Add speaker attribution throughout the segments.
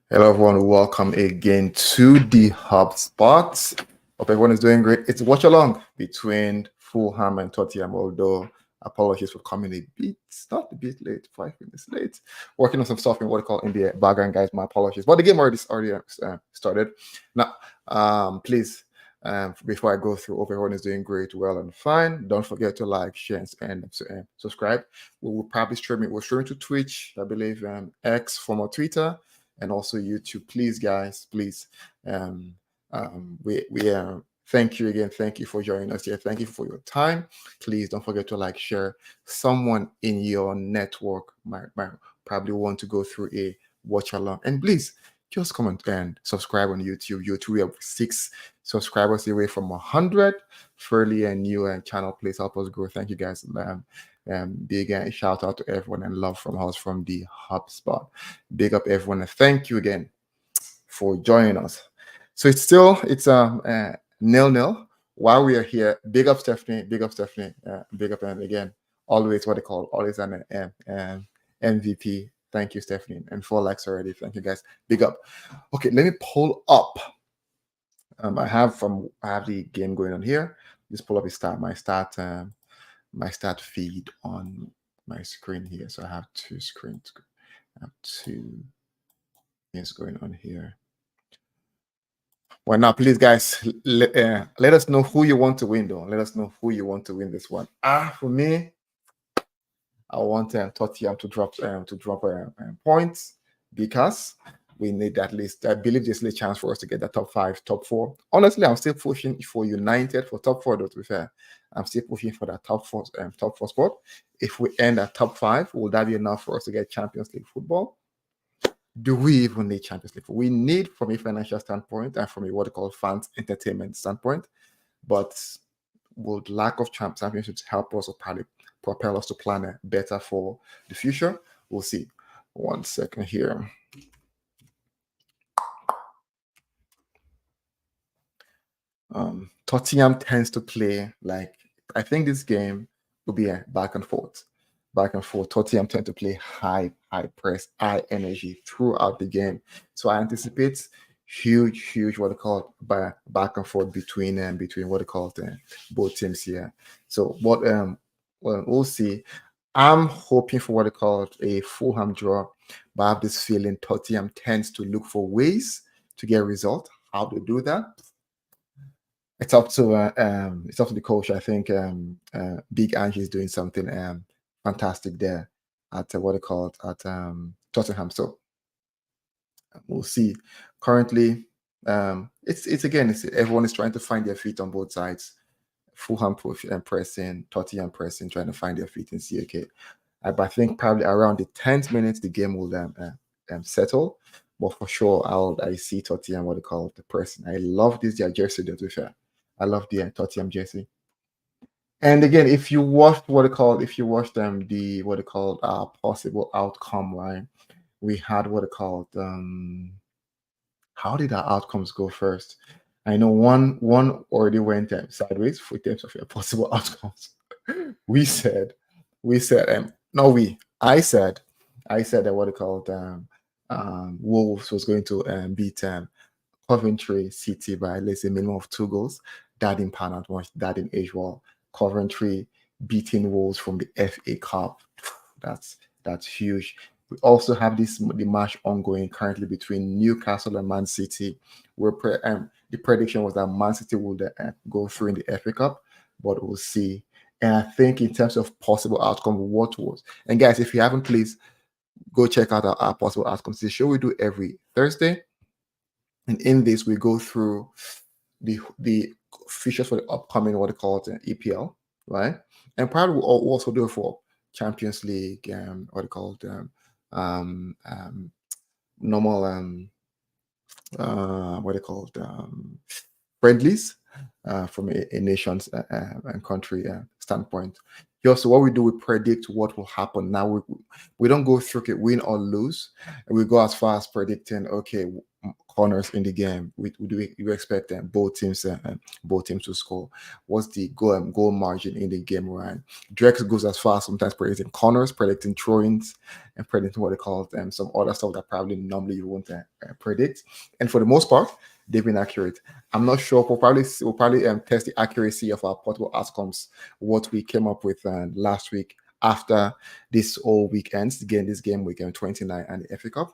Speaker 1: Hello, everyone. Welcome again to the Hotspurs. Hope everyone is doing great. It's watch along between Fulham and Tottenham, although apologies for coming a bit, not a bit late, 5 minutes late. Working on some stuff in what I call in the background, guys. My apologies. But the game already started. Now, please, before I go through, hope everyone is doing great, well, and fine. Don't forget to like, share, and subscribe. We will probably stream it. We'll stream it to Twitch, I believe, X, former Twitter, and also YouTube. Please, guys, please. Um, we thank you again. Thank you for joining us here. Thank you for your time. Please don't forget to like, share. Someone in your network might probably want to go through a watch along, and please just comment and subscribe on YouTube. YouTube, we have 6 subscribers away from 100. Fairly a new channel. Please help us grow. Thank you, guys. Big shout out to everyone and love from us from the HubSpot. Big up everyone and thank you again for joining us. So it's 0-0 while we are here. Big up Stephanie, big up Stephanie, big up, and again, always what they call always an MVP. Thank you, Stephanie, and 4 likes already. Thank you, guys. Big up. Okay, let me pull up. I have the game going on here. Just pull up my start feed on my screen here. So I have 2 screens. I have 2 things going on here. Well, now, please, guys, let us know who you want to win, though. Let us know who you want to win this one. For me, I want Tottenham to drop points because we need at least. I believe there's a chance for us to get the top 5, top 4. Honestly, I'm still pushing for United for top 4. Though, to be fair, I'm still pushing for that top 4 spot. If we end at top 5, will that be enough for us to get Champions League football? Do we even need Champions League? We need from a financial standpoint and from a what they call fans entertainment standpoint, but would lack of championships help us or probably propel us to plan better for the future? We'll see. 1 second here. Tottenham tends to play like, I think this game will be a back and forth. Tottenham tend to play high press, high energy throughout the game. So I anticipate huge what they call back and forth between what they call both teams here. So what well, we'll see. I'm hoping for what they call a Fulham draw, but I have this feeling Tottenham tends to look for ways to get a result. How to do that? It's up to the coach. I think Big Ange is doing something fantastic there at what they call it at Tottenham. So we'll see. Currently, it's everyone is trying to find their feet on both sides. Fulham pressing, Tottenham pressing, trying to find their feet and see. Okay, but I think probably around the 10th minute the game will settle. But for sure, I see Tottenham what they call the pressing. I love this their jersey. To be fair, I love the Tottenham jersey. And again, if you watched the what they called possible outcome, right? We had what they called how did our outcomes go first? I know one already went sideways for terms of your possible outcomes. we said no we I said that what they called Wolves was going to beat Coventry City by let's say minimum of 2 goals. That in penalty, that in age wall. Coventry beating Wolves from the FA Cup. That's huge. We also have the match ongoing currently between Newcastle and Man City. Where the prediction was that Man City would go through in the FA Cup, but we'll see. And I think in terms of possible outcome, what was, and guys, if you haven't, please go check out our possible outcomes. The show we do every Thursday, and in this we go through the features for the upcoming what they call it EPL, right? And probably we'll also do it for Champions League, what they call it, normal what they call it, friendlies from a nation's and country standpoint. Also, what we do, we predict what will happen. Now we don't go through it win or lose, and we go as far as predicting. Okay, corners in the game. We expect both teams to score. What's the goal margin in the game, right? Drex goes as far as sometimes predicting corners, predicting throw-ins, and predicting what they call some other stuff that probably normally you won't predict. And for the most part, they've been accurate. I'm not sure. We'll probably test the accuracy of our possible outcomes. What we came up with last week after this all weekends, again this game weekend 29 and the FA Cup.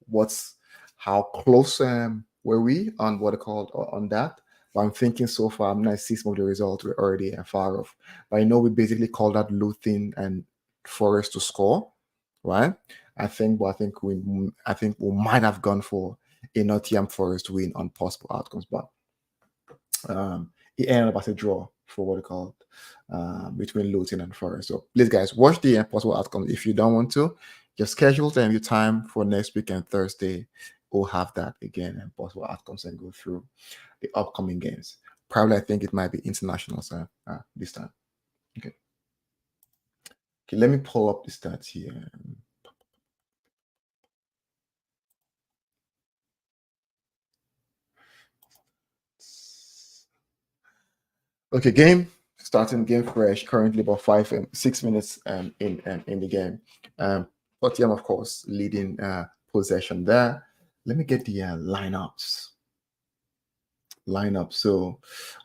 Speaker 1: What's how close were we on what they called on that? But I'm thinking so far, I'm not see some of the results we're already far off. But I know we basically called that Luton and Forest to score, right? I think we might have gone for a Nottingham Forest win on possible outcomes, but it ended up as a draw for what they called between Luton and Forest. So please, guys, watch the possible outcomes. If you don't want to, just schedule your time for next week and Thursday. We'll have that again and possible outcomes and go through the upcoming games. Probably, I think it might be international this time. Okay. Okay, let me pull up the stats here. Okay, starting game fresh. Currently about 6 minutes in the game. Tottenham, of course, leading possession there. Let me get the lineups. So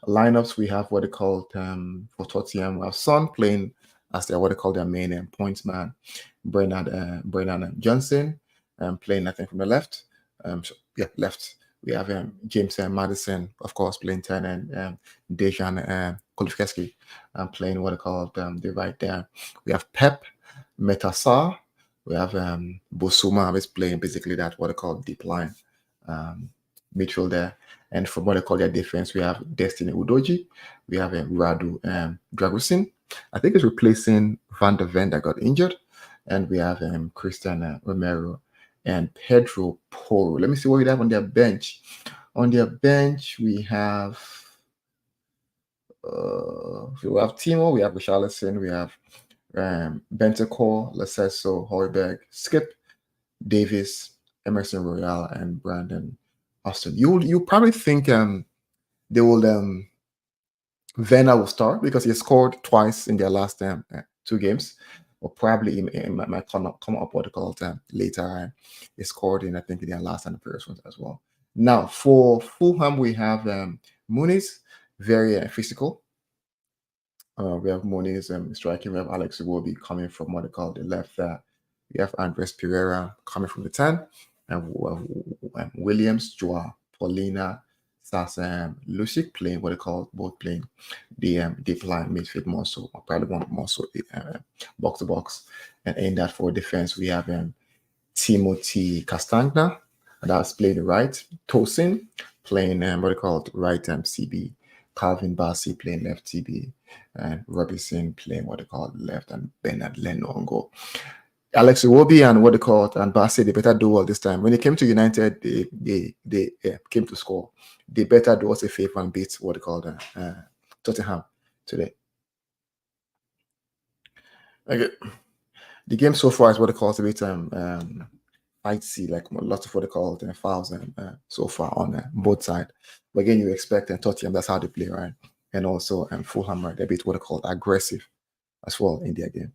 Speaker 1: lineups we have what they call for Tottenham. We have Son playing as their what they call their main points man. Brennan Johnson playing I think from the left. Left. We have James Madison, of course, playing 10, and Dejan Kulusevski playing what they call the right there. We have Pep Metasar. We have Bosuma is playing basically that what they call deep line midfield there. And from what they call their defense, we have Destiny Udoji. We have Radu Dragusin. I think it's replacing Van der Ven that got injured. And we have Christian Romero and Pedro Porro. Let me see what we have on their bench. On their bench, we have Timo, we have Richarlison, we have Bentancur, Lacesso, Højbjerg, Skip, Davis, Emerson Royale, and Brandon Austin. You probably think they will Werner will start because he scored twice in their last two games, or probably he might come up what they call later. He scored in I think in their last and the previous ones as well. Now for Fulham we have Muniz, very physical. We have Muniz striking. We have Alex Iwobi coming from what they call the left there. We have Andres Pereira coming from the 10, and Williams, Joao, Paulina, Sasa, Lucic playing what they call both playing the deep line midfield more so, or probably one more so box to box. And in that for defense, we have Timothy Castagna, that's playing the right, Tosin playing what they call right CB, Calvin Bassey playing left TB, and Robinson playing what they call left, and Bernard Leno on goal. Alex Iwobi and what they call and Bassey, they better do all this time. When they came to United, they came to score. They better do us a favor and beat what they call Tottenham today. Okay. The game so far is what they call a bit I'd see like lots of what they call fouls so far on both sides. But again, you expect Tottenham, that's how they play, right? And also Fulham, right? They're a bit what they call aggressive as well in their game.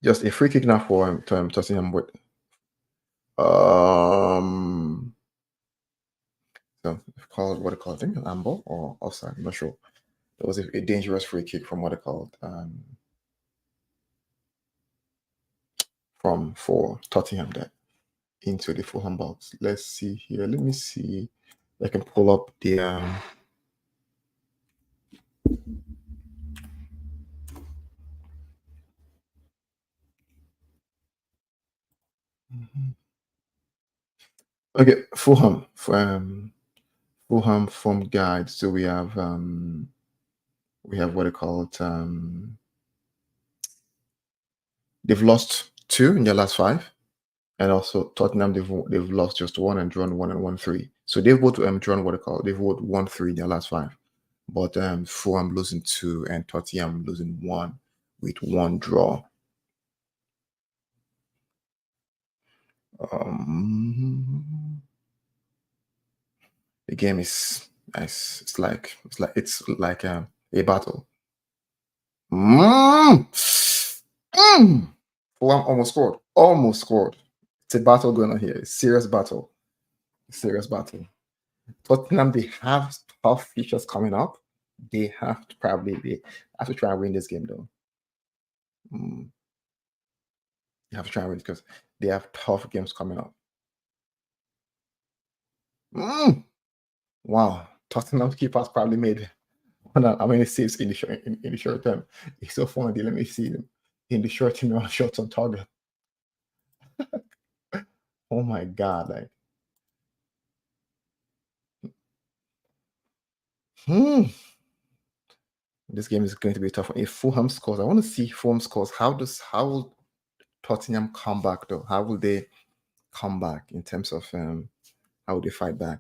Speaker 1: Just a free kick now for Tottenham with so called what they call I think Ambo or offside, I'm not sure. It was a dangerous free kick from what they called from for Tottenham there into the Fulham box. Let's see here. Let me see if I can pull up the okay, Fulham Fulham form guide. So we have what they call it. They've lost two in their last five, and also Tottenham they've lost just one and drawn one and won three. So they've both drawn what they call they've both won three in their last five. But Fulham losing two and Tottenham losing one with one draw. Um, the game is it's like a battle. Mm! Mm! Fulham almost scored. Almost scored. It's a battle going on here. It's serious battle. Serious battle. Tottenham, they have tough features coming up. They have to try and win this game though. Mm, they have to try and win because they have tough games coming up. Mm, wow. Tottenham keepers probably made how many saves in the short term. It's so funny. Let me see them in the short term on shots on target. Oh my god! Like, hmm, this game is going to be tough. If Fulham scores, I want to see Fulham scores. How will Tottenham come back though? How will they come back in terms of how will they fight back?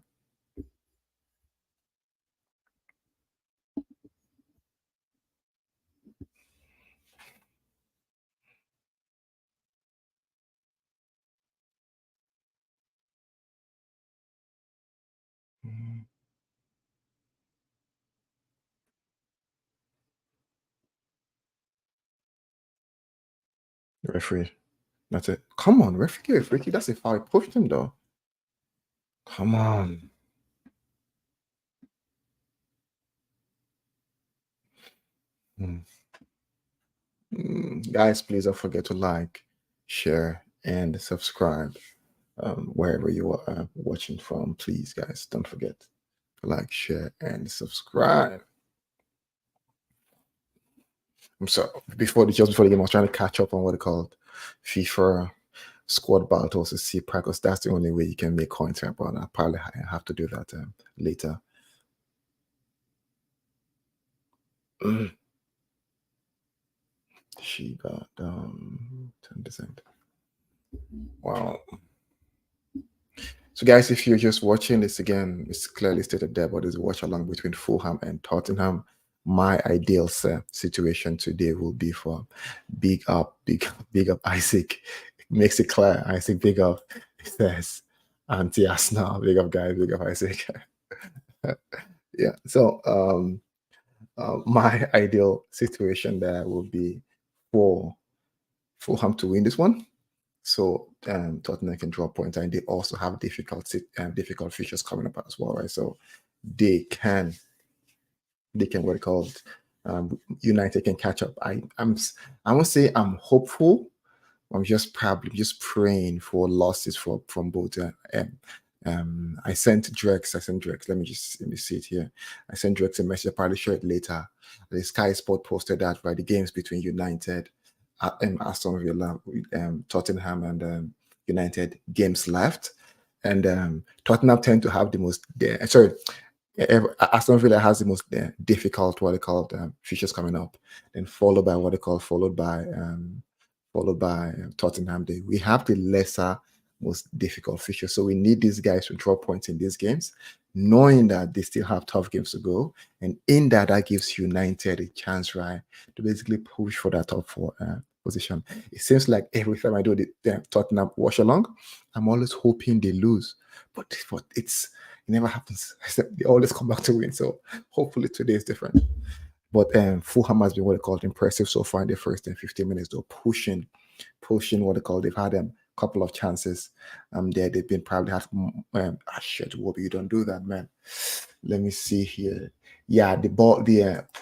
Speaker 1: Mm, referee, that's it. Come on, referee, that's a foul. I pushed him though. Come on. Mm. Guys, please don't forget to like, share, and subscribe wherever you are watching from. Please, guys, don't forget to like, share, and subscribe. So just before the game, I was trying to catch up on what they called FIFA squad battles to see practice. That's the only way you can make coins right, but I probably have to do that later. Mm, she got 10%. Wow. So, guys, if you're just watching this again, it's clearly stated there, but it's a watch along between Fulham and Tottenham. My ideal situation today will be for big up Isaac. Makes it clear. Isaac, big up. It says anti Arsenal. Big up, guys. Big up, Isaac. Yeah. So, my ideal situation there will be for Fulham to win this one. So Tottenham can draw points, and they also have difficult features coming up as well, right? So they can what it called United can catch up. I won't say I'm hopeful. I'm just probably just praying for losses from both. I sent Drex. Let me see it here. I sent Drex a message. I'll probably share it later. The Sky Sport posted that right. The games between United, Aston Villa, Tottenham, and United games left, and Tottenham tend to have the most. Sorry, Aston Villa has the most difficult what they call features coming up, then followed by Tottenham. We have the lesser, most difficult fixture. So we need these guys to draw points in these games, knowing that they still have tough games to go. And in that, that gives United a chance, right, to basically push for that top four position. It seems like every time I do the Tottenham watch along, I'm always hoping they lose. But it never happens. They always come back to win. So hopefully today is different. But Fulham has been what they call impressive so far in the first 15 minutes, though, pushing what they call. They've had a couple of chances. There they've been probably had. Shit, Wobby, you don't do that, man. Let me see here. Yeah, the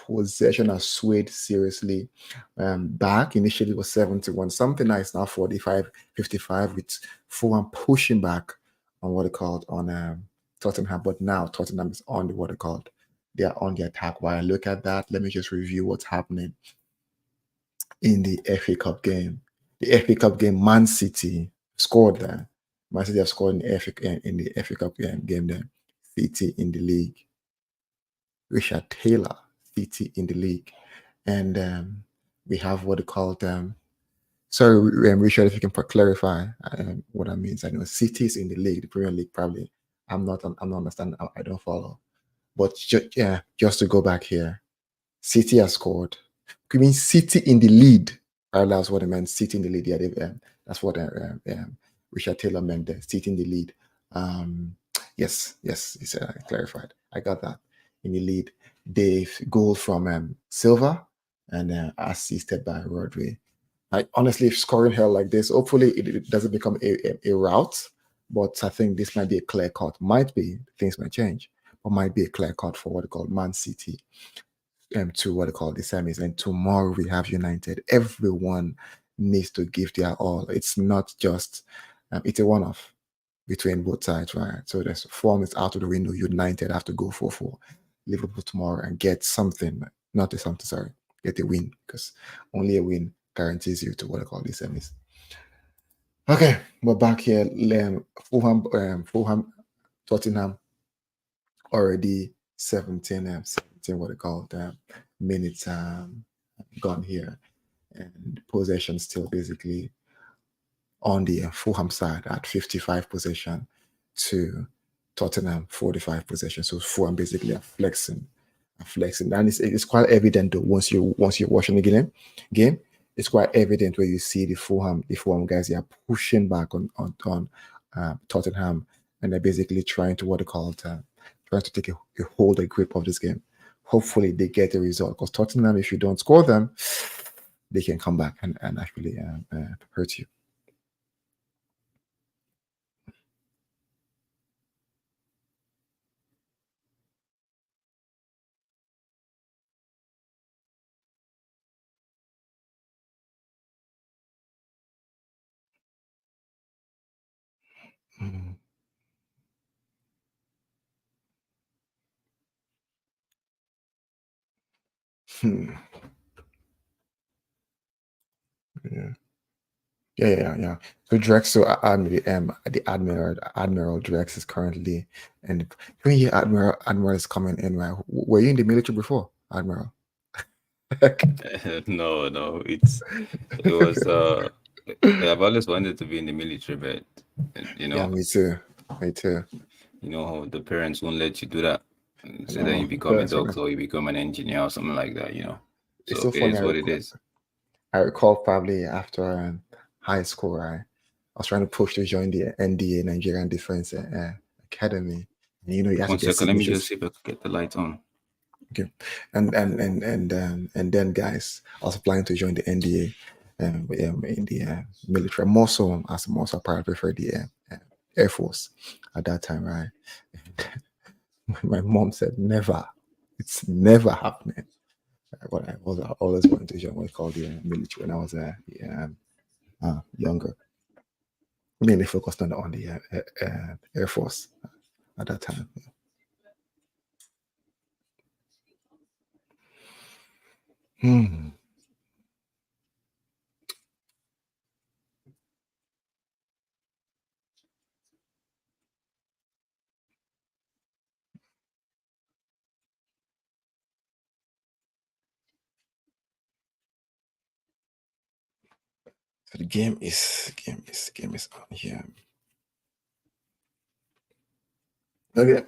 Speaker 1: possession has swayed seriously back. Initially, it was 71. Something nice now 45, 55 with Fulham pushing back on what they called on Tottenham. But now Tottenham is on the what they called they are on the attack. While I look at that, let me just review what's happening in the FA Cup game. The FA Cup game, Man City scored there. Man City have scored in the FA Cup game there. City in the league. Richard Taylor, City in the league. And we have what they call sorry, Richard, if you can clarify what that means. I know cities in the league, the Premier League, probably. I'm not understanding. I don't follow. But yeah, just to go back here, City has scored. You mean City in the lead? That's what I meant. City in the lead. Yeah, that's what Richard Taylor meant there. City in the lead. Yes, he said. I clarified. I got that in the lead. They goal from Silva and assisted by Rodri. I honestly, if scoring hell like this, hopefully it doesn't become a rout. But I think this might be a clear cut. Might be things might change, but might be a clear cut for what they call Man City to what they call the semis. And tomorrow we have United. Everyone needs to give their all. It's not just it's a one-off between both sides, right? So there's form is out of the window. United have to go for Liverpool tomorrow and get something, not a something, sorry, get a win because only a win guarantees you to what I call the semis. Okay, we're back here. Fulham, Tottenham already 17 what they call minutes gone here, and possession still basically on the Fulham side at 55 possession to Tottenham 45 possession. So Fulham basically are flexing, and it's quite evident though once you're watching the game, it's quite evident where you see the Fulham guys they are pushing back on Tottenham, and they're basically trying to what they call it, trying to take a hold, a grip of this game. Hopefully they get a result because Tottenham, if you don't score them, they can come back and actually hurt you. Mm. Hmm. Yeah. Yeah. So Drex, so the Admiral Drex is currently, and when you Admiral is coming in, right? Were you in the military before, Admiral?
Speaker 2: No, it was I've always wanted to be in the military, but you
Speaker 1: Yeah,
Speaker 2: know,
Speaker 1: me too. Me too.
Speaker 2: how the parents won't let you do that.
Speaker 1: I
Speaker 2: So then you
Speaker 1: know.
Speaker 2: become a
Speaker 1: That's funny.
Speaker 2: doctor or you become an engineer or something like that.
Speaker 1: It's
Speaker 2: So
Speaker 1: so
Speaker 2: it
Speaker 1: funny.
Speaker 2: is what it is.
Speaker 1: I recall probably after high school, right? I was trying to push to join the NDA, Nigerian Defense Academy. And, you have to
Speaker 2: One
Speaker 1: get
Speaker 2: second, let me just
Speaker 1: signatures.
Speaker 2: see if I could get the light on.
Speaker 1: Okay. And then guys, I was applying to join the NDA in the military. More so as more so I prefer the Air Force at that time, right? My mom said never. It's never happening. But I always wanted to join what's called the military when I was younger. Mainly focused on the Air Force at that time. Hmm. So the game is on here. Okay.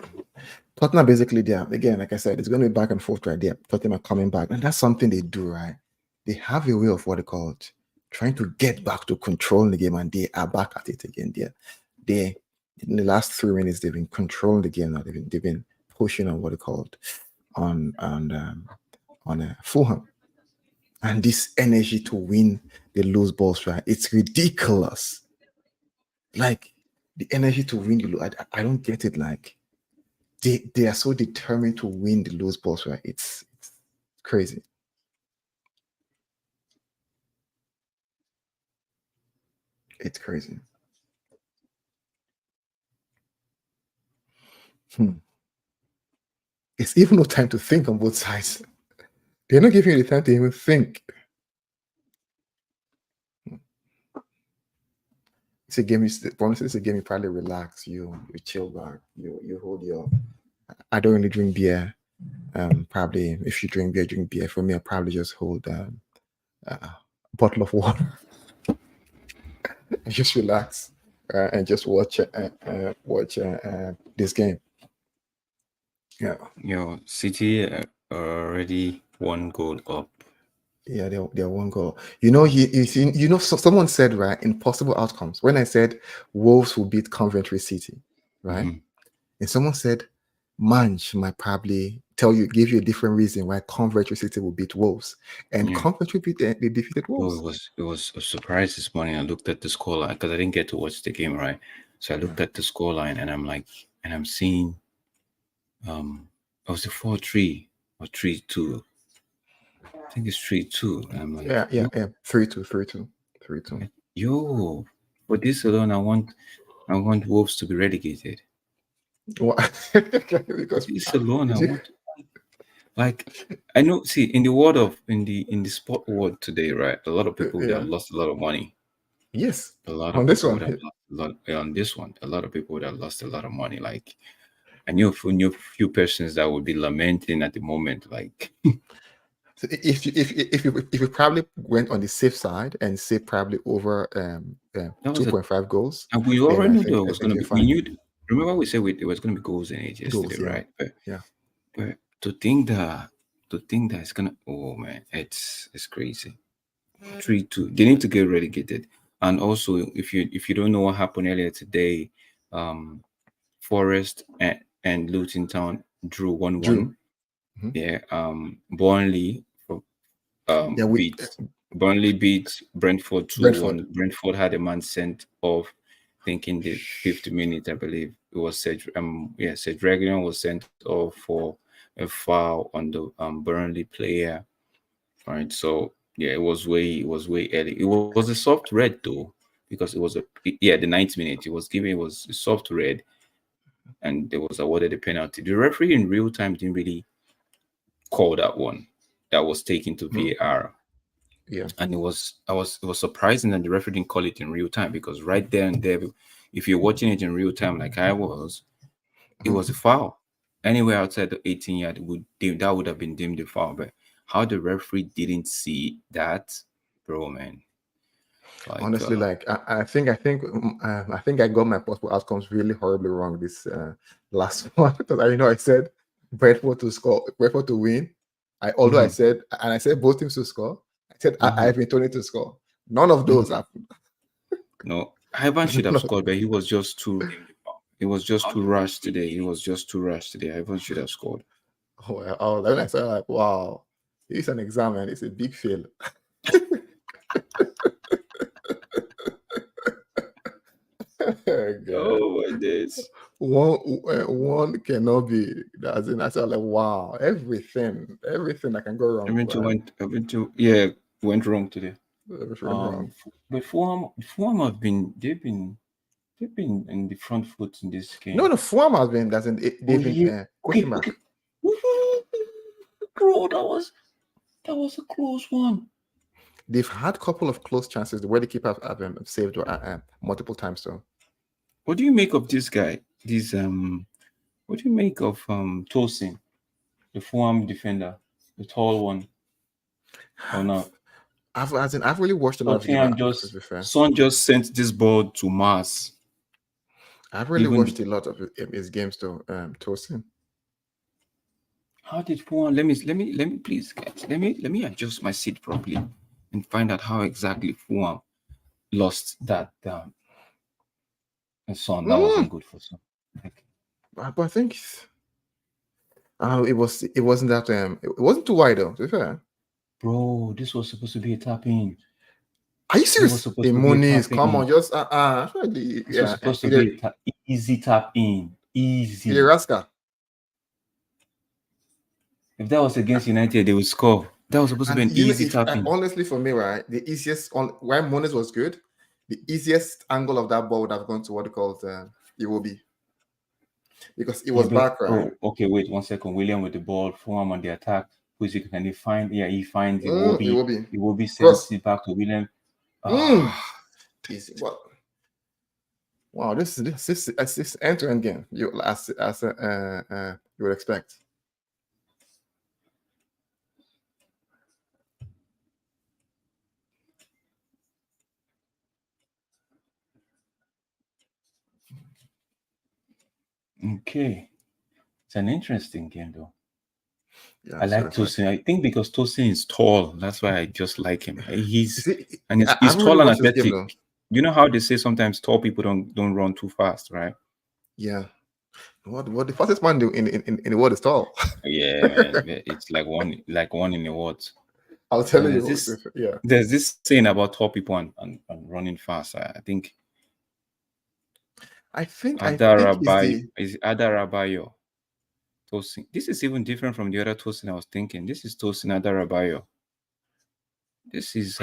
Speaker 1: Tottenham basically there again, like I said, it's going to be back and forth right there. Tottenham are coming back, and that's something they do right. They have a way of what they call it, trying to get back to controlling the game, and they are back at it again. There, they in the last 3 minutes they've been controlling the game. Now they've been pushing on what they call it on Fulham, and this energy to win the lose balls right. It's ridiculous. Like the energy to win the lose, I don't get it. Like they are so determined to win the lose balls, right? It's crazy. It's crazy. Hmm. It's even no time to think on both sides. They're not giving you the time to even think. it's a game. Honestly, it's a game. You probably relax. You chill back. You hold your. I don't really drink beer. Probably if you drink beer. For me, I probably just hold a bottle of water and just relax and just watch this game. Yeah,
Speaker 2: City already 1 goal up.
Speaker 1: yeah, they're one goal. So someone said right in possible outcomes when I said Wolves will beat Coventry City, right?
Speaker 2: Mhm.
Speaker 1: And someone said Manch might probably give you a different reason why Coventry City will beat Wolves, and
Speaker 2: Yeah.
Speaker 1: Coventry they defeated
Speaker 2: Oh,
Speaker 1: Wolves.
Speaker 2: it was a surprise this morning. I looked at the scoreline because I didn't get to watch the game, right? So I
Speaker 1: Yeah,
Speaker 2: looked at the scoreline and I'm seeing it was a 4-3 or 3-2. I think it's 3-2. And I'm like,
Speaker 1: yeah. 3-2, 3-2, 3-2.
Speaker 2: yo, for this alone, I want Wolves to be relegated. For
Speaker 1: Because
Speaker 2: this alone, I
Speaker 1: is it-
Speaker 2: want like I know. See, in the world of in the sport world today, right? A lot of people would
Speaker 1: yeah,
Speaker 2: have lost a lot of money.
Speaker 1: yes,
Speaker 2: A lot
Speaker 1: on
Speaker 2: of
Speaker 1: this
Speaker 2: people
Speaker 1: one.
Speaker 2: would have lost a lot on this one. A lot of people would have lost a lot of money. Like I knew a few persons that would be lamenting at the moment. Like
Speaker 1: So if you probably went on the safe side and say probably over
Speaker 2: that was a
Speaker 1: 2.5 goals,
Speaker 2: and we
Speaker 1: then
Speaker 2: already
Speaker 1: I
Speaker 2: knew
Speaker 1: think
Speaker 2: there
Speaker 1: I
Speaker 2: was
Speaker 1: think
Speaker 2: gonna
Speaker 1: you're
Speaker 2: be. We
Speaker 1: fine.
Speaker 2: knew. Remember we said there was gonna be goals in it yesterday,
Speaker 1: Goals, yeah,
Speaker 2: right?
Speaker 1: yeah.
Speaker 2: But to think that it's gonna. Oh man, it's crazy. 3-2. They need to get relegated. And also, if you don't know what happened earlier today, um, Forest and Luton Town drew 1-1.
Speaker 1: Drew. Mhm.
Speaker 2: Yeah. Um,
Speaker 1: Yeah,
Speaker 2: beat Burnley beat Brentford 2-1.
Speaker 1: Brentford.
Speaker 2: Brentford had a man sent off, thinking the 50th minute, I believe it was Cedric Reguilon was sent off for a foul on the Burnley player. Right. So yeah, it was way early. It was a soft red though, because it was the 9th minute. It was a soft red, and there was awarded a penalty. The referee in real time didn't really call that one. That was taken to
Speaker 1: Hmm.
Speaker 2: VAR.
Speaker 1: Yeah.
Speaker 2: And it was surprising that the referee didn't call it in real time, because right there and there, if you're watching it in real time like I was, it
Speaker 1: Mhm.
Speaker 2: was a foul. Anywhere outside the 18 yard that would have been deemed a foul. But how the referee didn't see that, bro, man. Like
Speaker 1: Honestly, like I think I got my possible outcomes really horribly wrong this last one because I said Brentford to win. Although I
Speaker 2: mhm.
Speaker 1: said and I said both teams to score. I said
Speaker 2: Mhm.
Speaker 1: I've been told to score. None of those
Speaker 2: Mhm.
Speaker 1: happened.
Speaker 2: No, Ivan should have
Speaker 1: No.
Speaker 2: scored, but he was just too rushed today. He was just too rushed today. Ivan should have scored.
Speaker 1: Then I said like, wow, it's an exam and it's a big fail. God.
Speaker 2: Oh my days.
Speaker 1: One cannot be. As in, I said like, wow, everything that can go wrong, right?
Speaker 2: Went wrong today.
Speaker 1: Everything wrong.
Speaker 2: But Fulham they've been in the front foot in this
Speaker 1: No,
Speaker 2: game.
Speaker 1: the form has been doesn't.
Speaker 2: Oh
Speaker 1: They've been
Speaker 2: yeah,
Speaker 1: pushing
Speaker 2: okay,
Speaker 1: back.
Speaker 2: okay. Bro, that was a close one.
Speaker 1: They've had a couple of close chances where the keeper have saved multiple times. So
Speaker 2: What do you make of this guy? What do you make of Tosin, the Fulham defender, the tall one, or not?
Speaker 1: I've really watched a lot of the game.
Speaker 2: Tottenham
Speaker 1: To
Speaker 2: just
Speaker 1: be fair,
Speaker 2: Son just sent this ball to Mars.
Speaker 1: I've really
Speaker 2: Even
Speaker 1: watched a lot of his games though. Tosin.
Speaker 2: how did Fulham? Let me please, guys. Let me adjust my seat properly and find out how exactly Fulham lost that Son. That
Speaker 1: Mm,
Speaker 2: wasn't good for Son. Like,
Speaker 1: but I think it wasn't that it wasn't too wide though. To be fair,
Speaker 2: bro, this was supposed to be a tap in.
Speaker 1: are you
Speaker 2: It was
Speaker 1: serious?
Speaker 2: supposed
Speaker 1: The
Speaker 2: to be a
Speaker 1: Moniz,
Speaker 2: tap
Speaker 1: come
Speaker 2: in.
Speaker 1: on, just actually,
Speaker 2: This was
Speaker 1: yeah,
Speaker 2: supposed to be easy tap in. Easy.
Speaker 1: Rascal.
Speaker 2: If that was against United, they would score. That was supposed to be
Speaker 1: And
Speaker 2: an easy
Speaker 1: if
Speaker 2: tap in.
Speaker 1: honestly for me, right, the easiest on why Moniz was good, the easiest angle of that ball would have gone to what they call it will be because it
Speaker 2: Yeah,
Speaker 1: was
Speaker 2: but
Speaker 1: back, right?
Speaker 2: oh, okay, wait 1 second. William with the ball, Fulham on the attack. Who is it? Can he find? Yeah, he finds
Speaker 1: It will be
Speaker 2: Iwobi sends
Speaker 1: cross.
Speaker 2: it back to William.
Speaker 1: Mm,
Speaker 2: Ah,
Speaker 1: easy. What? Wow, this end-to-end game. You as you would expect.
Speaker 2: Okay, it's an interesting game though.
Speaker 1: Yeah,
Speaker 2: I
Speaker 1: so
Speaker 2: like
Speaker 1: that's like.
Speaker 2: Tosin. I think because Tosin is tall, that's why I just like him.
Speaker 1: You
Speaker 2: He's
Speaker 1: see,
Speaker 2: and
Speaker 1: I
Speaker 2: he's
Speaker 1: haven't really
Speaker 2: tall and
Speaker 1: watched this game
Speaker 2: athletic.
Speaker 1: though.
Speaker 2: You know how they say sometimes tall people don't run too fast, right?
Speaker 1: Yeah. What the fastest man in the world is tall.
Speaker 2: Yeah, man. It's like one in a what?
Speaker 1: I'll tell you. Yeah.
Speaker 2: There's this saying about tall people and running fast. I think
Speaker 1: I think is the
Speaker 2: Adarabayo Tosin. This is even different from the other Tosin I was thinking. This is Tosin Adarabayo. This is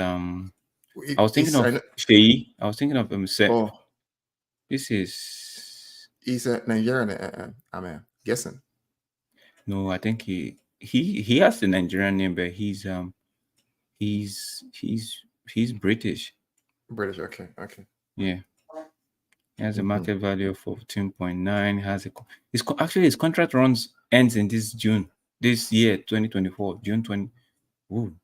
Speaker 2: I was thinking
Speaker 1: is I
Speaker 2: of
Speaker 1: know,
Speaker 2: Sheyi. I was thinking of
Speaker 1: oh,
Speaker 2: This is
Speaker 1: he's a Nigerian. I'm guessing
Speaker 2: no. I think he has the Nigerian name, but he's he's he's British.
Speaker 1: British. Okay, okay.
Speaker 2: Yeah, he has a
Speaker 1: Mhm.
Speaker 2: market value of 14.9. Has a actually his contract ends in this year 2024 June 20. Ooh,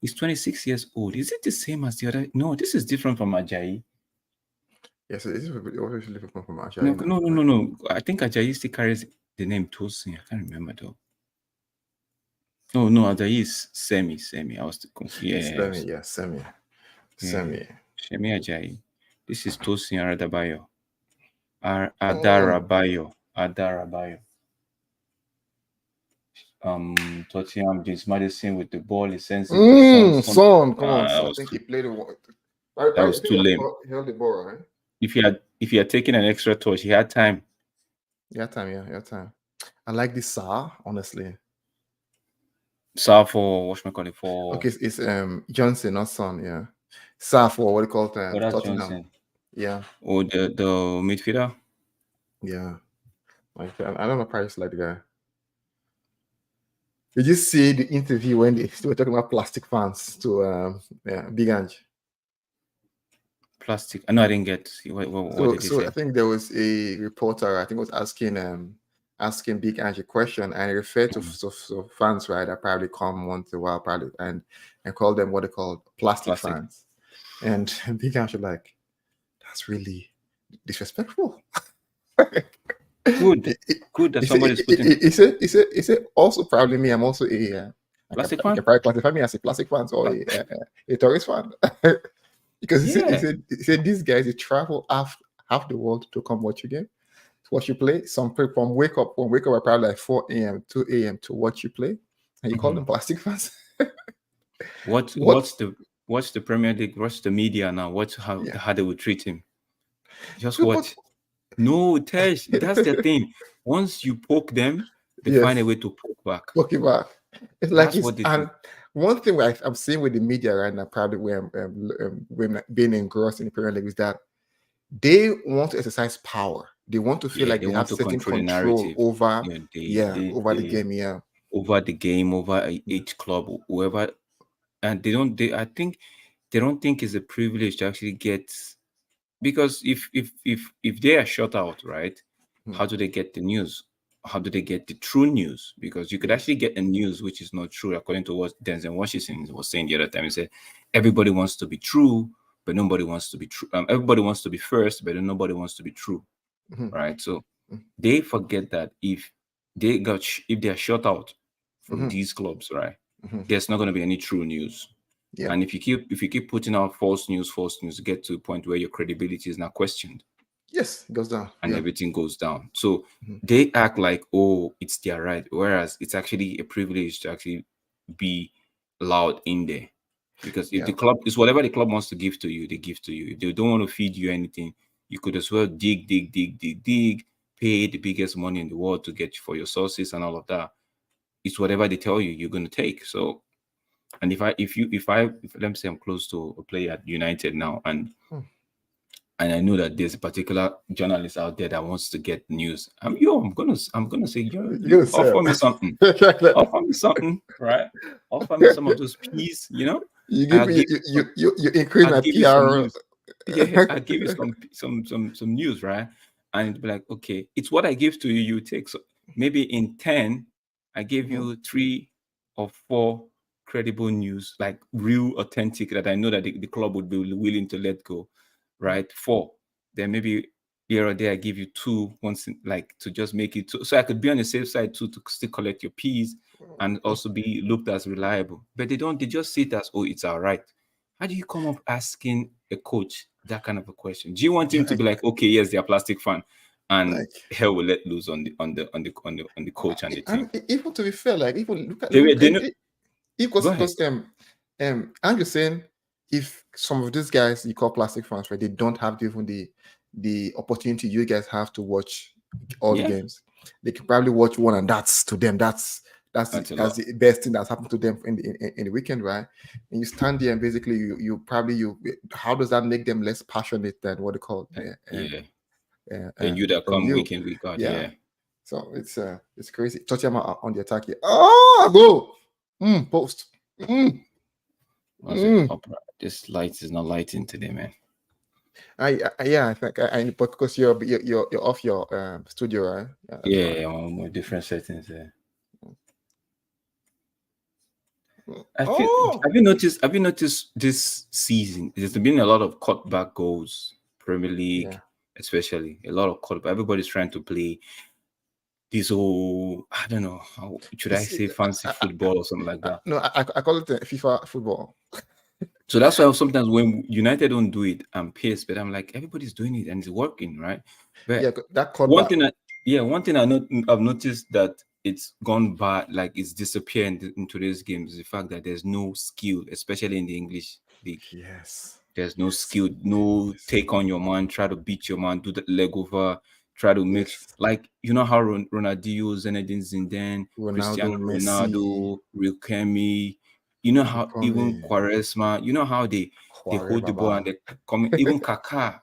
Speaker 2: he's 26 years old. Is it the same as the other? No, this is different from Ajayi.
Speaker 1: Yes, it is obviously from
Speaker 2: No,
Speaker 1: Ajayi now.
Speaker 2: no, no, no, no. I think Ajayi still carries the name Tosin. I can't remember though. No, Ajayi is Semi. I was confused. Yeah,
Speaker 1: Semi.
Speaker 2: yeah.
Speaker 1: Semi.
Speaker 2: Shemi Ajayi. This is Tosin Aradabayo.
Speaker 1: Oh,
Speaker 2: Adarabayo. Tottenham, James Madison with the ball. He sends it to Son.
Speaker 1: Son, come on.
Speaker 2: That
Speaker 1: I
Speaker 2: was
Speaker 1: think he
Speaker 2: too.
Speaker 1: played it.
Speaker 2: That
Speaker 1: I
Speaker 2: was
Speaker 1: think
Speaker 2: too lame.
Speaker 1: he held the ball, right?
Speaker 2: If he had taken an extra touch, he had time.
Speaker 1: Yeah, time. Yeah, time. I like this Saar, honestly.
Speaker 2: Saw for whatchamacallit for
Speaker 1: Okay, it's Johnson, not Son. Yeah, Saar for what do you call it?
Speaker 2: that's
Speaker 1: Tottenham.
Speaker 2: Johnson.
Speaker 1: Yeah,
Speaker 2: Or the midfielder.
Speaker 1: yeah. Like I don't know, Paris like the guy. Did you see the interview when they were talking about plastic fans to Big Ange?
Speaker 2: Plastic. I know I didn't get. What did he
Speaker 1: So I
Speaker 2: say?
Speaker 1: think there was a reporter, I think was asking Big Ange a question, and he referred to
Speaker 2: Mhm.
Speaker 1: fans, right, that probably come once in a while, probably, and call them what they call plastic
Speaker 2: Plastic.
Speaker 1: fans. And Big Ange was like, that's really disrespectful.
Speaker 2: Good. Good that somebody's putting
Speaker 1: He said also probably me, I'm also
Speaker 2: plastic
Speaker 1: you
Speaker 2: fan.
Speaker 1: can probably classify me as a plastic fan or a tourist fan. Because
Speaker 2: Yeah.
Speaker 1: he said these guys they travel half the world to come watch you game, to watch you play. Some people from wake up at probably like 4 a.m., 2 a.m. to watch you play, and you call
Speaker 2: Mhm.
Speaker 1: them plastic fans.
Speaker 2: What
Speaker 1: What?
Speaker 2: what's the Premier League? What's the media now? What's
Speaker 1: Yeah.
Speaker 2: how they would treat him? Just
Speaker 1: So, but
Speaker 2: watch. No, Tesh, that's the thing. Once you poke them, they find
Speaker 1: yes,
Speaker 2: a way to poke back.
Speaker 1: looking back, it's like
Speaker 2: That's
Speaker 1: it's
Speaker 2: what they do.
Speaker 1: and one thing I'm seeing with the media right now, probably where women being engrossed in the Premier League is that they want to exercise power. They want to feel
Speaker 2: Yeah,
Speaker 1: like
Speaker 2: they
Speaker 1: they have
Speaker 2: want to
Speaker 1: certain
Speaker 2: control the
Speaker 1: control
Speaker 2: narrative.
Speaker 1: over,
Speaker 2: You know,
Speaker 1: over the game. Yeah.
Speaker 2: over the game, over each club, whoever, and I think they don't think it's a privilege to actually get, because if they are shut out, right,
Speaker 1: Hmm.
Speaker 2: how do they get the news? How do they get the true news? Because you could
Speaker 1: Yes.
Speaker 2: actually get a news which is not true, according to what Denzel Washington was saying the other time. He said everybody wants to be true, but nobody wants to be true. Everybody wants to be first, but then nobody wants to be true,
Speaker 1: Mhm.
Speaker 2: right? So they forget that if if they are shut out from
Speaker 1: Mhm.
Speaker 2: these clubs, right,
Speaker 1: Mhm.
Speaker 2: there's not going to be any true news.
Speaker 1: Yeah.
Speaker 2: And if you keep putting out false news, get to a point where your credibility is now questioned
Speaker 1: Yes, it goes down.
Speaker 2: and
Speaker 1: Yeah.
Speaker 2: everything goes down. So
Speaker 1: Mhm.
Speaker 2: they act like, oh, it's their right, whereas it's actually a privilege to actually be allowed in there. Because if
Speaker 1: Yeah.
Speaker 2: the club is whatever the club wants to give to you, they give to you. If they don't want to feed you anything, you could as well dig, pay the biggest money in the world to get for your sources and all of that. It's whatever they tell you, you're going to take. So, and if let me say I'm close to a player at United now, and
Speaker 1: Hmm.
Speaker 2: I know that there's a particular journalist out there that wants to get news. I'm gonna say,
Speaker 1: You're
Speaker 2: you
Speaker 1: gonna
Speaker 2: offer
Speaker 1: sell.
Speaker 2: me something, right? Offer me some of those peas,
Speaker 1: You give
Speaker 2: I'll
Speaker 1: me
Speaker 2: give you some,
Speaker 1: you increase
Speaker 2: I'll
Speaker 1: my
Speaker 2: give you some
Speaker 1: PR
Speaker 2: news. yeah, I give you some news, right? And it'd be like, okay, it's what I give to you, you take. So maybe in 10, I give
Speaker 1: Mhm.
Speaker 2: you 3 or 4 credible news, like real authentic that I know that the club would be willing to let go, right? 4. Then maybe here or there I give you 2 once like to just make it so I could be on the safe side too to still collect your P's and also be looked as reliable. But they just see it as, oh, it's all right. How do you come up asking a coach that kind of a question? Do you want him to
Speaker 1: like,
Speaker 2: be like, okay, yes, they're plastic fan, and
Speaker 1: like
Speaker 2: hell will let loose on the coach and the team?
Speaker 1: and even to be fair, like even
Speaker 2: They know. Go ahead.
Speaker 1: because I'm just saying if some of these guys you call plastic fans, right, they don't have even the opportunity you guys have to watch all the
Speaker 2: Yeah,
Speaker 1: games. They can probably watch one, and that's to them.
Speaker 2: that's a
Speaker 1: That's
Speaker 2: lot.
Speaker 1: the best thing that's happened to them in the weekend, right? And you stand there and basically you probably you how does that make them less passionate than what they call
Speaker 2: Yeah. Then you that
Speaker 1: than
Speaker 2: come
Speaker 1: you?
Speaker 2: week in week out,
Speaker 1: Yeah.
Speaker 2: yeah.
Speaker 1: So it's crazy. Tottenham are on the attack here. Oh, go! Post. Mm,
Speaker 2: Was it
Speaker 1: mm.
Speaker 2: opera? This light is not lighting today, man.
Speaker 1: Yeah, I think but because you're off your studio, right? Yeah, that's
Speaker 2: Yeah,
Speaker 1: fine.
Speaker 2: yeah, on different settings there. I feel.
Speaker 1: Oh,
Speaker 2: Have you noticed this season? There's been a lot of cutback goals. Premier League,
Speaker 1: yeah.
Speaker 2: especially a lot of cutback. Everybody's trying to play this whole. I don't know. How should I
Speaker 1: It's
Speaker 2: say fancy football or something like that?
Speaker 1: no, I call it FIFA football.
Speaker 2: So that's why sometimes when United don't do it, I'm pissed. But I'm like, everybody's doing it and it's working, right?
Speaker 1: Yeah,
Speaker 2: But
Speaker 1: that
Speaker 2: one
Speaker 1: cutback.
Speaker 2: thing I yeah, one thing I've noticed that it's gone bad, like it's disappearing in today's games, is the fact that there's no skill, especially in the English league.
Speaker 1: Yes,
Speaker 2: There's no
Speaker 1: yes,
Speaker 2: skill, no
Speaker 1: yes,
Speaker 2: take on your man, try to beat your man, do the leg over, try to make
Speaker 1: yes.
Speaker 2: like you know how Ronaldinho, Zinedine Zidane,
Speaker 1: Ronaldo,
Speaker 2: Cristiano
Speaker 1: Messi,
Speaker 2: Ronaldo, Kemi, you know how even
Speaker 1: Kwame,
Speaker 2: Quaresma, you know how they
Speaker 1: Kware
Speaker 2: hold the ball and
Speaker 1: Baba.
Speaker 2: they come even Kaka,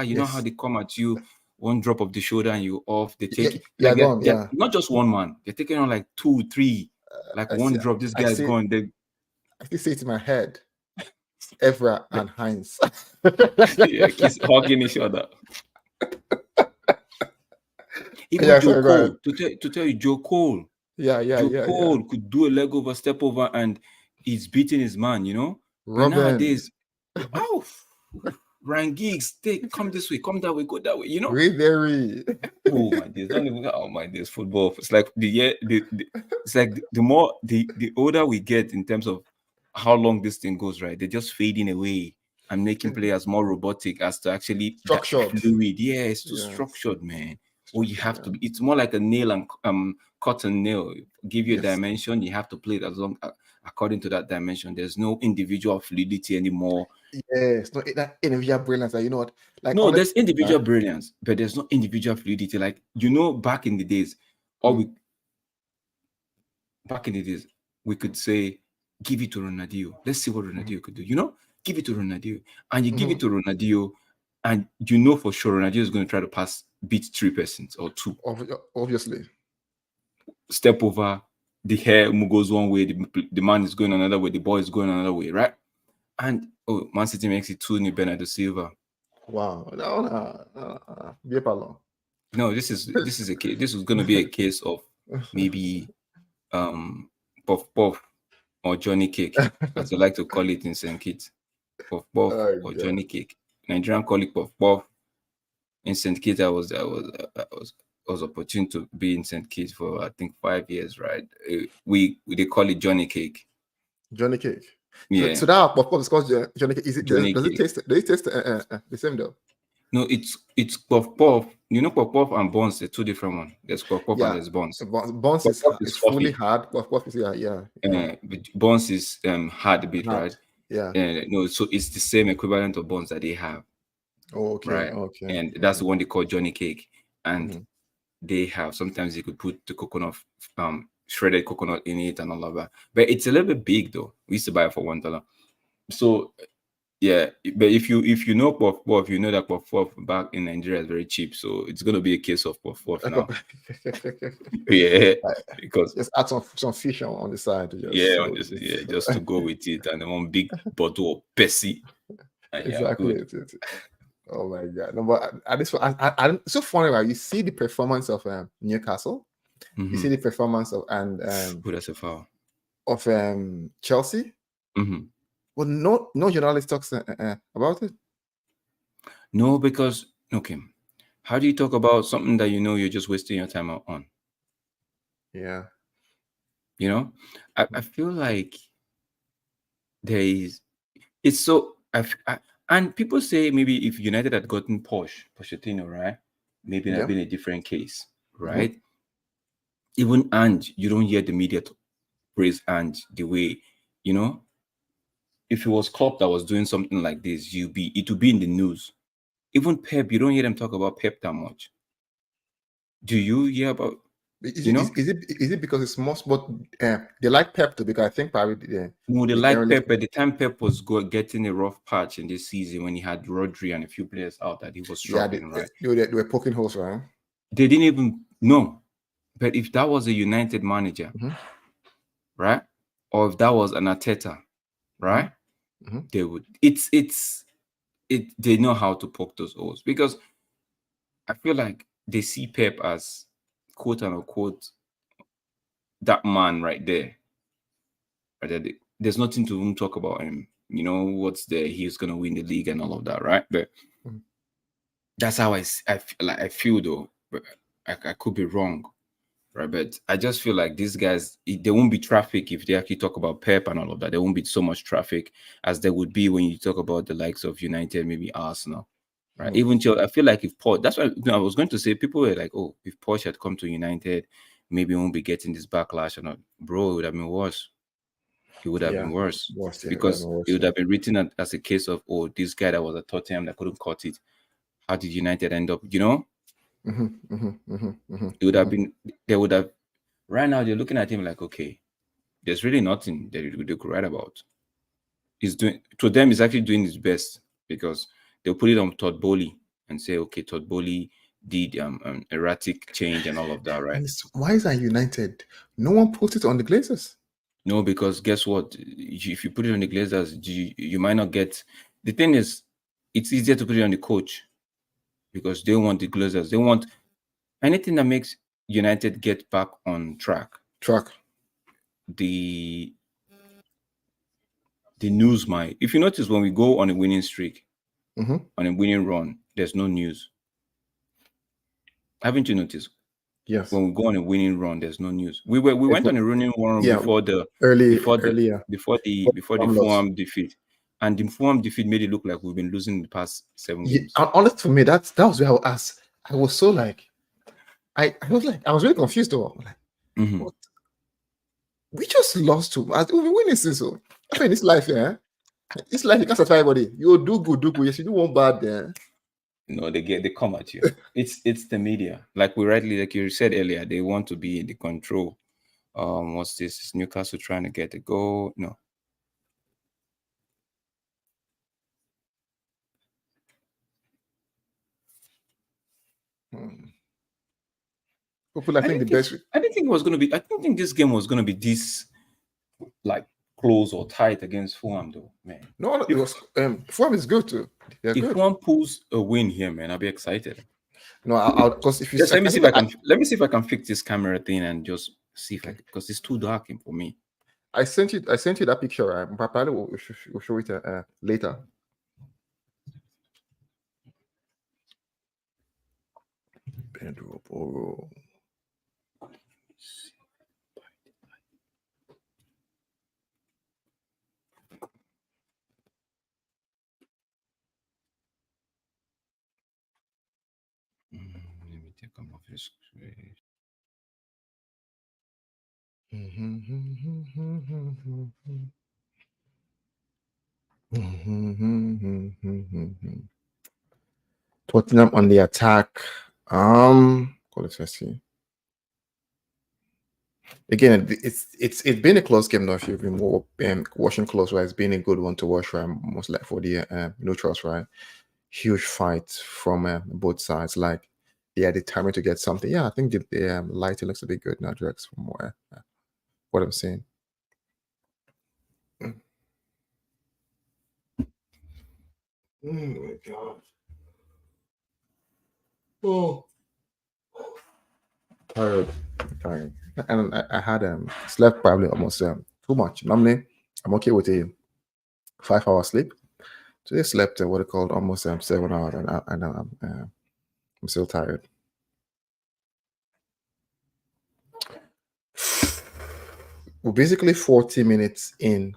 Speaker 2: you know how
Speaker 1: Yes,
Speaker 2: they come at you one drop of the shoulder and you off. They
Speaker 1: yeah,
Speaker 2: take it
Speaker 1: yeah,
Speaker 2: like
Speaker 1: gone.
Speaker 2: they're
Speaker 1: Yeah,
Speaker 2: not just one man, they're taking on like 2, 3, like
Speaker 1: I
Speaker 2: one
Speaker 1: see.
Speaker 2: drop. This
Speaker 1: I
Speaker 2: guy's
Speaker 1: see.
Speaker 2: gone. They
Speaker 1: I still say it in my head. Evra and Heinz.
Speaker 2: yeah, kiss hugging each other. Even
Speaker 1: Yeah,
Speaker 2: Joe
Speaker 1: sorry, go ahead.
Speaker 2: Cole, to tell you, Joe Cole,
Speaker 1: Yeah, yeah,
Speaker 2: Joe
Speaker 1: yeah, yeah.
Speaker 2: Cole could do a leg over, step over, and he's beating his man, you know. But
Speaker 1: Robin,
Speaker 2: nowadays, oh, Ryan Giggs, come this way, come that way, go that way, you know.
Speaker 1: Ribery.
Speaker 2: Oh my days, don't even oh my days, football. It's like it's like the more the older we get in terms of how long this thing goes, right? They're just fading away and making players more robotic as to actually that
Speaker 1: Structured.
Speaker 2: fluid. Yeah, it's too
Speaker 1: Yes,
Speaker 2: structured, man. Or you
Speaker 1: structured.
Speaker 2: have to
Speaker 1: Yeah.
Speaker 2: be it's more like a nail and cotton nail. Give you a
Speaker 1: Yes.
Speaker 2: dimension, you have to play it as long according to that dimension. There's no individual fluidity anymore.
Speaker 1: Yes. No, that individual brilliance. You know what? Like
Speaker 2: No,
Speaker 1: honestly,
Speaker 2: there's individual
Speaker 1: right?
Speaker 2: brilliance, but there's no individual fluidity. Like back in the days, all
Speaker 1: Mm,
Speaker 2: we back in the days, we could say, give it to Ronaldinho. Let's see what
Speaker 1: mhm,
Speaker 2: Ronaldinho could do. Give it to Ronaldinho. And you give it
Speaker 1: mhm.
Speaker 2: to Ronaldinho, and you know for sure Ronaldinho is going to try to beat 3 persons or 2.
Speaker 1: Obviously.
Speaker 2: Step over, the hair goes one way, the man is going another way, the boy is going another way, right? And Man City makes it 2-0 Bernardo Silva.
Speaker 1: Wow. No, no, Bien parlant.
Speaker 2: No, this is a case. This was going to be a case of maybe Puff Puff or Johnny Cake, as they like to call it in St. Kitts. Puff Puff
Speaker 1: Oh
Speaker 2: or
Speaker 1: God.
Speaker 2: Johnny Cake. Nigerian call it Puff Puff. In St. Kitts, I was opportune to be in St. Kitts for I think 5 years, right? We they call it Johnny Cake.
Speaker 1: Johnny Cake. So
Speaker 2: Yeah,
Speaker 1: that of course is called Johnny Cake.
Speaker 2: Johnny
Speaker 1: Does it
Speaker 2: Cake.
Speaker 1: taste? Does it taste the same though?
Speaker 2: No, it's Puff Puff. You know Puff Puff and Buns, they're two different ones. There's Puff Puff and
Speaker 1: Yeah.
Speaker 2: there's Buns.
Speaker 1: Buns
Speaker 2: Puff Puff
Speaker 1: is
Speaker 2: is
Speaker 1: fully
Speaker 2: fluffy.
Speaker 1: hard. Puff is yeah.
Speaker 2: But Buns is hard a bit,
Speaker 1: Hard.
Speaker 2: right?
Speaker 1: Yeah.
Speaker 2: No, so it's the same equivalent of Buns that they have,
Speaker 1: Okay.
Speaker 2: right?
Speaker 1: Okay.
Speaker 2: And that's
Speaker 1: Okay.
Speaker 2: the one they call Johnny Cake. And
Speaker 1: Mhm.
Speaker 2: they have sometimes you could put the coconut, shredded coconut in it and all of that. But it's a little bit big though. We used to buy it for $1. So yeah, but if you know puff puff, you know that puff puff back in Nigeria is very cheap. So it's gonna be a case of puff puff now. Yeah, because
Speaker 1: Just add some fish on the side to just
Speaker 2: yeah,
Speaker 1: go with
Speaker 2: yeah,
Speaker 1: it.
Speaker 2: just to go with it, and then one big bottle of Pepsi. Yeah,
Speaker 1: Exactly.
Speaker 2: good.
Speaker 1: Oh my God. No, but at this, it's so funny, right? You see the performance of Newcastle, you see
Speaker 2: Mm-hmm.
Speaker 1: the performance of
Speaker 2: Oh, that's a foul.
Speaker 1: Chelsea.
Speaker 2: Mm-hmm.
Speaker 1: Well, no journalist talks about it.
Speaker 2: No, because okay, how do you talk about something that you know you're just wasting your time on?
Speaker 1: Yeah.
Speaker 2: You know, I feel like there is. It's so. And people say maybe if United had gotten Pochettino, right? Maybe it had
Speaker 1: Yeah.
Speaker 2: been a different case,
Speaker 1: Mm-hmm.
Speaker 2: right? Even Ange, you don't hear the media praise Ange the way, you know. If it was Klopp that was doing something like this, it would be in the news. Even Pep, you don't hear them talk about Pep that much. Do you hear about,
Speaker 1: Is
Speaker 2: you
Speaker 1: it
Speaker 2: know?
Speaker 1: is it because it's more sport? They like Pep too because I think probably
Speaker 2: No, they
Speaker 1: they
Speaker 2: like
Speaker 1: generally
Speaker 2: Pep at the time. Pep was getting a rough patch in this season when he had Rodri and a few players out that he was
Speaker 1: yeah
Speaker 2: struggling, right?
Speaker 1: they were poking holes, right?
Speaker 2: They didn't even know. But if that was a United manager,
Speaker 1: Mm-hmm.
Speaker 2: right? Or if that was an Arteta,
Speaker 1: Mm-hmm.
Speaker 2: right?
Speaker 1: Mm-hmm.
Speaker 2: They would. They know how to poke those holes because I feel like they see Pep as quote unquote that man right there. Right there. There's nothing to even talk about him. You know what's there? He's gonna win the league and all of that, right? But
Speaker 1: Mm-hmm.
Speaker 2: that's how I feel though. But I could be wrong, right? But I just feel like these guys, there won't be traffic if they actually talk about Pep and all of that. There won't be so much traffic as there would be when you talk about the likes of United, maybe Arsenal, right?
Speaker 1: Mm-hmm.
Speaker 2: Even Chelsea, I feel like if Poch, that's why I was going to say, people were like, oh, if Poch had come to United, maybe we won't be getting this backlash or not. Bro, it would have been worse. It would have
Speaker 1: Yeah.
Speaker 2: been worse
Speaker 1: Worst, yeah, that
Speaker 2: because it
Speaker 1: worst,
Speaker 2: would
Speaker 1: yeah.
Speaker 2: have been written as a case of, oh, this guy that was at Tottenham that couldn't cut it. How did United end up? You know,
Speaker 1: Mm-hmm. Mm-hmm. Mm-hmm. Mm-hmm.
Speaker 2: it would have
Speaker 1: Mm-hmm.
Speaker 2: been, they would have, right now, they're looking at him like, okay, there's really nothing that they could write about. He's doing, to them, he's actually doing his best because they'll put it on Todd Bowley and say, okay, Todd Bowley did erratic change and all of that, right?
Speaker 1: And why is that United? No one put it on the Glazers.
Speaker 2: No, because guess what? If you put it on the Glazers, you might not get. The thing is, it's easier to put it on the coach because they want the Glazers. They want anything that makes United get back on track.
Speaker 1: Track.
Speaker 2: The the news might. If you notice, when we go on a winning streak,
Speaker 1: Mm-hmm.
Speaker 2: on a winning run, there's no news. Haven't you noticed?
Speaker 1: Yes.
Speaker 2: When we go on a winning run, there's no news. We
Speaker 1: It's
Speaker 2: went on a running run
Speaker 1: yeah.
Speaker 2: before the
Speaker 1: Earlier.
Speaker 2: before the
Speaker 1: Farm loss.
Speaker 2: Fulham defeat, and the Fulham defeat made it look like we've been losing the past 7 games.
Speaker 1: And honest for me, that was where I was. I was so like, I was really confused though. Like,
Speaker 2: Mhm.
Speaker 1: what? We just lost to. We've been winning since so. I mean, this life, yeah. This life, you can't satisfy everybody. You do good, do good. Yes, you do one bad, yeah.
Speaker 2: No, they come at you. It's the media. Like you said earlier, they want to be in the control. What's this? Is Newcastle trying to get a goal? No.
Speaker 1: Hmm. Hopefully, I think the best.
Speaker 2: I didn't think it was gonna be. I didn't think this game was gonna be this like close or tight against Fulham, though, man.
Speaker 1: No, it
Speaker 2: If
Speaker 1: was. Form is good too. They're
Speaker 2: if
Speaker 1: good.
Speaker 2: Fulham pulls a win here, man, I'll be excited.
Speaker 1: No, I'll because if you,
Speaker 2: Just
Speaker 1: I
Speaker 2: let me see
Speaker 1: think
Speaker 2: if I
Speaker 1: I,
Speaker 2: can let me see if I can fix this camera thing and just see if I
Speaker 1: okay.
Speaker 2: can, because it's too dark for me.
Speaker 1: I sent you. I sent you that picture. Right? Probably we'll show it later. Pedro Porro.
Speaker 2: Let me take them off the screen. Tottenham on the attack. Let's see. Again, it's been a close game though. If you've been watching close, right? It's been a good one to watch, right? Most like for the neutrals, right? Huge fight from both sides. Like they are determined to get something. Yeah, I think the lighting looks a bit good now, Drex, from what I'm seeing.
Speaker 1: Oh my god. Oh, tired, tired. And I had slept probably almost too much. Normally, I'm okay with a 5 hour sleep. Today slept what they called almost 7 hours, and I'm still tired. We're basically 40 minutes in.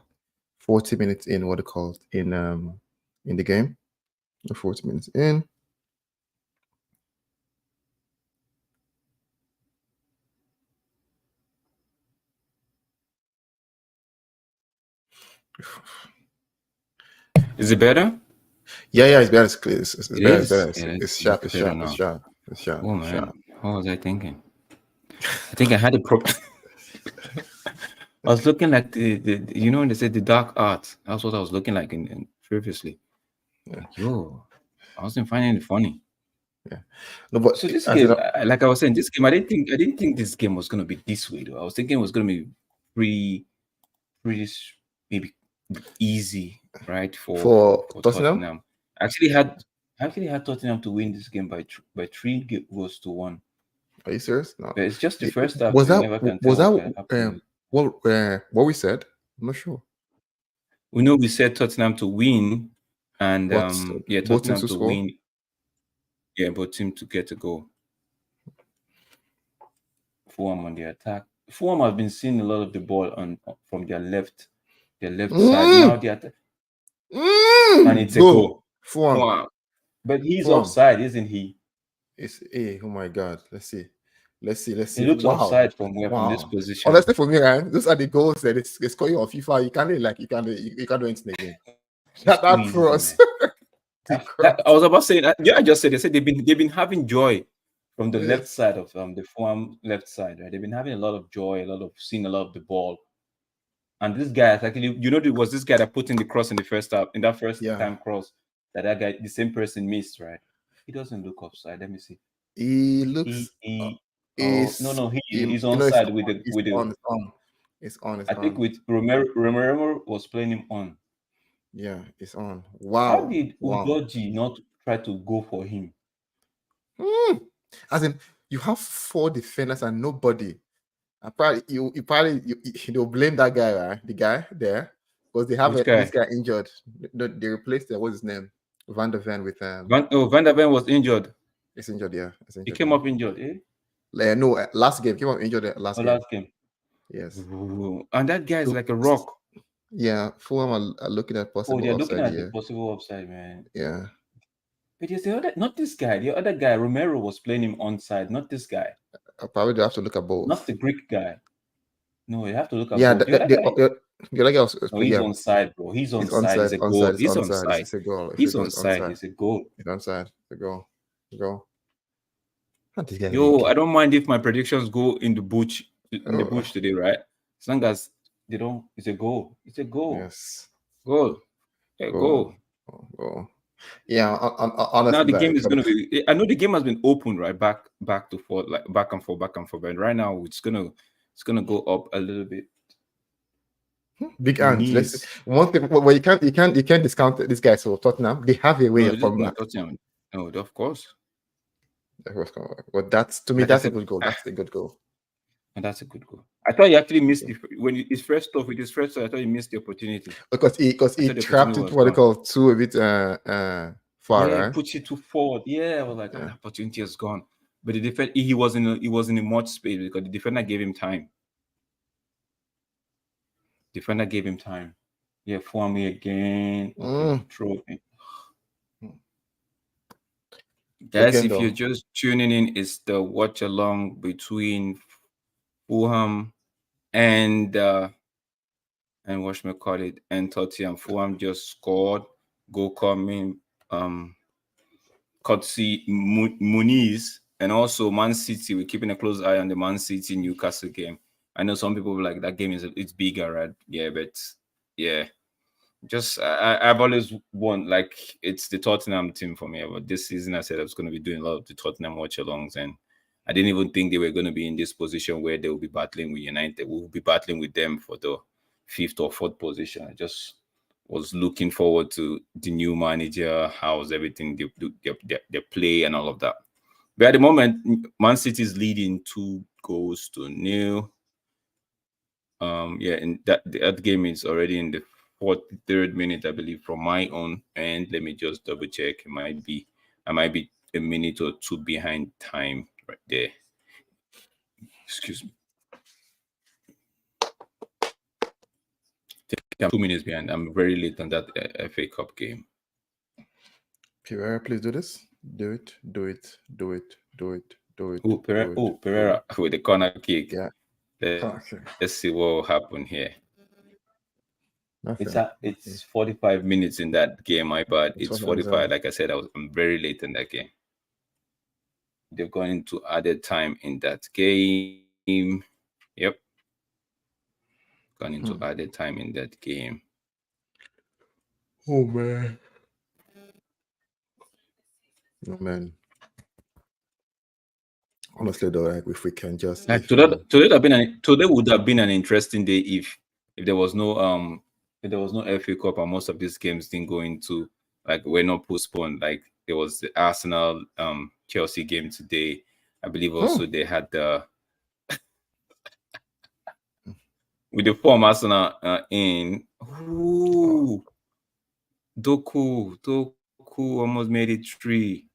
Speaker 1: 40 minutes in. What they called in the game. 40 minutes in.
Speaker 2: Is it better?
Speaker 1: Yeah, it's better. It's clear. It's
Speaker 2: It
Speaker 1: better. It's
Speaker 2: is.
Speaker 1: better.
Speaker 2: Yeah,
Speaker 1: It's
Speaker 2: it's
Speaker 1: sharp. It's
Speaker 2: better
Speaker 1: sharp. It's
Speaker 2: now.
Speaker 1: sharp. It's sharp.
Speaker 2: Oh
Speaker 1: It's
Speaker 2: man,
Speaker 1: sharp.
Speaker 2: what was I thinking? I think I had a problem. I was looking like the you know when they said the dark art. That's what I was looking like in previously.
Speaker 1: Yeah,
Speaker 2: Like, yo, I wasn't finding it funny.
Speaker 1: yeah. No, but
Speaker 2: So this
Speaker 1: I said,
Speaker 2: game, like I was saying, this game, I didn't think this game was gonna be this way though. I was thinking it was gonna be pretty, pretty maybe easy, right, for
Speaker 1: for Tottenham,
Speaker 2: Tottenham. I actually had Tottenham to win this game by three goals to one.
Speaker 1: are you serious? No.
Speaker 2: But it's just the first half,
Speaker 1: Was
Speaker 2: so you
Speaker 1: that
Speaker 2: never can tell
Speaker 1: was
Speaker 2: what
Speaker 1: that
Speaker 2: can happen.
Speaker 1: what we said? I'm not sure.
Speaker 2: We know we said Tottenham to win, and
Speaker 1: But
Speaker 2: yeah,
Speaker 1: both teams
Speaker 2: Tottenham
Speaker 1: to
Speaker 2: to
Speaker 1: score.
Speaker 2: win, yeah, but team to get a goal. Fulham on the attack. Fulham have been seeing a lot of the ball on from their left side. Now
Speaker 1: Mm,
Speaker 2: they attack, and it's a
Speaker 1: go
Speaker 2: goal.
Speaker 1: Fulham.
Speaker 2: Wow. But he's
Speaker 1: Fulham.
Speaker 2: offside, isn't he?
Speaker 1: It's oh my god. Let's see. Let's
Speaker 2: He
Speaker 1: see.
Speaker 2: looks
Speaker 1: Wow.
Speaker 2: offside from this
Speaker 1: Wow.
Speaker 2: position.
Speaker 1: Honestly, for me, right, those are the goals that it's scoring on FIFA. You can't really, like you can't do anything again.
Speaker 2: It's too
Speaker 1: That
Speaker 2: easy,
Speaker 1: cross.
Speaker 2: man.
Speaker 1: The
Speaker 2: I
Speaker 1: cross.
Speaker 2: was about saying that. Yeah, I just said they said they've been having joy from the left
Speaker 1: Yes.
Speaker 2: side of the Fulham left side, right? They've been having a lot of joy, a lot of seeing a lot of the ball. And this guy is actually, it was this guy that put in the cross in the first half, in that first
Speaker 1: Yeah.
Speaker 2: time cross that guy, the same person missed, right? He doesn't look offside. Let me see.
Speaker 1: He
Speaker 2: He
Speaker 1: looks
Speaker 2: he oh no
Speaker 1: is
Speaker 2: no he's
Speaker 1: it's
Speaker 2: onside with
Speaker 1: on,
Speaker 2: the with the
Speaker 1: it's
Speaker 2: I think
Speaker 1: on.
Speaker 2: with Romero was playing him on.
Speaker 1: Yeah, it's on.
Speaker 2: How
Speaker 1: Wow.
Speaker 2: did
Speaker 1: Wow.
Speaker 2: Udoji not try to go for him?
Speaker 1: Mm. As in, you have four defenders and nobody. I probably they'll blame that guy, right? The guy there, because they have
Speaker 2: Which
Speaker 1: this
Speaker 2: guy?
Speaker 1: guy injured. They replaced what's his name, Van der Ven with
Speaker 2: Van der Ven was injured.
Speaker 1: it's injured. Yeah, it's
Speaker 2: He
Speaker 1: injured.
Speaker 2: came
Speaker 1: Yeah,
Speaker 2: up injured, eh?
Speaker 1: no, last game came up injured. Last
Speaker 2: Or
Speaker 1: game.
Speaker 2: last game.
Speaker 1: Yes.
Speaker 2: Ooh, and that guy is
Speaker 1: So
Speaker 2: like a rock.
Speaker 1: yeah, Fulham are looking at
Speaker 2: Oh,
Speaker 1: possible
Speaker 2: they're looking
Speaker 1: upside
Speaker 2: at the
Speaker 1: here.
Speaker 2: possible upside, man.
Speaker 1: Yeah.
Speaker 2: But there's the other, not this guy. The other guy, Romero, was playing him onside. Not this guy.
Speaker 1: I probably do have to look at
Speaker 2: Not
Speaker 1: both.
Speaker 2: the Greek guy. No, you have to look at
Speaker 1: Yeah,
Speaker 2: both. The other guy,
Speaker 1: the other guy was,
Speaker 2: no, he's
Speaker 1: yeah,
Speaker 2: onside, bro. He's
Speaker 1: it's
Speaker 2: onside. It's
Speaker 1: onside,
Speaker 2: a goal.
Speaker 1: it's
Speaker 2: He's
Speaker 1: onside.
Speaker 2: onside.
Speaker 1: It's a goal.
Speaker 2: He's
Speaker 1: It's
Speaker 2: onside.
Speaker 1: onside.
Speaker 2: It's a goal.
Speaker 1: It's onside. It's a goal. It's a goal. Not this guy
Speaker 2: Yo, I
Speaker 1: league.
Speaker 2: don't mind if my predictions go in the
Speaker 1: Oh,
Speaker 2: bush today, right? As long as they don't, it's a goal. It's a goal.
Speaker 1: yes.
Speaker 2: Goal. A
Speaker 1: Goal.
Speaker 2: goal.
Speaker 1: Goal. Yeah,
Speaker 2: Now
Speaker 1: honestly,
Speaker 2: the game
Speaker 1: like
Speaker 2: is gonna be. I know the game has been open, right? Back to forth, like back and forth, back and forth. And right now, it's gonna go up a little bit.
Speaker 1: big hands. Let's see.
Speaker 2: Muniz.
Speaker 1: One thing, well, you can't discount this guy. So Tottenham, they have a way
Speaker 2: No,
Speaker 1: of coming
Speaker 2: no,
Speaker 1: back.
Speaker 2: Tottenham. No, of course.
Speaker 1: But that's, to me,
Speaker 2: Like I
Speaker 1: that's a
Speaker 2: said,
Speaker 1: good goal. That's a good goal.
Speaker 2: and that's a good goal. I thought he actually missed his first stuff with his first. I thought he missed the opportunity.
Speaker 1: Because
Speaker 2: I
Speaker 1: he
Speaker 2: thought the opportunity
Speaker 1: trapped it
Speaker 2: was
Speaker 1: what they
Speaker 2: gone.
Speaker 1: call two a bit far,
Speaker 2: Yeah, he
Speaker 1: right?
Speaker 2: puts it too forward. Yeah, I was like,
Speaker 1: Yeah.
Speaker 2: the opportunity is gone. But the defense, he was in a much space because the defender gave him time. Defender gave him time. Yeah, for me again. Okay, throw it.
Speaker 1: Good
Speaker 2: Guys,
Speaker 1: game
Speaker 2: if you're
Speaker 1: though.
Speaker 2: just tuning in, it's the watch along between Fulham and whatchamacallit and Tottenham. Fulham just scored. Goal coming. Courtesy Muniz, and also Man City. We're keeping a close eye on the Man City Newcastle game. I know some people like that game it's bigger, right? Yeah, but yeah, just I've always won, like, it's the Tottenham team for me. But this season, I said I was going to be doing a lot of the Tottenham watch-alongs, and I didn't even think they were going to be in this position where they will be battling with United. We'll be battling with them for the fifth or fourth position. I just was looking forward to the new manager, how's everything, their play and all of that. But at the moment, Man City is leading 2-0. Yeah, and that game is already in the 43rd minute, I believe, from my own end. Let me just double check. I might be a minute or two behind time right there. Excuse me. I think I'm 2 minutes behind. I'm very late on that FA Cup game.
Speaker 1: Pereira, please do this. Do it. Do it. Do it. Do it. Do it.
Speaker 2: Oh, Pereira,
Speaker 1: Do it. Do it.
Speaker 2: Pereira with the corner kick.
Speaker 1: Yeah.
Speaker 2: Let's
Speaker 1: Okay.
Speaker 2: see what will happen here.
Speaker 1: Nothing. Nothing.
Speaker 2: It's 45 minutes in that game, my bad.
Speaker 1: It's
Speaker 2: It's
Speaker 1: what I'm
Speaker 2: 45. Like I said, I'm very late in that game. They've gone into added time in that game. Yep. Gone into added time in that game.
Speaker 1: Oh man. Oh man. Honestly though, like if we can just
Speaker 2: Like
Speaker 1: if
Speaker 2: today would have been an interesting day if there was no FA Cup and most of these games didn't go into, like, were not postponed. Like there was the Arsenal Chelsea game today. I believe also they had the with the form Arsenal in. Ooh, Doku almost made it 3.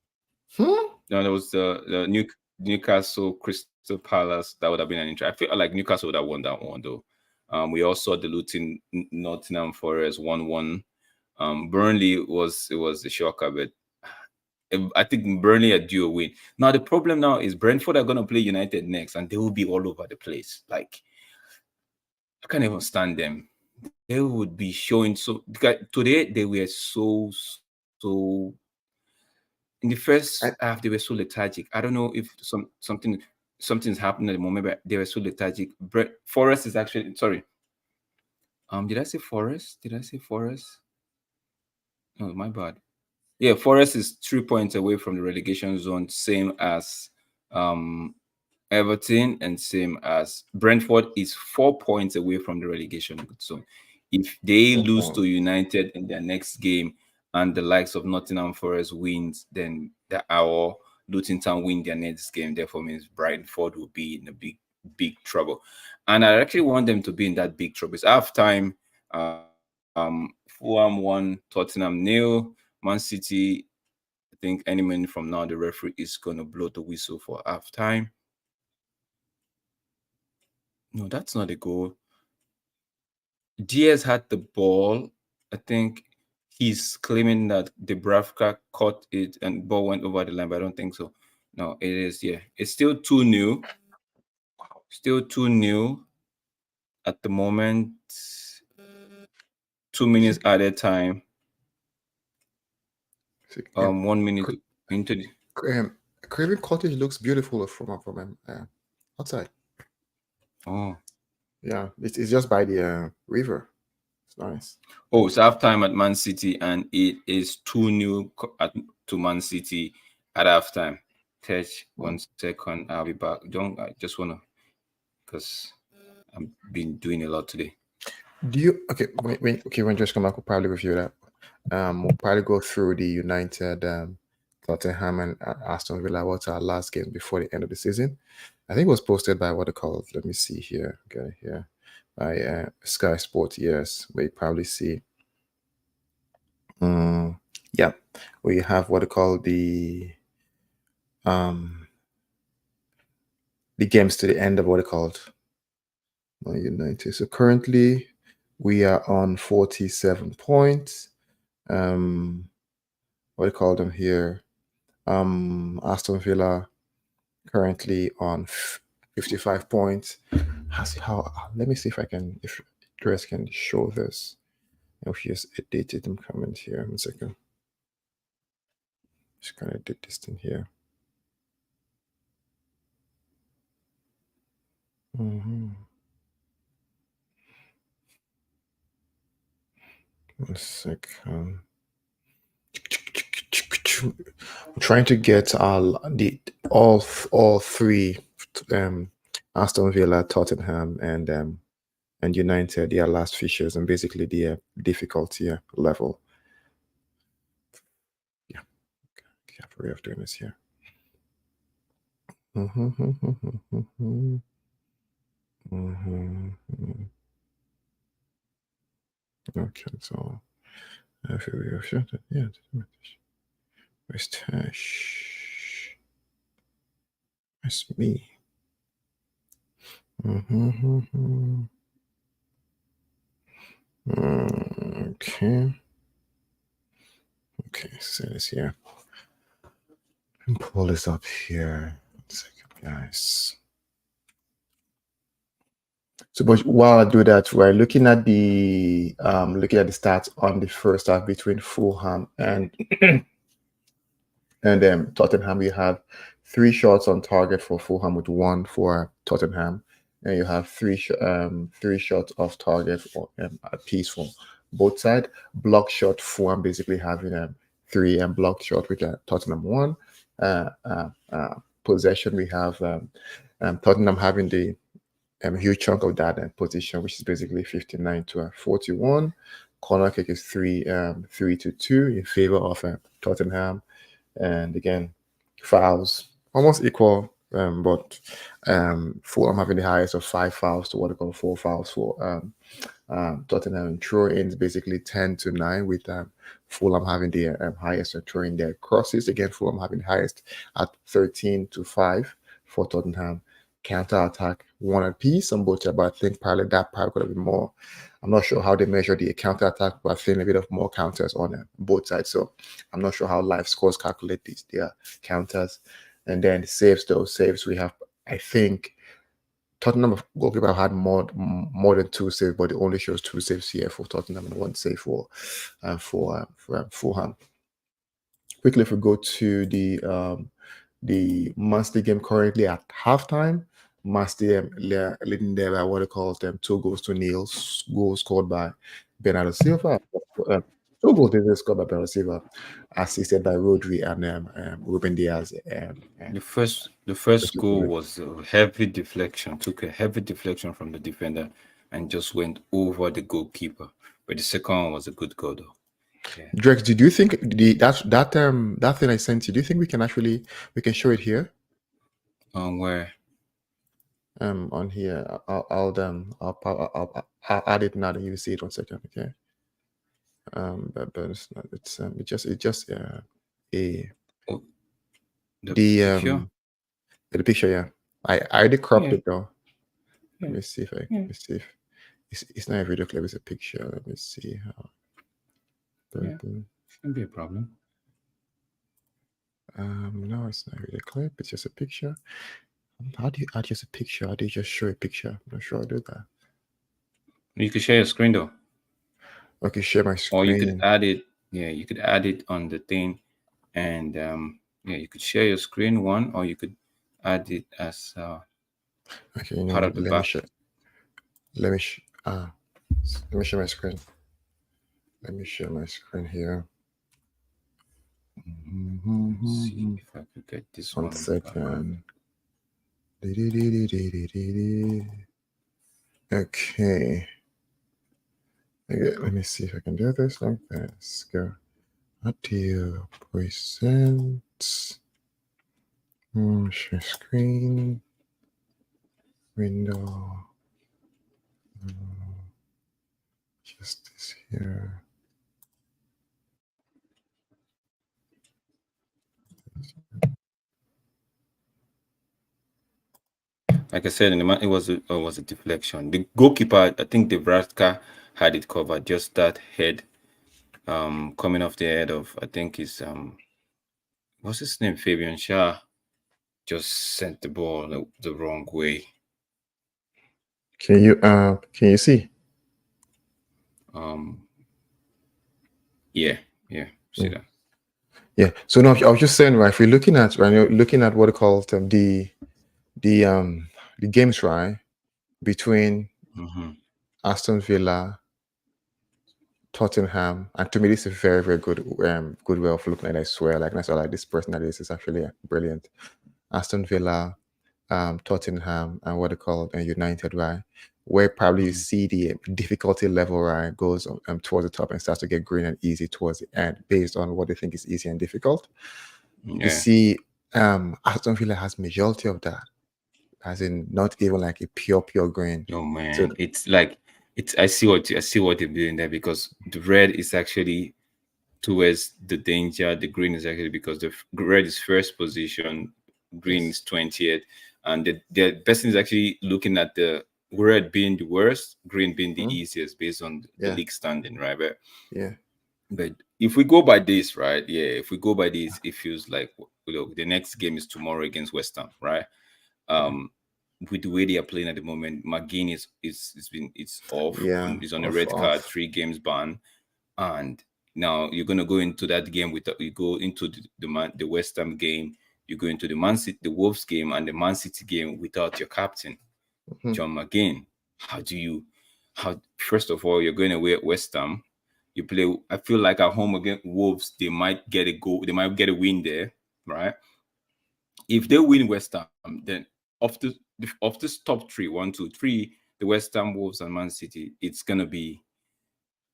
Speaker 2: No, there was the Newcastle Crystal Palace. That would have been an interest. I feel like Newcastle would have won that one though. We also saw the Luton Nottingham Forest 1-1. Burnley was a shocker, but I think Burnley are due a win. Now the problem now is Brentford are going to play United next, and they will be all over the place. Like I can't even stand them. They would be showing so today they were so in the first half they were so lethargic. I don't know if something's happening at the moment, but they were so lethargic. Forest is actually sorry. Did I say Forest? Oh, my bad. Yeah, Forest is 3 points away from the relegation zone, same as Everton and same as Brentford is 4 points away from the relegation zone. If they lose to United in their next game and the likes of Nottingham Forest wins, then our Luton Town win their next game. Therefore, means Brentford will be in a big trouble. And I actually want them to be in that big trouble. It's half time. Fulham 1, Tottenham 0. Man City, I think any minute from now, the referee is going to blow the whistle for half time. No, that's not a goal. Diaz had the ball. I think he's claiming that Dubravka caught it and ball went over the line, but I don't think so. No, it is, yeah. It's still 2-0. Still 2-0 at the moment. 2 minutes added time. 1 minute into the
Speaker 1: Craven Cottage looks beautiful from outside.
Speaker 2: Oh.
Speaker 1: Yeah, it's just by the river. It's nice.
Speaker 2: Oh, it's halftime at Man City, and it is 2-0 to Man City at halftime. Touch 1 second. I'll be back. I just wanna, because I've been doing a lot today.
Speaker 1: Do you when just come back, we'll probably review that. We'll probably go through the United, Tottenham, and Aston Villa. What's our last game before the end of the season? I think it was posted by what they call. Let me see here. Okay, here by Sky Sport. Yes, where you probably see. Yeah, where you have what they call the games to the end of what they called United. So currently we are on 47 points. What do you call them here? Aston Villa currently on 55 points. Let me see if Dress can show this. If he has edited them comment here. 1 second. Just gonna edit this thing here. Mm-hmm. 1 second. I'm trying to get all three Aston Villa, Tottenham, and and United, their last fixtures, and basically their difficulty level. Yeah, careful way of doing this here. Okay, so I feel we have shut it. Yeah, where's Tash? That's me. Okay. Okay, so this here. And pull this up here. 1 second, guys. So, but while I do that, we're looking at the stats on the first half between Fulham and Tottenham. You have 3 shots on target for Fulham with 1 for Tottenham, and you have three shots off target for a piece for both sides. Block shot Fulham basically having 3, and block shot with Tottenham 1. Possession we have Tottenham having the huge chunk of that position, which is basically 59 to 41. Corner kick is 3-2 in favor of Tottenham. And again, fouls almost equal, but Fulham having the highest of 5 fouls to what they call 4 fouls for Tottenham. And throw-ins basically 10-9, with Fulham having the highest and throwing their crosses. Again, Fulham having the highest at 13-5 for Tottenham. Counter attack 1 apiece on both sides, but I think probably that part could have been more. I'm not sure how they measure the counter attack, but I think a bit of more counters on both sides. So I'm not sure how live scores calculate their counters. And then saves we have, I think Tottenham goalkeeper had more than 2 saves, but it only shows 2 saves here for Tottenham and 1 save for Fulham. Quickly, if we go to the monthly game currently at halftime, Monthly leading there by what they call them 2-0. Goals scored by Bernardo Silva. 2 goals they scored by Bernardo Silva, assisted by Rodri and Ruben Diaz.
Speaker 2: The first goal was a heavy deflection, took a heavy deflection from the defender and just went over the goalkeeper. But the second one was a good goal though. Yeah.
Speaker 1: Drex, did you think that thing I sent you? Do you think we can show it here?
Speaker 2: Where?
Speaker 1: On here, I'll add it now, and you see it 1 second, okay? But it's not. It's just a
Speaker 2: Oh,
Speaker 1: the
Speaker 2: picture?
Speaker 1: the picture, yeah. I already cropped
Speaker 2: Yeah.
Speaker 1: it though.
Speaker 2: Yeah.
Speaker 1: Let me see if it's not a video clip, it's a picture. Let me see how.
Speaker 2: Yeah. Shouldn't be a problem.
Speaker 1: No, it's not a video clip. It's just a picture. How do you add just a picture? How do you just show a picture? I'm not sure I do that.
Speaker 2: You could share your screen though.
Speaker 1: Okay, share my screen.
Speaker 2: Or you could add it. Yeah, you could add it on the thing, and yeah, you could share your screen one, or you could add it as
Speaker 1: okay,
Speaker 2: part of the back.
Speaker 1: Let me share my screen. Let me share my screen here.
Speaker 2: See if I could get this
Speaker 1: 1
Speaker 2: one.
Speaker 1: second. Okay. Let me see if I can do this like this. Go. How do you present? Share screen. Window. Just this here.
Speaker 2: Like I said, it was a deflection. The goalkeeper, I think the Vratka had it covered. Just that head, coming off the head of, I think is what's his name, Fabian Shah, just sent the ball the wrong way.
Speaker 1: Can you see?
Speaker 2: Yeah, see that.
Speaker 1: Yeah. So now I was just saying, right? If you're looking at what they call the games, right, between Aston Villa, Tottenham, and to me this is a very, very good way of looking at it. I swear, like that's all, like this person that is actually brilliant. Aston Villa, Tottenham, and what they call United, right? where probably you see the difficulty level, right, goes towards the top and starts to get green and easy towards the end based on what they think is easy and difficult. You
Speaker 2: Yeah.
Speaker 1: see, Aston Villa has majority of that, as in not even like a pure green.
Speaker 2: Oh
Speaker 1: So
Speaker 2: man, it's like I see what they're doing there, because the red is actually towards the danger. The green is actually because the red is first position, green
Speaker 1: yes,
Speaker 2: is 20th, and the person is actually looking at the red being the worst, green being the
Speaker 1: hmm,
Speaker 2: easiest based on the
Speaker 1: yeah,
Speaker 2: league standing, right?
Speaker 1: yeah,
Speaker 2: But if we go by this, right? Yeah, if we go by this, it feels like, look, the next game is tomorrow against West Ham, right?
Speaker 1: yeah,
Speaker 2: Um, with the way they are playing at the moment, McGinn it's off,
Speaker 1: yeah,
Speaker 2: is on a
Speaker 1: off,
Speaker 2: red card,
Speaker 1: off.
Speaker 2: 3 games ban, and now you're gonna go into that game with you go into the West Ham game, you go into the Man City, the Wolves game, and the Man City game without your captain,
Speaker 1: Hmm.
Speaker 2: John McGinn. How do you? How First of all, you're going away at West Ham. You play. I feel like at home against Wolves, they might get a goal. They might get a win there, right? If they win West Ham, then of this top three, 1, 2, 3, the West Ham, Wolves, and Man City, it's gonna be.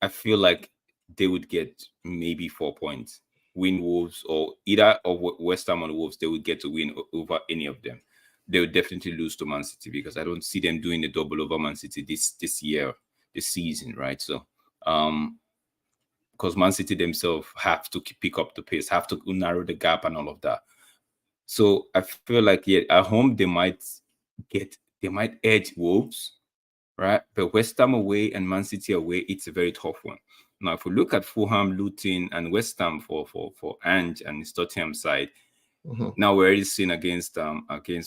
Speaker 2: I feel like they would get maybe 4 points. Win Wolves, or either of West Ham and Wolves, they would get to win over any of them. They would definitely lose to Man City, because I don't see them doing the double over Man City this year, this season, right? So, because Man City themselves have to pick up the pace, have to narrow the gap and all of that. So I feel like, yeah, at home they might edge Wolves, right? But West Ham away and Man City away, it's a very tough one. Now, if we look at Fulham, Luton, and West Ham for Ange and his Tottenham side,
Speaker 1: Hmm.
Speaker 2: now we're already seeing against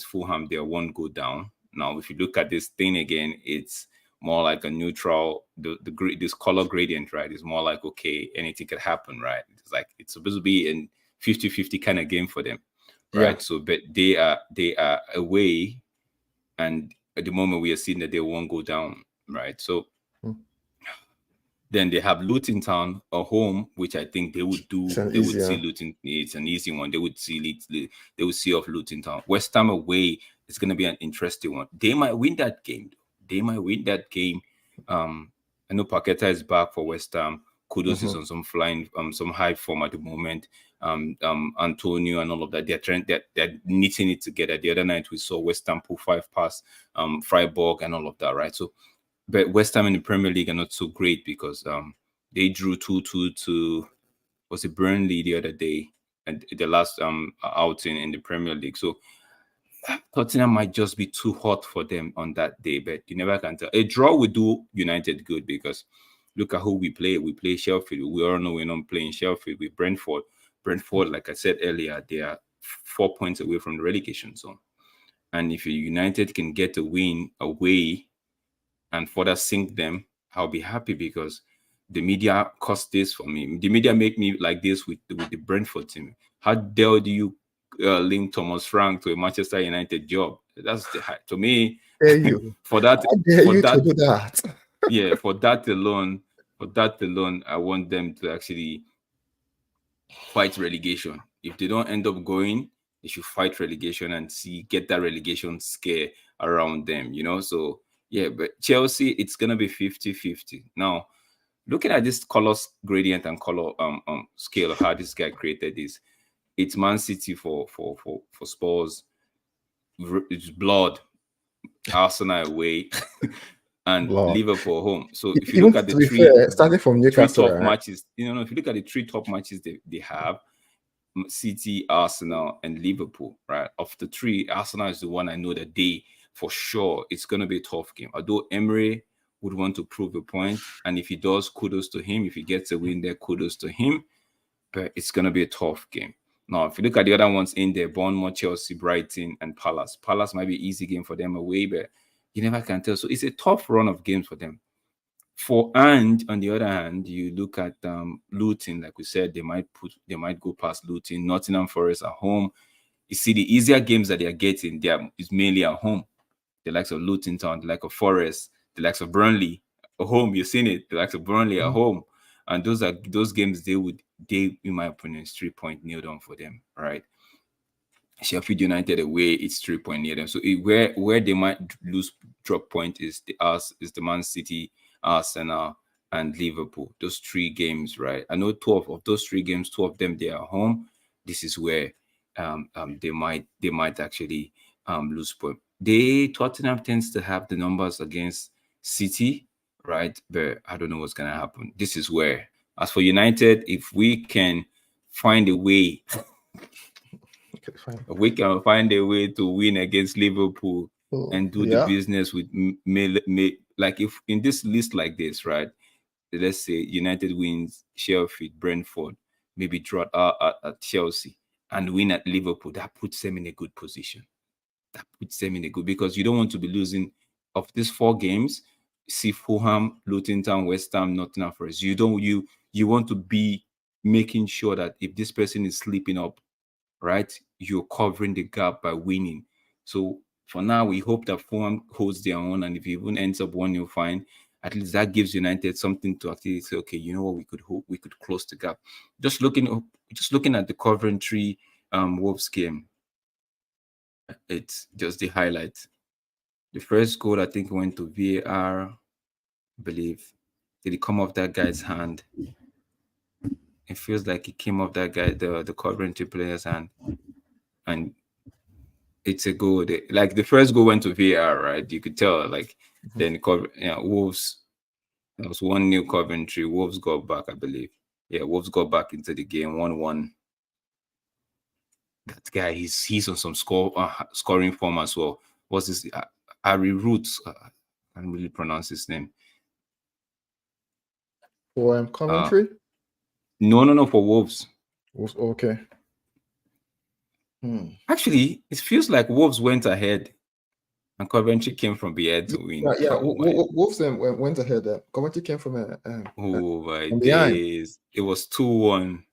Speaker 2: Fulham, they're 1 goal down. Now, if you look at this thing again, it's more like a neutral. This color gradient, right, is more like, okay, anything could happen, right? It's like it's supposed to be a 50-50 kind of game for them,
Speaker 1: Yeah.
Speaker 2: right? So, but they are away, and at the moment we are seeing that they won't go down, right? So
Speaker 1: Hmm.
Speaker 2: then they have Luton Town, a home, which I think they would
Speaker 1: It's
Speaker 2: do.
Speaker 1: an
Speaker 2: They would see
Speaker 1: easier.
Speaker 2: Luton. It's an easy one. They would see they would see off Luton Town. West Ham away is going to be an interesting one. They might win that game. They might win that game. Um, I know Paqueta is back for West Ham. Kudos is
Speaker 1: Hmm.
Speaker 2: on some high form at the moment. Antonio and all of that. They're knitting it together. The other night we saw West Ham pull 5 past Freiburg and all of that, right? So, but West Ham in the Premier League are not so great, because they drew 2-2 to, was it Burnley the other day, and the last outing in the Premier League. So Tottenham might just be too hot for them on that day, but you never can tell. A draw would do United good, because look at who we play. We play Sheffield. We all know we're not playing Sheffield with Brentford. Brentford, like I said earlier, they are 4 points away from the relegation zone. And if United can get a win away and further sink them, I'll be happy, because the media caused this for me. The media make me like this with the Brentford team. How dare do you link Thomas Frank to a Manchester United job? That's to me.
Speaker 1: Dare you?
Speaker 2: for that
Speaker 1: How dare
Speaker 2: for
Speaker 1: you to
Speaker 2: that
Speaker 1: do that?
Speaker 2: yeah, for that alone, I want them to actually fight relegation. If they don't end up going, they should fight relegation and get that relegation scare around them, So yeah, but Chelsea, it's gonna be 50-50. Now, looking at this color gradient and color scale of how this guy created this, it's Man City for Spurs, it's blood, Arsenal away, and
Speaker 1: Blood.
Speaker 2: Liverpool home. So if you
Speaker 1: Even
Speaker 2: look at
Speaker 1: to
Speaker 2: the
Speaker 1: be
Speaker 2: three
Speaker 1: fair, starting from
Speaker 2: three
Speaker 1: Newcastle,
Speaker 2: tough
Speaker 1: right?
Speaker 2: matches, if you look at the 3 top matches they have, City, Arsenal, and Liverpool, right? Of the three, Arsenal is the one I know that they, for sure, it's going to be a tough game. Although Emery would want to prove a point, and if he does, kudos to him. If he gets a win there, kudos to him. But it's going to be a tough game. Now, if you look at the other ones in there, Bournemouth, Chelsea, Brighton, and Palace. Palace might be an easy game for them away, but you never can tell. So it's a tough run of games for them. And on the other hand, you look at Luton, like we said, they might go past Luton. Nottingham Forest at home. You see, the easier games that they are getting, is mainly at home. The likes of Luton Town, the likes of Forest, the likes of Burnley at home. You've seen it, the likes of Burnley at
Speaker 1: Mhm.
Speaker 2: home, and those games, in my opinion, is 3 point nailed on for them, right? Sheffield United away, it's 3 point near them. So where they might lose drop point is the Man City, Arsenal, and Liverpool. Those 3 games, right? I know 12 of those 3 games, 2 of them they are home. This is where they might actually lose point. Tottenham tends to have the numbers against City, right? But I don't know what's gonna happen. This is where, as for United, if we can find a way
Speaker 1: Okay, fine.
Speaker 2: we can find a way to win against Liverpool
Speaker 1: Oh,
Speaker 2: and do the
Speaker 1: yeah.
Speaker 2: business with like if in this list like this, right? Let's say United wins Sheffield, Brentford, maybe draw at Chelsea, and win at Liverpool. That puts them in a good position. That puts them in a good, because you don't want to be losing of these 4 games. See Fulham, Luton Town, West Ham, Nottingham Forest. You want to be making sure that if this person is sleeping up, right, you're covering the gap by winning. So for now, we hope that Fulham holds their own, and if it even ends up 1-0, fine. At least that gives United something to actually say, okay, you know what, we could hope we could close the gap. Just looking at the Coventry Wolves game, it's just the highlights. The first goal I think went to VAR, I believe. Did it come off that guy's hand? It feels like it came off that guy, the Coventry player's hand, and it's a goal. Like the first goal went to VAR, right? You could tell. Like
Speaker 1: Mhm.
Speaker 2: then Wolves. There was 1-0 Coventry. Wolves got back, I believe. Yeah, Wolves got back into the game 1-1. That guy, he's on some scoring form as well. What's his Harry Roots? I can't really pronounce his name.
Speaker 1: For
Speaker 2: Uh,
Speaker 1: Coventry?
Speaker 2: no, for Wolves.
Speaker 1: Okay.
Speaker 2: Actually, it feels like Wolves went ahead and Coventry came from behind to
Speaker 1: Yeah,
Speaker 2: win.
Speaker 1: yeah.
Speaker 2: Oh my,
Speaker 1: Wolves went ahead. Coventry came
Speaker 2: oh my
Speaker 1: from behind.
Speaker 2: days! It was 2-1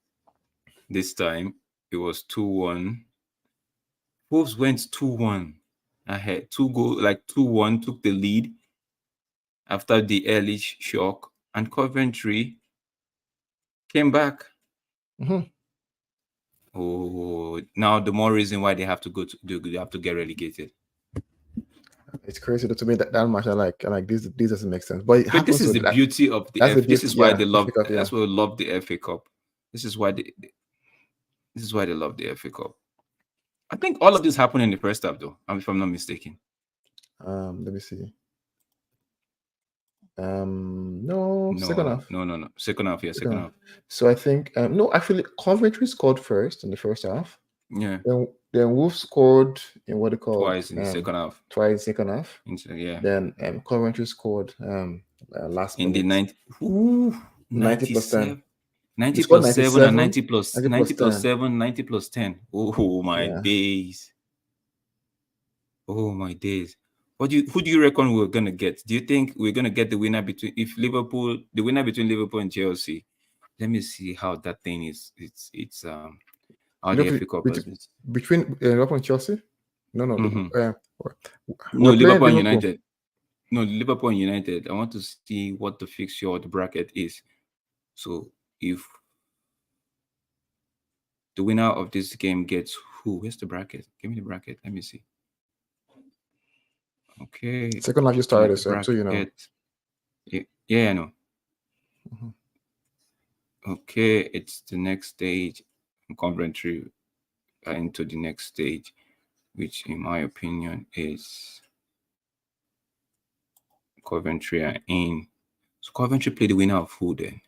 Speaker 2: this time. It was 2-1. Wolves went 2-1 ahead. 2 goal, like 2-1, took the lead after the early shock, and Coventry came back.
Speaker 1: Mhm.
Speaker 2: Oh, now the more reason why they have to they have to get relegated.
Speaker 1: It's crazy to me that much. I like this. This doesn't make sense, but it
Speaker 2: But this
Speaker 1: happens
Speaker 2: is
Speaker 1: to
Speaker 2: the
Speaker 1: that.
Speaker 2: beauty of the
Speaker 1: That's the
Speaker 2: This
Speaker 1: beauty.
Speaker 2: is why
Speaker 1: Yeah,
Speaker 2: they
Speaker 1: FA
Speaker 2: love.
Speaker 1: Cup. Yeah.
Speaker 2: That's why they love the FA Cup. This is why This is why they love the FA Cup. I think all of this happened in the first half, though, if I'm not mistaken.
Speaker 1: Let me see. No,
Speaker 2: No,
Speaker 1: second
Speaker 2: no,
Speaker 1: half.
Speaker 2: no, no, no. Second half, yeah,
Speaker 1: Second
Speaker 2: second
Speaker 1: half.
Speaker 2: half.
Speaker 1: So I think no, actually, Coventry scored first in the first half.
Speaker 2: Yeah,
Speaker 1: Then Wolves scored in what they called
Speaker 2: twice in the second half.
Speaker 1: twice second half.
Speaker 2: Yeah,
Speaker 1: Then Coventry scored last
Speaker 2: in the
Speaker 1: minute 90 plus 10.
Speaker 2: 97,
Speaker 1: They
Speaker 2: 90
Speaker 1: scored
Speaker 2: plus 7 and
Speaker 1: 97, 90
Speaker 2: 90
Speaker 1: plus
Speaker 2: plus
Speaker 1: 10.
Speaker 2: 7, 90 plus 10. Oh my
Speaker 1: Yeah.
Speaker 2: days. Oh my days. Who do you reckon we're gonna get? Do you think we're gonna get the winner between Liverpool and Chelsea? Let me see how that thing is. It's how the FA Cup has been.
Speaker 1: Between Liverpool and Chelsea? No, no.
Speaker 2: Mm-hmm. No,
Speaker 1: We're playing
Speaker 2: Liverpool and
Speaker 1: Liverpool.
Speaker 2: United. No, Liverpool and United. I want to see what the fixture or the bracket is. So if the winner of this game gets who? Where's the bracket? Give me the bracket. Let me see. Okay,
Speaker 1: Second half you
Speaker 2: looking at
Speaker 1: started,
Speaker 2: the
Speaker 1: so you know.
Speaker 2: bracket. Yeah, I know.
Speaker 1: Mhm.
Speaker 2: Okay, it's the next stage. Coventry into the next stage, which, in my opinion, is Coventry are in. So Coventry play the winner of who then?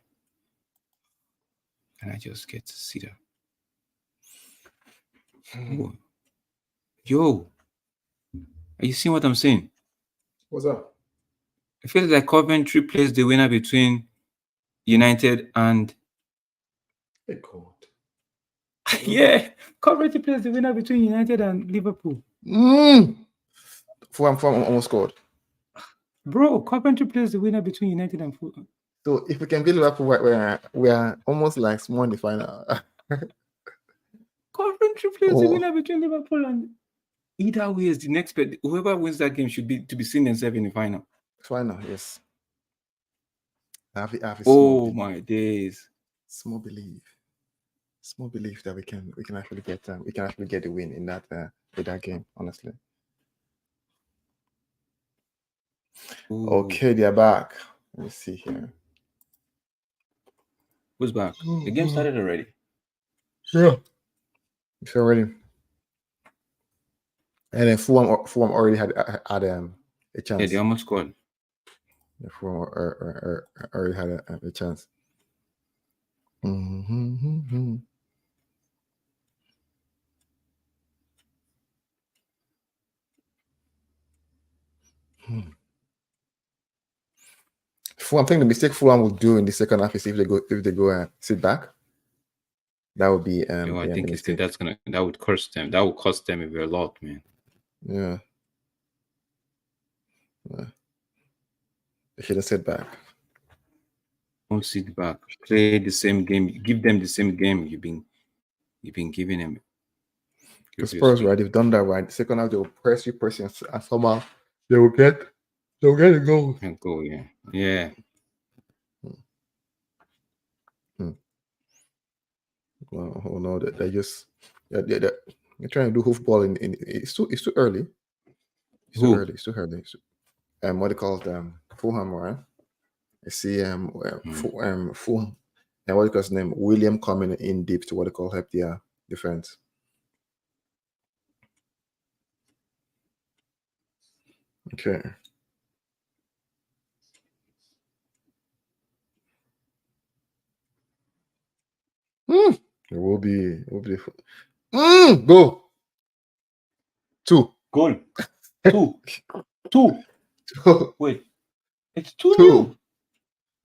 Speaker 2: And I just get to see that. Oh, yo, are you seeing what I'm saying?
Speaker 1: What's up?
Speaker 2: I feel like Coventry plays the winner between United and
Speaker 1: Hey, God.
Speaker 2: yeah, Coventry plays the winner between United and Liverpool.
Speaker 1: Fulham almost scored.
Speaker 2: Bro, Coventry plays the winner between United and Fulham.
Speaker 1: So if we can beat Liverpool, we are almost like small in the final.
Speaker 2: Coventry plays the
Speaker 1: Oh,
Speaker 2: winner between Liverpool and either way is the next. Whoever wins that game should be seen themselves in the final.
Speaker 1: final, yes. I have a
Speaker 2: Oh my days!
Speaker 1: small belief. small belief that we can actually get the win in that game. Honestly.
Speaker 2: Ooh,
Speaker 1: Okay, they're back. Let me see here.
Speaker 2: who's back? The game started already.
Speaker 1: Yeah, it's already. And then Fulham already had a
Speaker 2: Yeah, they
Speaker 1: chance.
Speaker 2: almost scored.
Speaker 1: Yeah, Fulham already had a chance. Mm-hmm. I think the mistake Fulham will do in the second half is if they go sit back. That would be
Speaker 2: You know, I
Speaker 1: the
Speaker 2: think it's
Speaker 1: mistake.
Speaker 2: that would cost them. That would cost them a very lot, man.
Speaker 1: Yeah, they shouldn't sit back.
Speaker 2: Don't sit back. Play the same game. Give them the same game you've been giving them
Speaker 1: The Spurs,
Speaker 2: previously.
Speaker 1: right? They've done that right. The second half they will press you, and somehow they will get a goal.
Speaker 2: And go, yeah. Yeah.
Speaker 1: Hmm. Well, oh no, they just they're trying to do hoofball in it's too early. It's too
Speaker 2: Who?
Speaker 1: early. It's too early. What they call them Fulham, right? I see
Speaker 2: Hmm.
Speaker 1: Fulham, and what they call his name William coming in deep to what they call help their defense. Okay. It will be go two.
Speaker 2: Goal. Two. Two. Wait. It's 2-0.
Speaker 1: Two.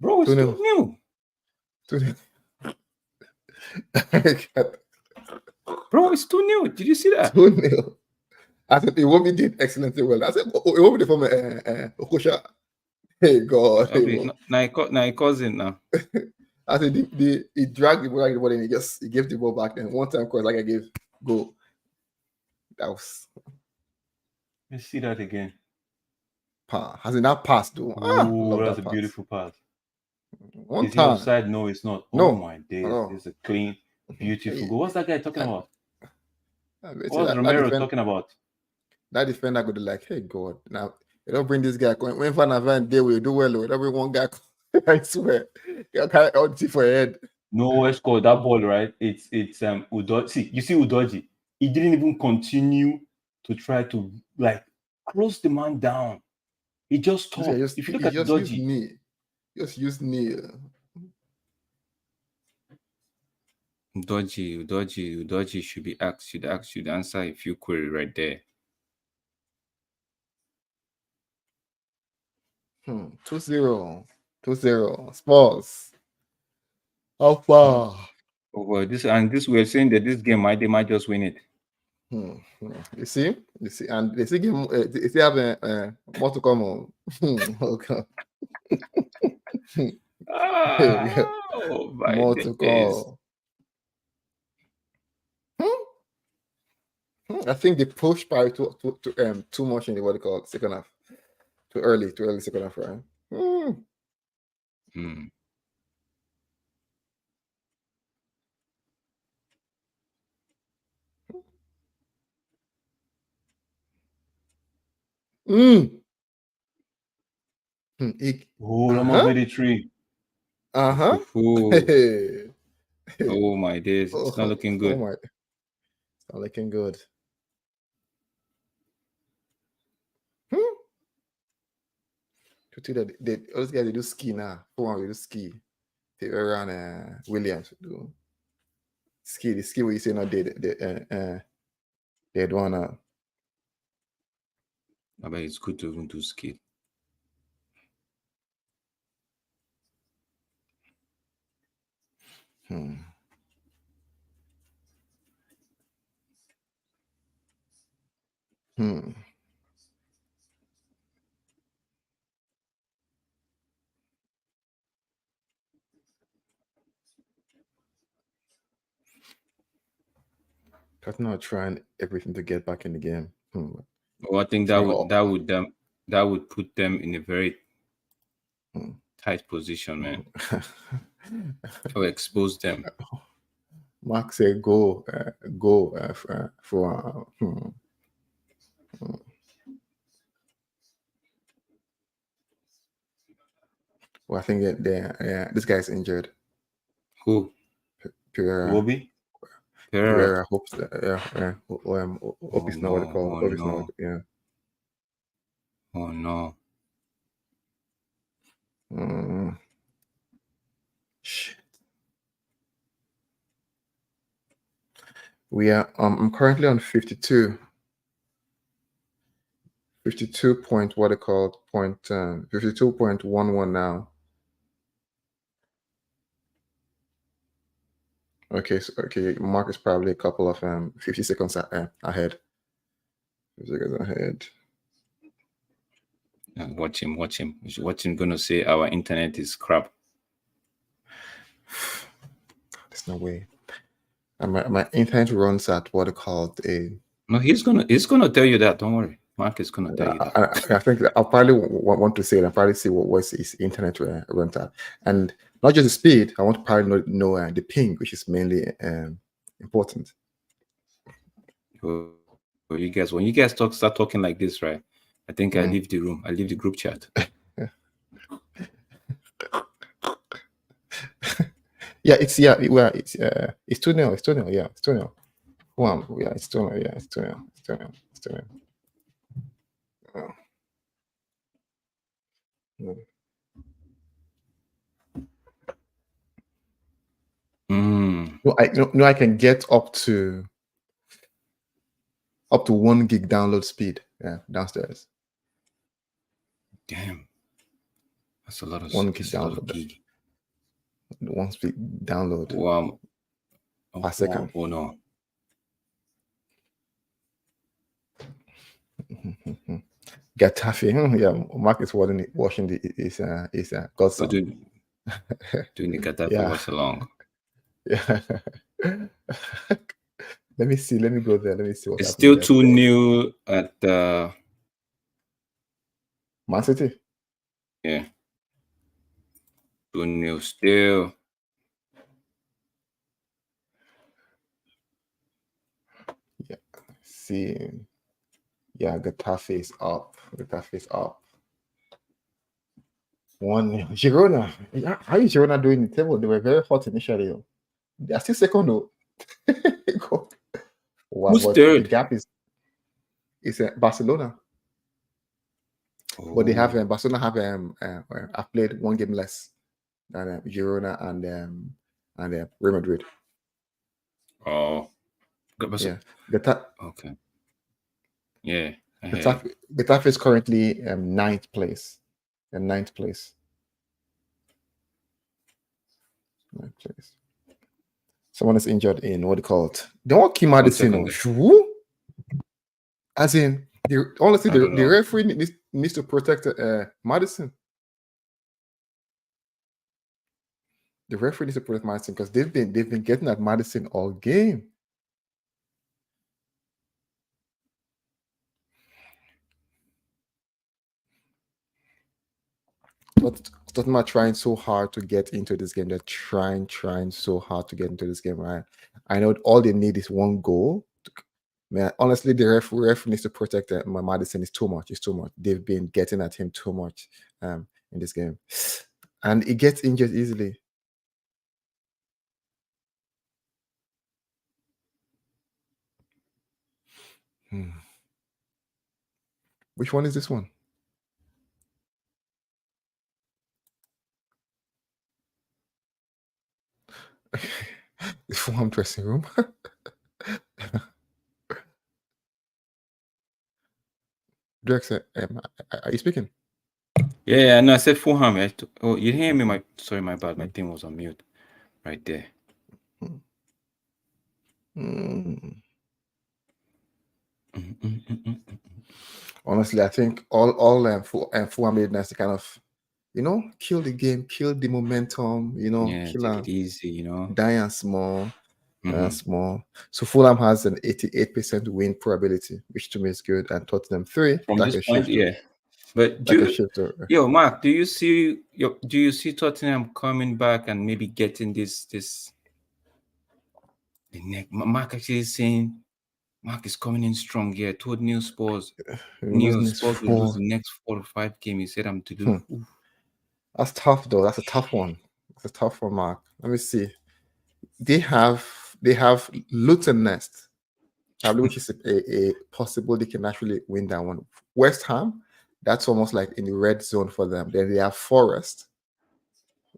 Speaker 2: Bro, it's
Speaker 1: 2-0.
Speaker 2: 2-0.
Speaker 1: 2-0.
Speaker 2: Bro, it's 2-0. Did you see that?
Speaker 1: 2-0. I said it won't be did excellently well. I said it won't be from Okosha. Hey God,
Speaker 2: I'll
Speaker 1: hey,
Speaker 2: be now cousin now.
Speaker 1: I said he dragged the ball like the ball and he gave the ball back. And one time, cause like I gave goal. That was
Speaker 2: Let's see that again.
Speaker 1: Has it not passed though?
Speaker 2: Ooh,
Speaker 1: Love
Speaker 2: that's
Speaker 1: that
Speaker 2: a
Speaker 1: pass.
Speaker 2: beautiful pass.
Speaker 1: One
Speaker 2: Is he
Speaker 1: time,
Speaker 2: offside? No, it's not. Oh
Speaker 1: no,
Speaker 2: my days.
Speaker 1: no.
Speaker 2: It's a clean, beautiful
Speaker 1: Hey,
Speaker 2: goal. What's that guy talking
Speaker 1: I,
Speaker 2: about?
Speaker 1: I
Speaker 2: What's
Speaker 1: that
Speaker 2: Romero
Speaker 1: defend
Speaker 2: talking about?
Speaker 1: that defender could be like, hey God, now you don't bring this guy. When Van Van there, we do well. Don't bring one guy. I swear, you carry all the for your head.
Speaker 2: No, scored that ball, right? It's Udoji. See, you see Udoji. He didn't even continue to try to like close the man down. He just
Speaker 1: You see,
Speaker 2: stopped. If you look
Speaker 1: he
Speaker 2: at
Speaker 1: just use
Speaker 2: Udoji,
Speaker 1: knee. Just use knee.
Speaker 2: Udoji should answer a few query right there.
Speaker 1: 2-0. 2-0. Spurs. How far?
Speaker 2: Oh well, this we're saying that this game they might just win it.
Speaker 1: You see, and they see game. They still have more to come on. Okay.
Speaker 2: Oh my
Speaker 1: More to
Speaker 2: days.
Speaker 1: come. I think they pushed by too much in the what they call second half. Too early second half, right? Hmm.
Speaker 2: Hmm.
Speaker 1: Mm.
Speaker 2: Oh, almost
Speaker 1: Uh-huh.
Speaker 2: made it 3.
Speaker 1: Uh-huh.
Speaker 2: Oh,
Speaker 1: Hey.
Speaker 2: oh my days. It's not
Speaker 1: Oh,
Speaker 2: looking
Speaker 1: oh
Speaker 2: good.
Speaker 1: my. Not looking good. Hmm. To see that those guys they do ski now. Come on, they do ski. They were around Williams do ski. The ski where you say no they don't wanna.
Speaker 2: I bet it's good to even do skill.
Speaker 1: Hmm. Hmm. Tottenham are trying everything to get back in the game.
Speaker 2: Well, I think
Speaker 1: Three all.
Speaker 2: that would put them in a very
Speaker 1: Hmm.
Speaker 2: tight position, man.
Speaker 1: Hmm.
Speaker 2: Or expose them.
Speaker 1: Mark said go for well, I think this guy's injured.
Speaker 2: Who?
Speaker 1: Pereira.
Speaker 2: Roby? Pereira.
Speaker 1: Pereira hopes hope
Speaker 2: Oh
Speaker 1: it's not what they
Speaker 2: no!
Speaker 1: call
Speaker 2: Oh
Speaker 1: hope it's not
Speaker 2: no!
Speaker 1: yeah.
Speaker 2: Oh no!
Speaker 1: Shit. We are I'm currently on 52. 52 point what they call point 52.11 now. Okay, so okay, Mark is probably a couple of 50 seconds ahead. 50 seconds ahead.
Speaker 2: Watch him! Watch him! Watch him! Gonna say our internet is crap.
Speaker 1: There's no way. And my internet runs at what they call a.
Speaker 2: No, he's gonna tell you that. Don't worry. Mark is gonna tell you that.
Speaker 1: I think I'll probably want to say it. I'll probably see what's his internet runs at, and not just the speed. I want to probably know the ping, which is mainly important.
Speaker 2: Oh, you guys, when you guys start talking like this, right? I think I leave the room. I leave the group chat.
Speaker 1: Yeah, it's 2-0. It's 2-0. Yeah, it's 2-0. Wow, yeah, it's 2-0. Yeah, it's 2-0. It's 2-0. It's 2-0. No, I can get up to 1 gig download speed. Yeah, downstairs.
Speaker 2: Damn, that's a lot of
Speaker 1: 1 gig download.
Speaker 2: Gig.
Speaker 1: 1 speed download.
Speaker 2: Wow.
Speaker 1: Per second.
Speaker 2: Oh no.
Speaker 1: Getafe. Yeah, Mark is watching his godson.
Speaker 2: Doing the Getafe watch along.
Speaker 1: Yeah. Let me see. Let me go there. Let me see what
Speaker 2: it's
Speaker 1: happens.
Speaker 2: Still 2-0 at
Speaker 1: Man City.
Speaker 2: Yeah. 2-0 still.
Speaker 1: Yeah. See. Yeah, Getafe is up. Getafe is up. 1-0. Girona. How is Girona doing in the table? They were very hot initially. They are still second though. Wow,
Speaker 2: Who's third?
Speaker 1: The gap is Barcelona.
Speaker 2: Oh.
Speaker 1: But they have Barcelona have played 1 game less than Girona and Real Madrid.
Speaker 2: Oh.
Speaker 1: Yeah.
Speaker 2: Okay. Yeah.
Speaker 1: Getafe is currently 9th place. In 9th place. 9th place. Someone is injured in what they call it. They want Kim Madison. As in, honestly, the referee needs to protect Madison. The referee needs to protect Madison because they've been getting at Madison all game. But Tottenham are trying so hard to get into this game. They're trying so hard to get into this game. Right? I know all they need is 1 goal. Man, honestly, the referee needs to protect Madison. It's too much. It's too much. They've been getting at him too much in this game, and he gets injured easily. Which one is this one? The Fulham dressing room. Drex, are you speaking?
Speaker 2: Yeah, no, I said Fulham. Oh, you didn't hear me? Sorry, my bad. My thing was on mute. Right there.
Speaker 1: Honestly, I think all Fulham made nice to kind of, kill the game, kill the momentum,
Speaker 2: take it easy,
Speaker 1: die and small. Small. So Fulham has an 88% win probability, which to me is good, and Tottenham 3.
Speaker 2: From this point, yeah. But Mark, do you see Tottenham coming back and maybe getting this The neck. Mark actually is saying Mark is coming in strong. Yeah, told Neil Spurs.
Speaker 1: We're
Speaker 2: Neil
Speaker 1: losing this
Speaker 2: Spurs will lose
Speaker 1: four.
Speaker 2: the next 4 to 5 games. He said I'm to lose.
Speaker 1: That's tough though. That's a tough one. It's a tough one, Mark. Let me see. They have Luton next, I believe, which is a possible they can actually win that one. West Ham, that's almost like in the red zone for them. Then they have Forest.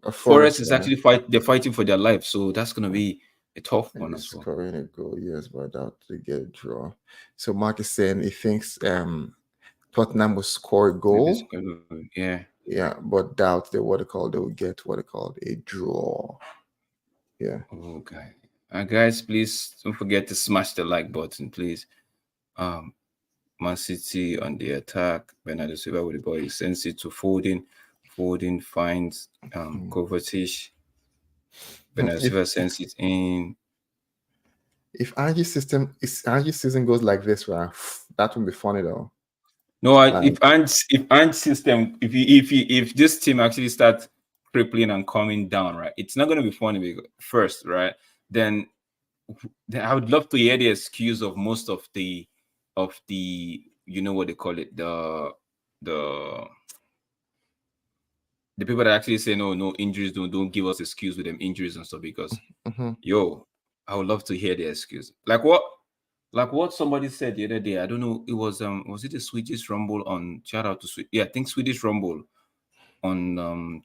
Speaker 2: Forest
Speaker 1: Forest,
Speaker 2: is
Speaker 1: yeah.
Speaker 2: actually they're fighting for their life, so that's gonna be a tough
Speaker 1: And
Speaker 2: one
Speaker 1: he's
Speaker 2: as well.
Speaker 1: scoring a goal, yes, but doubt to get a draw. So Mark is saying he thinks Tottenham will score a
Speaker 2: Maybe it's
Speaker 1: goal.
Speaker 2: yeah.
Speaker 1: Yeah, but doubt they will get what they call a draw. Yeah.
Speaker 2: Oh, guy. Guys, please don't forget to smash the like button, please. Man City on the attack. Bernardo Silva with the ball. He sends it to Foden. Foden finds Kovacic. Bernardo
Speaker 1: If
Speaker 2: Silva sends it in.
Speaker 1: if Angie's season goes like this, right, that would be funny though.
Speaker 2: No,
Speaker 1: Like,
Speaker 2: if Ant's system, if this team actually starts crippling and coming down, right, it's not going to be funny because, first, right? Then I would love to hear the excuse of most of the you know what they call it, the people that actually say no injuries, don't give us excuse with them injuries and stuff, because yo, I would love to hear the excuse. Like what somebody said the other day. I don't know, it was it a Swedish Rumble on, shout out to yeah, I think Swedish Rumble on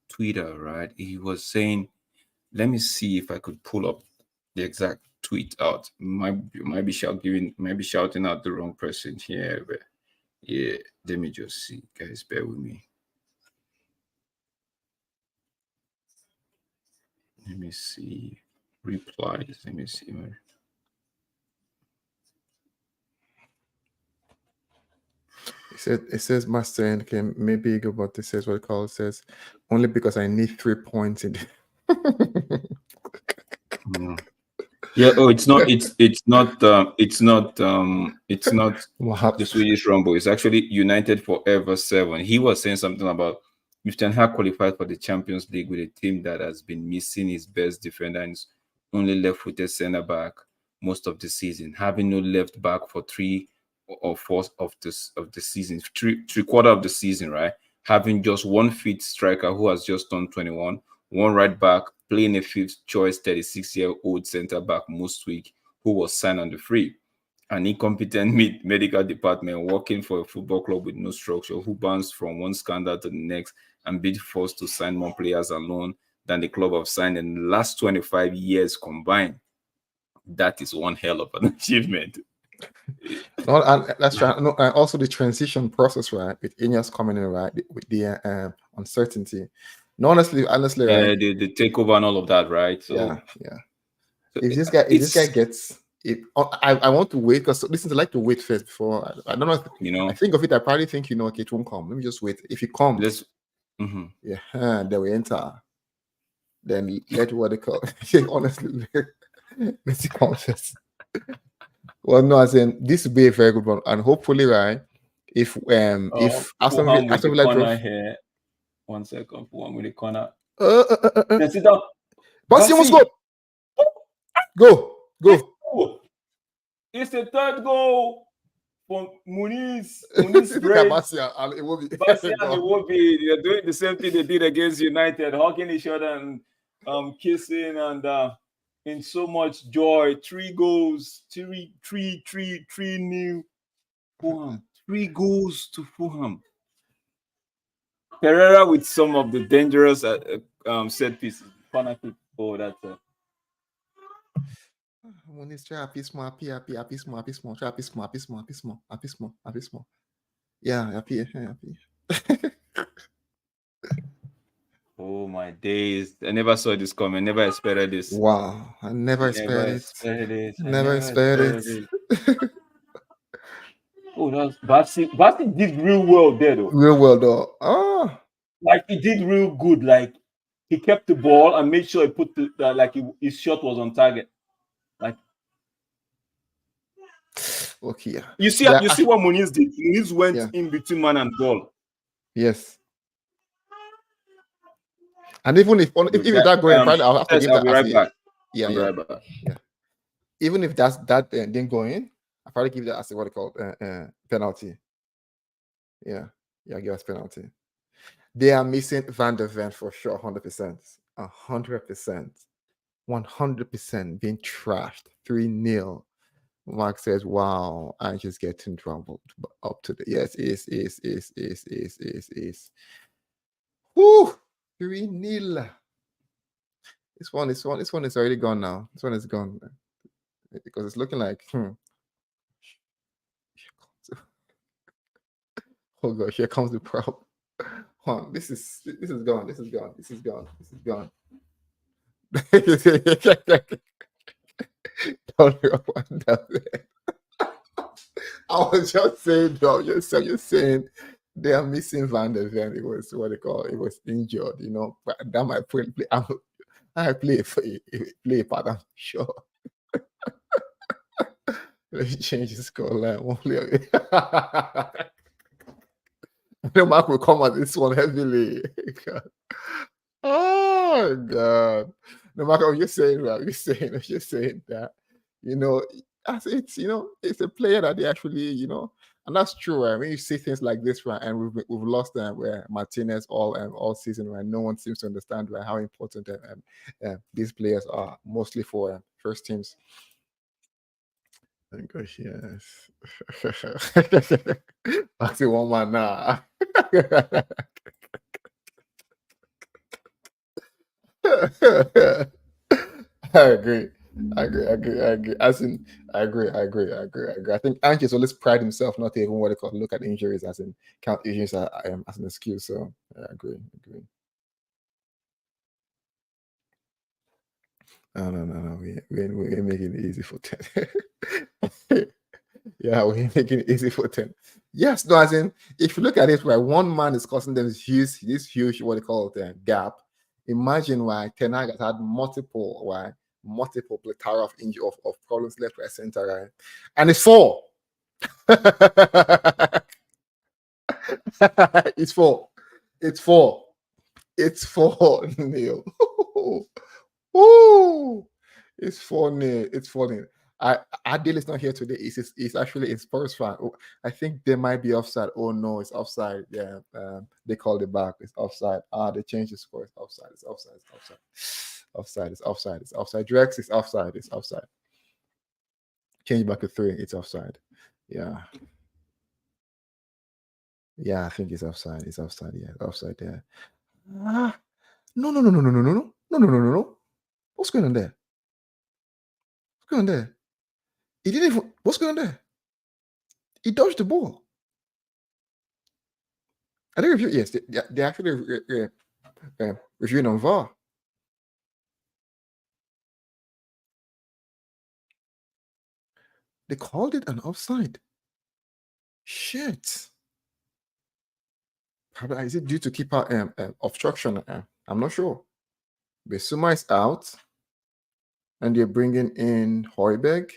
Speaker 2: Twitter, right? He was saying, let me see if I could pull up the exact tweet out. Might be shouting out the wrong person here, but yeah, let me just see, guys. Bear with me. Let me see replies. Let me see.
Speaker 1: it says Master and can maybe go, but this says what it calls, says only because I need 3 points in.
Speaker 2: Yeah. Oh, it's not. It's not. It's not the
Speaker 1: What?
Speaker 2: Swedish Rumble. It's actually United Forever 7. He was saying something about if Ten Hag qualified for the Champions League with a team that has been missing his best defender and his only left-footed centre back most of the season, having no left back for 3 or 4 of the season, three quarter of the season, right? Having just one fit striker who has just turned 21, one right back, playing a fifth choice 36-year-old centre back most week who was signed on the free. An incompetent medical department working for a football club with no structure who bounced from one scandal to the next and be forced to sign more players alone than the club have signed in the last 25 years combined. That is one hell of an achievement.
Speaker 1: No, and that's right. No, and also the transition process, right, with Ineos coming in, right, with the uncertainty. No, honestly, right.
Speaker 2: The takeover and all of that, right?
Speaker 1: Yeah,
Speaker 2: So,
Speaker 1: yeah.
Speaker 2: so
Speaker 1: If this guy
Speaker 2: it's,
Speaker 1: gets it, I want to wait because listen, I like to wait first before I don't know. I think of it. I probably think okay, it won't come. Let me just wait. If it comes,
Speaker 2: let's. Mm-hmm.
Speaker 1: yeah, then we enter. Then let what they call. Honestly, let's see contest. Well, no, as in this will be a very good one, and hopefully, right? If
Speaker 2: Fulham with
Speaker 1: Aston
Speaker 2: the
Speaker 1: Villa
Speaker 2: corner
Speaker 1: drove,
Speaker 2: here. 1 second. Fulham with the corner.
Speaker 1: uh, uh, uh, uh, uh.
Speaker 2: Then sit down.
Speaker 1: Basi almost
Speaker 2: Basi.
Speaker 1: go,
Speaker 2: Let's
Speaker 1: go.
Speaker 2: go. It's the third goal from Muniz.
Speaker 1: Look at
Speaker 2: Braves.
Speaker 1: Basi and Iwobi.
Speaker 2: Basi and Iwobi, they're doing the same thing they did against United, hugging each other and kissing and in so much joy. 3 goals, three new Fulham. 3 goals to Fulham. Pereira with some of the dangerous set pieces. Corner kick. Oh, that's
Speaker 1: Moniz, try happy small. Yeah, happy.
Speaker 2: oh my days. I never saw this coming. Never expected this.
Speaker 1: Wow, I never
Speaker 2: Never
Speaker 1: expected it.
Speaker 2: expected it. I
Speaker 1: Never
Speaker 2: never
Speaker 1: expected
Speaker 2: expected
Speaker 1: it.
Speaker 2: it. Oh, that's Basi. Basi did real well there though.
Speaker 1: Real world though. Oh,
Speaker 2: Like he did real good. Like he kept the ball and made sure he put his shot was on target. Like
Speaker 1: okay.
Speaker 2: you see
Speaker 1: Yeah,
Speaker 2: what Muniz did. Muniz went
Speaker 1: yeah.
Speaker 2: in between man and ball.
Speaker 1: Yes. And even if it's not going, probably I'll have to give
Speaker 2: I'll
Speaker 1: that
Speaker 2: be
Speaker 1: as
Speaker 2: right
Speaker 1: a
Speaker 2: back.
Speaker 1: yeah,
Speaker 2: I'll be
Speaker 1: yeah,
Speaker 2: right back.
Speaker 1: yeah. even if that didn't go in, I probably give that as a what they call penalty. Yeah, yeah, give us penalty. They are missing Van der Ven for sure, 100%, 100%, 100% being trashed, 3-0. Mark says, "Wow, I just getting troubled up to the yes, is. Whoo, 3-0. This one is already gone now. This one is gone because it's looking like oh gosh, here comes the problem. This is gone. This is gone. This is gone. This is gone. Don't know what that. I was just saying, though, just saying they are missing Van der Ven. It was what they call it was injured, But that might play. I play a part. I'm sure. Let me change the score line. Won't play. The Mark will come at this one heavily. God. Oh God! No matter what you're saying, right? You're saying that, as it's a player that they actually, and that's true. Right? When you see things like this, right, and we've lost where Martinez all season, right? No one seems to understand right how important these players are, mostly for first teams. Oh gosh, yes. Back to one man now. I agree. As in, I agree. I think Ange's always pride himself not to even what they call look at injuries as in count injuries as an excuse. So I agree. No. We're making it easy for 10. Yeah, we're making it easy for 10. Yes, no, as in if you look at it, right, one man is causing them this huge what they call it gap. Imagine why Ten Hag has had multiple plethora of injury of problems left, right, center, right, and it's 4. It's 4. It's 4. It's 4-0. Woo! It's 4-0. It's 4-0. Adil is not here today. He's actually a Spurs fan. Oh, I think they might be offside. Oh no, it's offside. Yeah, they called it back. It's offside. They changed the score. It's offside. It's offside. It's offside. Offside. It's offside. It's offside. Drex is offside. It's offside. Change back to 3. It's offside. Yeah. Yeah, I think it's offside. It's offside. Yeah, offside there. Ah, no. No. What's going on there? What's going on there? He didn't even. What's going on there? He dodged the ball. I think review. Yes, they actually reviewing on VAR. They called it an offside. Shit. Probably is it due to keeper obstruction? I'm not sure. Besuma is out, and they're bringing in Hoiberg.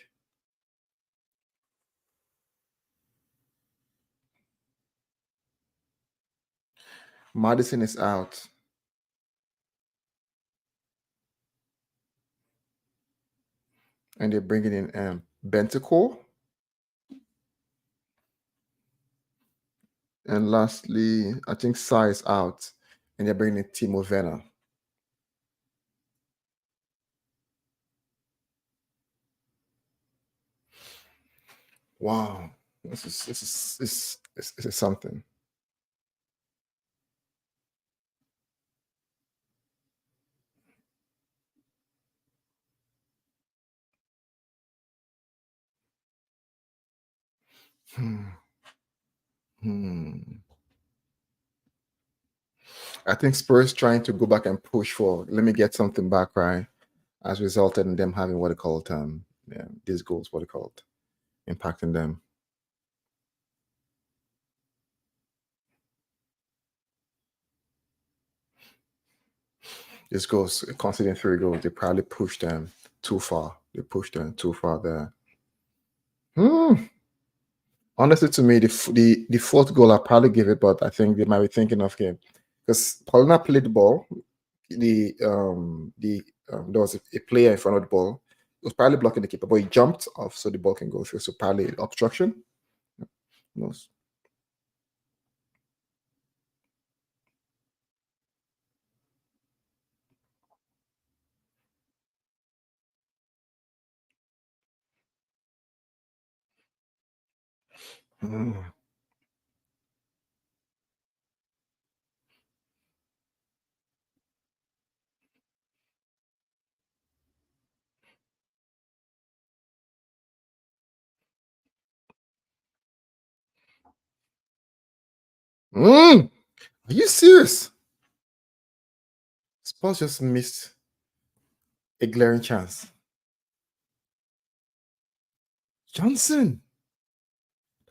Speaker 1: Madison is out. And they're bringing in Bentacore. And lastly, I think Sai is out. And they're bringing in Timo Werner. Wow. This is something. I think Spurs trying to go back and push for let me get something back, right? Has resulted in them having what they call these goals, what they call impacting them. This goes considering 3 goals, they probably pushed them too far. They pushed them too far there. Honestly, to me, the 4th goal I probably give it, but I think they might be thinking of him because Paulina played the ball. There was a player in front of the ball. was probably blocking the keeper, but he jumped off so the ball can go through. So probably obstruction. Who knows? Mm. Mm. Are you serious? Spurs just missed a glaring chance. Johnson.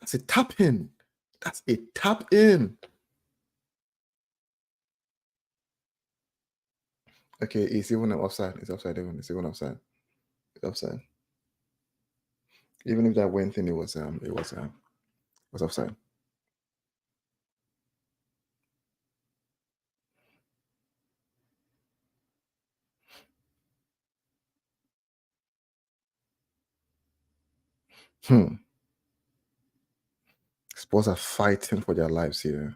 Speaker 1: That's a tap in. That's a tap in. Okay, it's even an offside. It's offside even. It's even offside. It's offside. Even if that went in, it was offside. Spurs are fighting for their lives here.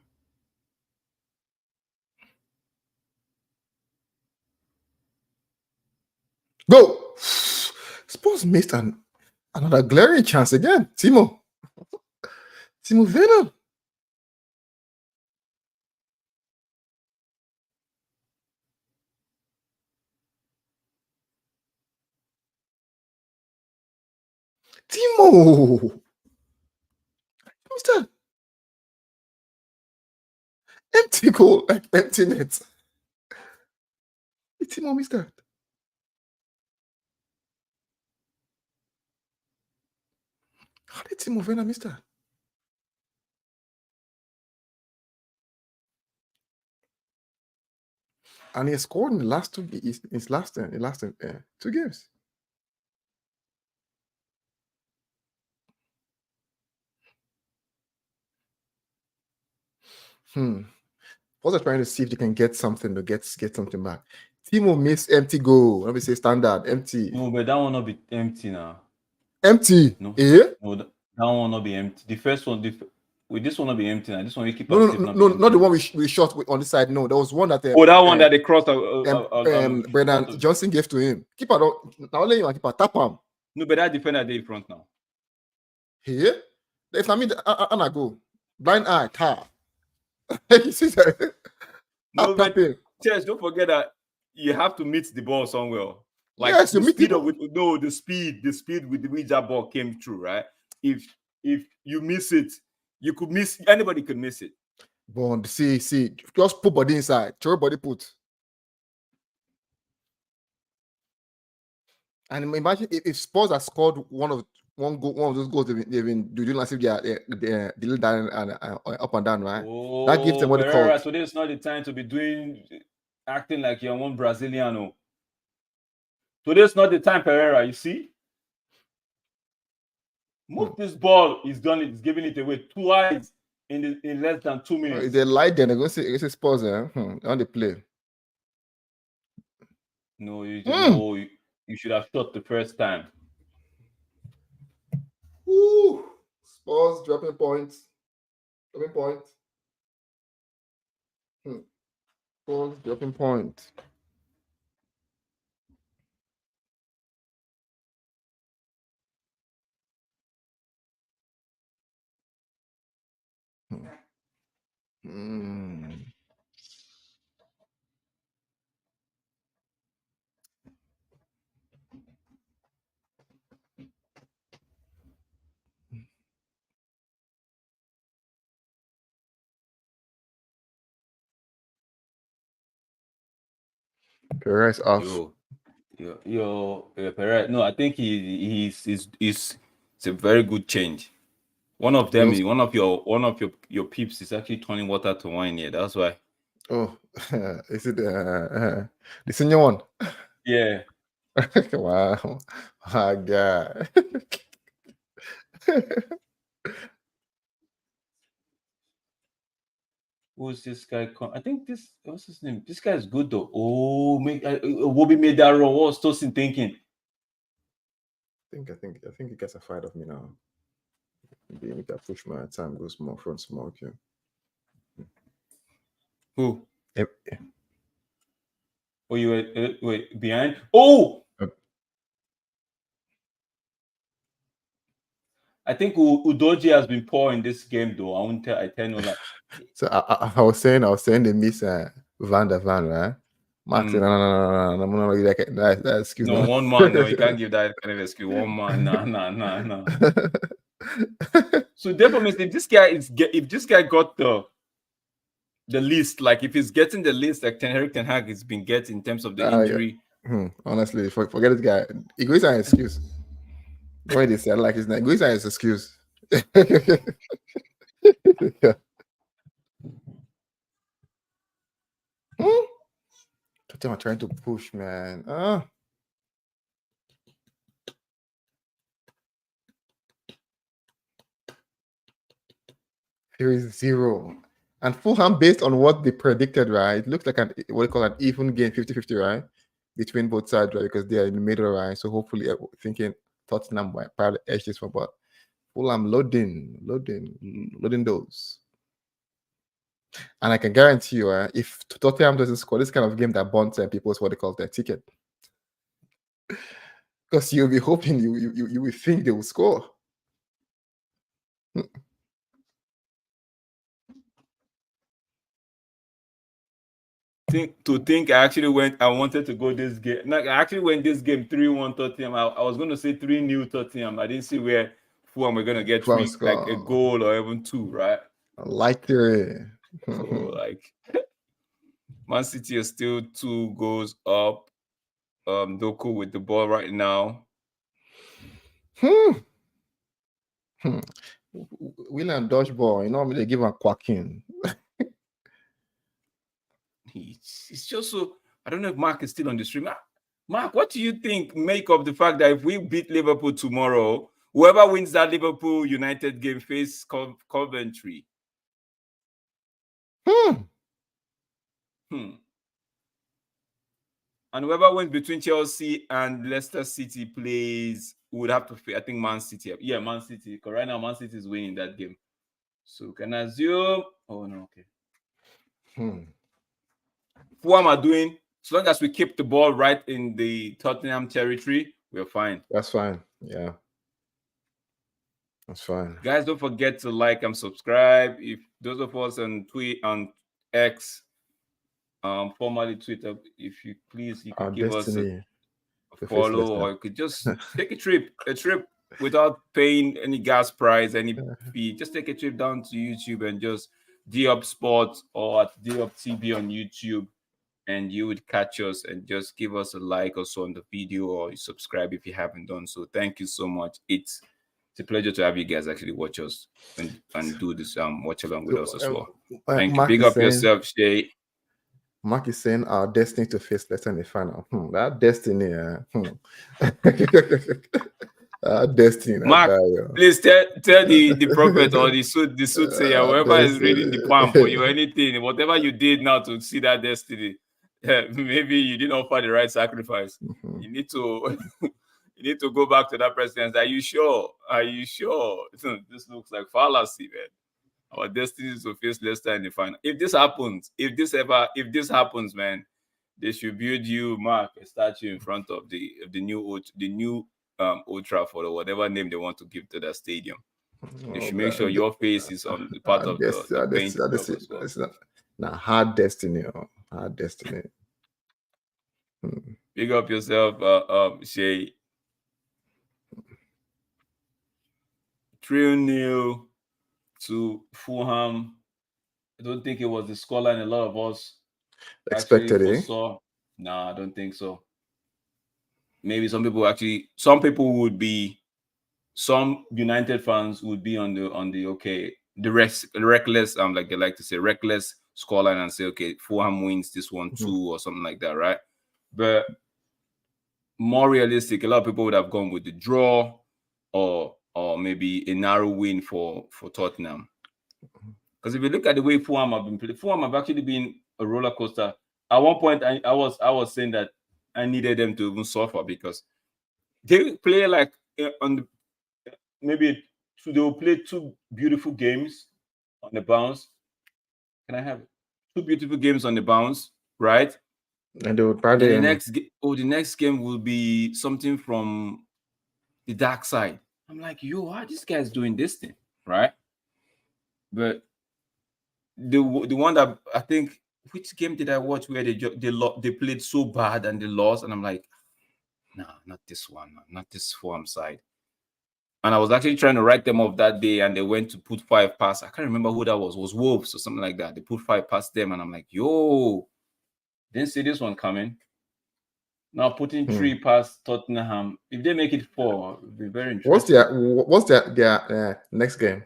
Speaker 1: Go! Spurs missed another glaring chance again. Timo Werner. Timo. Who's that? Empty goal, like empty net. Timo missed that. How did Timo Werner miss that? And he has scored in the last two. His last 2 games. Spurs are trying to see if they can get something to get something back. Timo missed empty goal. Let me say standard empty.
Speaker 2: No, but that one not be empty now.
Speaker 1: Empty.
Speaker 2: No,
Speaker 1: Eh?
Speaker 2: no, that one not be empty. The first one, with this one not be empty now. This one we keep
Speaker 1: No,
Speaker 2: safe,
Speaker 1: no,
Speaker 2: not
Speaker 1: no,
Speaker 2: be
Speaker 1: not the
Speaker 2: empty.
Speaker 1: one we shot on the side. No, there was one that
Speaker 2: Oh, that one that they crossed.
Speaker 1: Brendan Johnson gave to him. Keeper don't now let you keeper tap him.
Speaker 2: No, but that defender they in front now.
Speaker 1: Here, if I mean, I go blind eye tap. You see that?
Speaker 2: No, but
Speaker 1: tapping.
Speaker 2: Chess, don't forget that you have to meet the ball somewhere. Like
Speaker 1: Yes, you
Speaker 2: the
Speaker 1: meet
Speaker 2: speed
Speaker 1: the
Speaker 2: of the speed with which that ball came through, right? If you miss it, you could miss anybody could miss it.
Speaker 1: Bond, see, just put body inside. Throw body put. And imagine if Spurs had scored one of those goals they've been doing as if they're down and up and down, right?
Speaker 2: Oh,
Speaker 1: That gives them what they call.
Speaker 2: Pereira, today is not the time to be acting like you're one Brazilian. Oh. Today's not the time, Pereira. You see, move this ball. He's done it. He's giving it away twice in less than 2 minutes.
Speaker 1: If they lie, then they're going to say Spurs. On the play.
Speaker 2: No, you should have shot the first time.
Speaker 1: Woo! Spurs dropping points. Spurs dropping points. Perez off.
Speaker 2: Pereira. No, I think he's a very good change. One of them is one of your peeps is actually turning water to wine here. That's why.
Speaker 1: Oh, is it the senior one?
Speaker 2: Yeah.
Speaker 1: Wow, my God.
Speaker 2: Who's this guy? I think what's his name? This guy is good though. Oh, Wobby made that run. What was Tosin thinking?
Speaker 1: I think you guys are afraid of me now. Maybe I push my time goes more front small. Okay.
Speaker 2: Who?
Speaker 1: Yep.
Speaker 2: Oh, you were wait behind? Oh, I think Udoji has been poor in this game, though. I won't tell. I tell you, like,
Speaker 1: So I was saying they miss Van der Van, right? Max, no, that excuse
Speaker 2: no,
Speaker 1: no.
Speaker 2: one man. No, you can't give that kind of excuse. One man, nah. So therefore, means if this guy got the list, like if he's getting the list, like Eric Ten Hag has been getting in terms of the
Speaker 1: Yeah.
Speaker 2: injury.
Speaker 1: Honestly, forget this guy. Egoist an excuse. The way they said, like, his name, egoist an excuse. Yeah. Tottenham are trying to push, man. Here is 0. And Fulham, based on what they predicted, right? It looks like what you call an even game, 50-50, right? Between both sides, right? Because they are in the middle, right? So hopefully, thinking Tottenham might probably edge this one, but Fulham loading those. And I can guarantee you, if Tottenham doesn't score, this kind of game that bonds people is what they call their ticket. Because you'll be hoping you will think they will score.
Speaker 2: I wanted to go this game. Like, I actually went this game 3-1 Tottenham. I was going to say 3-0 Tottenham. I didn't see where Fulham were going to get
Speaker 1: Fulham
Speaker 2: like a
Speaker 1: score.
Speaker 2: goal or even 2, right?
Speaker 1: Like it.
Speaker 2: So like Man City is still 2 goals up. Doku with the ball right now.
Speaker 1: William dodgeball, you know, they give him quacking.
Speaker 2: It's just so. I don't know if Mark is still on the stream. Mark, what do you think? Make of the fact that if we beat Liverpool tomorrow, whoever wins that Liverpool United game face Coventry. And whoever wins between Chelsea and Leicester City plays would have to face, I think, Man City. Yeah, Man City. Because right now, Man City is winning that game. So can I assume? Oh, no, okay. Fulham are doing, as long as we keep the ball right in the Tottenham territory, we're fine.
Speaker 1: That's fine. Yeah. That's fine.
Speaker 2: Guys, don't forget to like and subscribe. If those of us on X, formerly Twitter, if you please, you could give us a follow, or you could just take a trip without paying any gas price, any fee. Just take a trip down to YouTube and just D-Up Sports or at D-Up TV on YouTube, and you would catch us and just give us a like or so on the video, or subscribe if you haven't done so. Thank you so much. It's a pleasure to have you guys actually watch us and do this watch along with us as well. Thank you. Big up yourself, Shay.
Speaker 1: Mark is saying our destiny to face Leicester in the final. That destiny. Destiny.
Speaker 2: Mark, please tell the prophet or the soothsayer, whoever is reading the palm for you, anything, whatever you did now to see that destiny. Maybe you didn't offer the right sacrifice. You need to you need to go back to that president. Are you sure? Are you sure? This looks like fallacy, man. Our destiny is to face Leicester in the final. If this happens, if this happens, man, they should build you, Mark, a statue in front of the new Old Trafford, or whatever name they want to give to that stadium. They should make sure your face is on the part of the paint job as well.
Speaker 1: Nah, hard destiny. Hard destiny.
Speaker 2: Big up yourself, Shay. 3-0 to Fulham. I don't think it was the scoreline a lot of us
Speaker 1: expected it.
Speaker 2: Foresaw. Nah, I don't think so. Maybe some United fans would be on the okay, the reckless, like they like to say, reckless scoreline and say, okay, Fulham wins this one 2 or something like that, right? But more realistic, a lot of people would have gone with the draw or maybe a narrow win for Tottenham. Because if you look at the way Fulham have been playing, Fulham have actually been a roller coaster. At one point, I was saying that I needed them to even suffer, because they play like on the maybe they will play two beautiful games on the bounce. Can I have two beautiful games on the bounce, right?
Speaker 1: And they would
Speaker 2: Then
Speaker 1: probably
Speaker 2: the next game will be something from the dark side. I'm like, yo, why this guy's doing this thing, right? But the one that I think, which game did I watch where they played so bad and they lost, and I'm like, nah, not this one, man, not this Fulham side. And I was actually trying to write them off that day, and they went to put five past. I can't remember who that was Wolves or something like that. They put five past them, and I'm like, yo, didn't see this one coming. Now putting three past Tottenham. If they make it four, it'll be very interesting.
Speaker 1: what's their next game?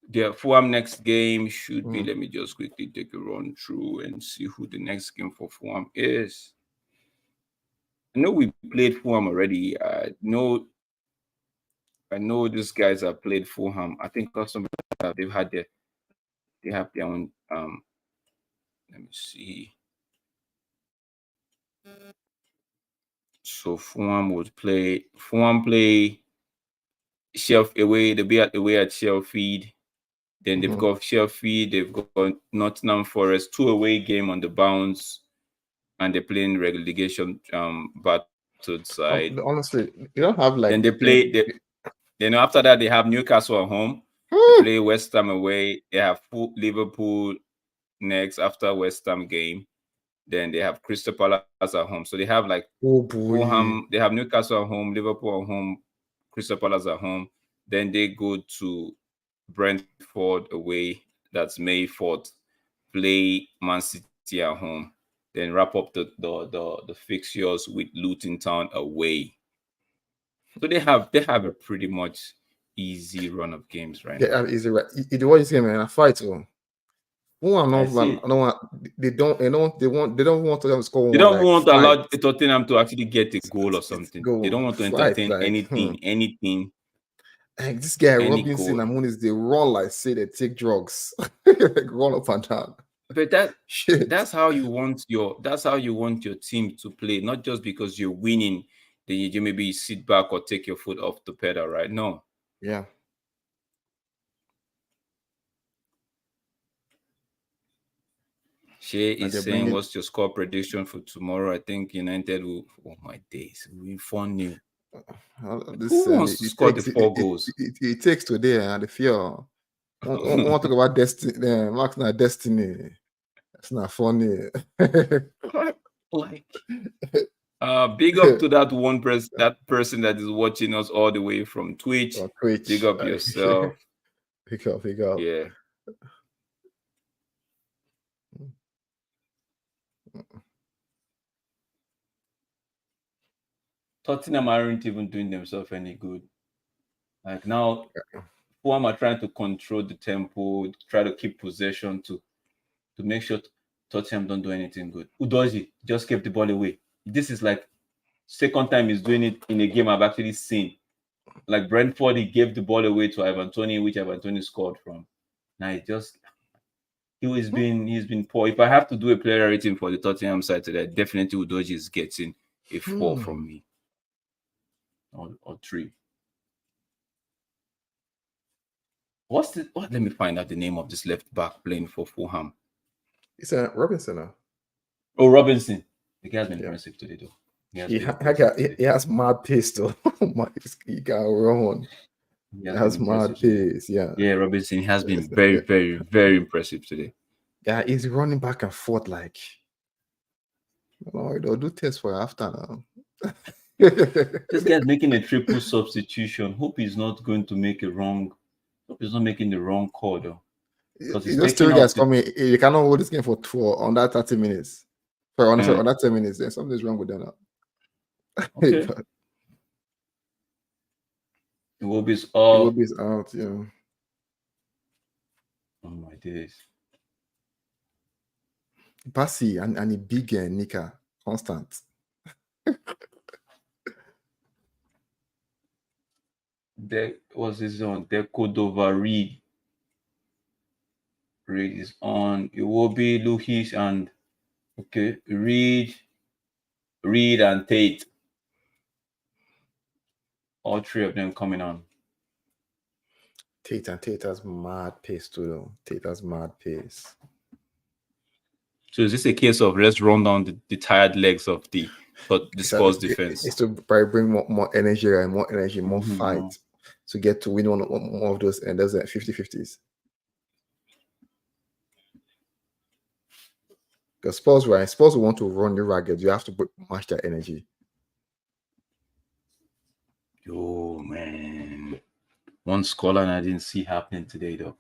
Speaker 2: Their Fulham next game should be.
Speaker 1: Hmm.
Speaker 2: Let me just quickly take a run through and see who the next game for Fulham is. I know we played Fulham already. I know these guys have played Fulham. I think custom they have their own. Let me see. So Fulham play Sheffield away. They'll be away at Sheffield. Then they've got Sheffield. They've got Nottingham Forest. 2 away game on the bounce, and they're playing relegation battled side.
Speaker 1: Honestly, you don't have like.
Speaker 2: Then they play. Then after that they have Newcastle at home. They play West Ham away. They have Liverpool next after West Ham game. Then they have Crystal Palace at home. So they have like Fulham. They have Newcastle at home, Liverpool at home, Crystal Palace at home. Then they go to Brentford away. That's May 4th. Play Man City at home. Then wrap up the fixtures with Luton Town away. So they have a pretty much easy run of games right now.
Speaker 1: Easy, right? You watch this game and I fight to. Oh, I don't want. They don't want to have score.
Speaker 2: They don't want to allow Tottenham to actually get a goal or something. They don't want to entertain
Speaker 1: like,
Speaker 2: anything.
Speaker 1: Like this guy Robinson
Speaker 2: goal.
Speaker 1: and Muniz, they run like say they take drugs, like run up and down.
Speaker 2: But that's how you want your team to play, not just because you're winning, then you maybe sit back or take your foot off the pedal, right? No.
Speaker 1: Yeah.
Speaker 2: Shay is saying, what's your score prediction for tomorrow? I think United will. Oh my days, we fun new. Who wants to score the 4 goals?
Speaker 1: It takes today and the fear. Want to talk about destiny? Mark's not destiny. That's not funny.
Speaker 2: Like, big up to that person that is watching us all the way from Twitch. Big up yourself.
Speaker 1: Big up.
Speaker 2: Yeah. Tottenham aren't even doing themselves any good. Like now, Fulham are trying to control the tempo, try to keep possession to make sure Tottenham don't do anything good. Udoji just kept the ball away. This is like second time he's doing it in a game I've actually seen. Like Brentford, he gave the ball away to Ivan Toney, which Ivan Toney scored from. Now he's been poor. If I have to do a player rating for the Tottenham side today, definitely Udoji is getting a 4 from me. Or 3. Let me find out the name of this left back playing for Fulham.
Speaker 1: It's a Robinson now.
Speaker 2: Oh, Robinson. The guy's been impressive today, though.
Speaker 1: He has mad pace, though. He got run. He has mad pace, yeah.
Speaker 2: Yeah, Robinson has been very, very, very impressive today.
Speaker 1: Yeah, he's running back and forth like. They'll do tests for after now.
Speaker 2: This guy's making a triple substitution. Hope he's not going to make a wrong. Hope he's not making the wrong call, though.
Speaker 1: Because those 3 guys coming, you cannot hold this game for on that 30 minutes. On that 10 minutes, then something's wrong with them now.
Speaker 2: Okay. Iwobi's out.
Speaker 1: Iwobi's out, yeah.
Speaker 2: Oh my days.
Speaker 1: Bassi and a big Nika, constant.
Speaker 2: There was his own. Cordova Reed. Reed is on. Iwobi, Luhish, and Reed and Tate. All three of them coming on.
Speaker 1: Tate's mad pace too, though. Tate's mad pace.
Speaker 2: So is this a case of let's run down the tired legs of the Spurs defense?
Speaker 1: It's to probably bring more energy, right? More energy, more
Speaker 2: Mhm.
Speaker 1: fight to get to win one more of those, and those 50-50s. Because Spurs, right? Spurs want to run you ragged. You have to match their energy.
Speaker 2: Yo, man. One scoreline I didn't see happening today, though.